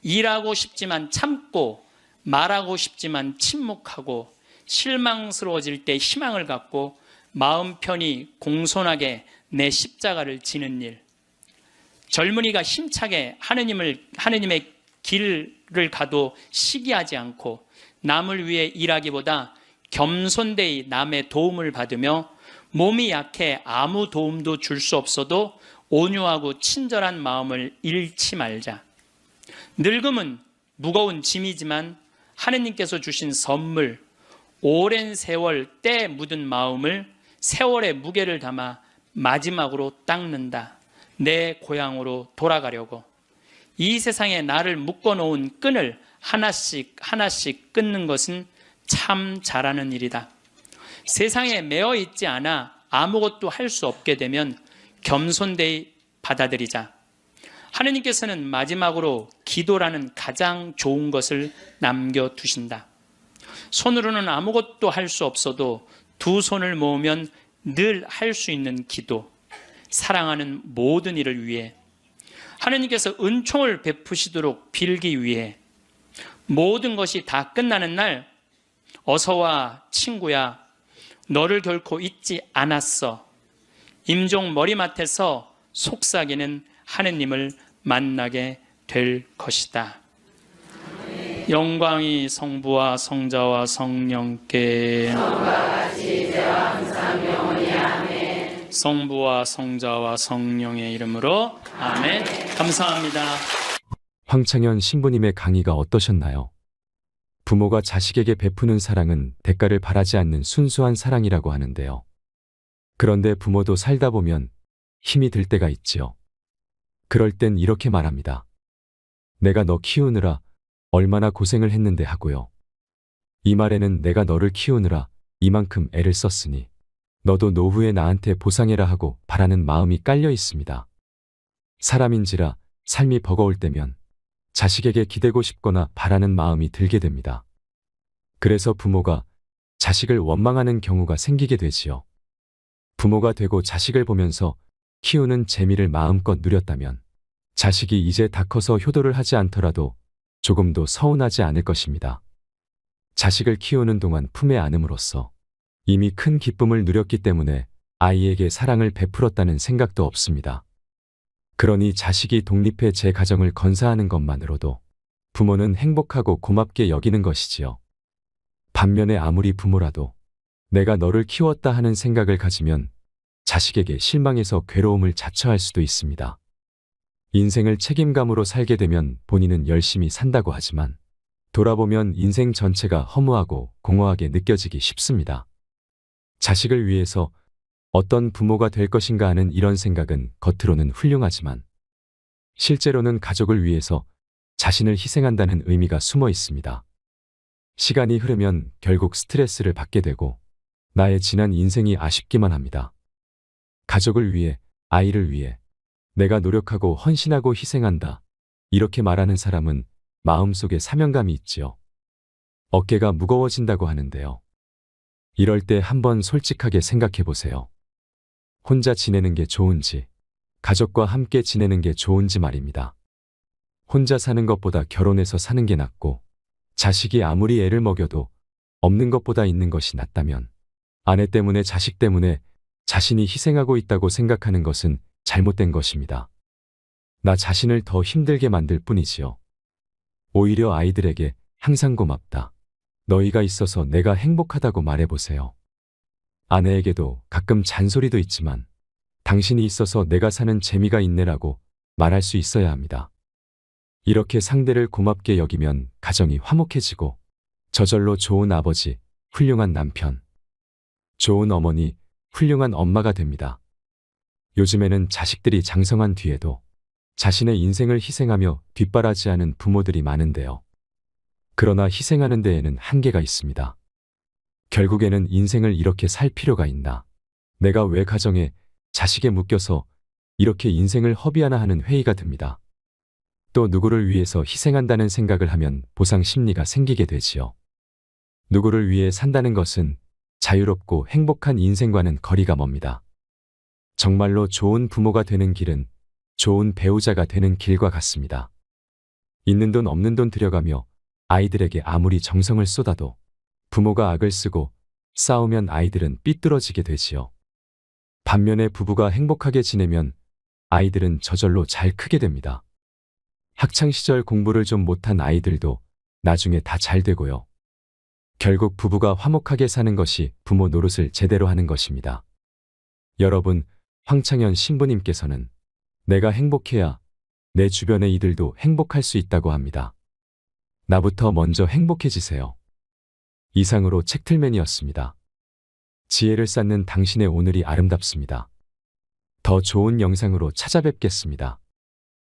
일하고 싶지만 참고 말하고 싶지만 침묵하고 실망스러워질 때 희망을 갖고 마음 편히 공손하게 내 십자가를 지는 일. 젊은이가 힘차게 하느님의 길을 가도 시기하지 않고 남을 위해 일하기보다 겸손되이 남의 도움을 받으며 몸이 약해 아무 도움도 줄 수 없어도 온유하고 친절한 마음을 잃지 말자. 늙음은 무거운 짐이지만 하느님께서 주신 선물, 오랜 세월 때 묻은 마음을 세월의 무게를 담아 마지막으로 닦는다. 내 고향으로 돌아가려고. 이 세상에 나를 묶어놓은 끈을 하나씩 하나씩 끊는 것은 참 잘하는 일이다. 세상에 매어 있지 않아 아무것도 할 수 없게 되면 겸손되이 받아들이자. 하느님께서는 마지막으로 기도라는 가장 좋은 것을 남겨두신다. 손으로는 아무것도 할 수 없어도 두 손을 모으면 늘 할 수 있는 기도. 사랑하는 모든 일을 위해 하느님께서 은총을 베푸시도록 빌기 위해 모든 것이 다 끝나는 날 어서와 친구야 너를 결코 잊지 않았어. 임종 머리맡에서 속삭이는 하느님을 만나게 될 것이다. 영광이 성부와 성자와 성령께 성부와 성자와 성령의 이름으로 아멘. 감사합니다. 황창현 신부님의 강의가 어떠셨나요? 부모가 자식에게 베푸는 사랑은 대가를 바라지 않는 순수한 사랑이라고 하는데요. 그런데 부모도 살다 보면 힘이 들 때가 있지요. 그럴 땐 이렇게 말합니다. 내가 너 키우느라 얼마나 고생을 했는데 하고요. 이 말에는 내가 너를 키우느라 이만큼 애를 썼으니 너도 노후에 나한테 보상해라 하고 바라는 마음이 깔려 있습니다. 사람인지라 삶이 버거울 때면 자식에게 기대고 싶거나 바라는 마음이 들게 됩니다. 그래서 부모가 자식을 원망하는 경우가 생기게 되지요. 부모가 되고 자식을 보면서 키우는 재미를 마음껏 누렸다면 자식이 이제 다 커서 효도를 하지 않더라도 조금도 서운하지 않을 것입니다. 자식을 키우는 동안 품에 안음으로써 이미 큰 기쁨을 누렸기 때문에 아이에게 사랑을 베풀었다는 생각도 없습니다. 그러니 자식이 독립해 제 가정을 건사하는 것만으로도 부모는 행복하고 고맙게 여기는 것이지요. 반면에 아무리 부모라도 내가 너를 키웠다 하는 생각을 가지면 자식에게 실망해서 괴로움을 자처할 수도 있습니다. 인생을 책임감으로 살게 되면 본인은 열심히 산다고 하지만 돌아보면 인생 전체가 허무하고 공허하게 느껴지기 쉽습니다. 자식을 위해서 어떤 부모가 될 것인가 하는 이런 생각은 겉으로는 훌륭하지만 실제로는 가족을 위해서 자신을 희생한다는 의미가 숨어 있습니다. 시간이 흐르면 결국 스트레스를 받게 되고 나의 지난 인생이 아쉽기만 합니다. 가족을 위해, 아이를 위해 내가 노력하고 헌신하고 희생한다. 이렇게 말하는 사람은 마음속에 사명감이 있지요. 어깨가 무거워진다고 하는데요. 이럴 때 한번 솔직하게 생각해 보세요. 혼자 지내는 게 좋은지, 가족과 함께 지내는 게 좋은지 말입니다. 혼자 사는 것보다 결혼해서 사는 게 낫고, 자식이 아무리 애를 먹여도 없는 것보다 있는 것이 낫다면, 아내 때문에 자식 때문에 자신이 희생하고 있다고 생각하는 것은 잘못된 것입니다. 나 자신을 더 힘들게 만들 뿐이지요. 오히려 아이들에게 항상 고맙다. 너희가 있어서 내가 행복하다고 말해보세요. 아내에게도 가끔 잔소리도 있지만 당신이 있어서 내가 사는 재미가 있네라고 말할 수 있어야 합니다. 이렇게 상대를 고맙게 여기면 가정이 화목해지고 저절로 좋은 아버지, 훌륭한 남편, 좋은 어머니, 훌륭한 엄마가 됩니다. 요즘에는 자식들이 장성한 뒤에도 자신의 인생을 희생하며 뒷바라지하는 부모들이 많은데요. 그러나 희생하는 데에는 한계가 있습니다. 결국에는 인생을 이렇게 살 필요가 있나? 내가 왜 가정에, 자식에 묶여서 이렇게 인생을 허비하나 하는 회의가 듭니다. 또 누구를 위해서 희생한다는 생각을 하면 보상 심리가 생기게 되지요. 누구를 위해 산다는 것은 자유롭고 행복한 인생과는 거리가 멉니다. 정말로 좋은 부모가 되는 길은 좋은 배우자가 되는 길과 같습니다. 있는 돈 없는 돈 들여가며 아이들에게 아무리 정성을 쏟아도 부모가 악을 쓰고 싸우면 아이들은 삐뚤어지게 되지요. 반면에 부부가 행복하게 지내면 아이들은 저절로 잘 크게 됩니다. 학창시절 공부를 좀 못한 아이들도 나중에 다 잘 되고요. 결국 부부가 화목하게 사는 것이 부모 노릇을 제대로 하는 것입니다. 여러분, 황창현 신부님께서는 내가 행복해야 내 주변의 이들도 행복할 수 있다고 합니다. 나부터 먼저 행복해지세요. 이상으로 책틀맨이었습니다. 지혜를 쌓는 당신의 오늘이 아름답습니다. 더 좋은 영상으로 찾아뵙겠습니다.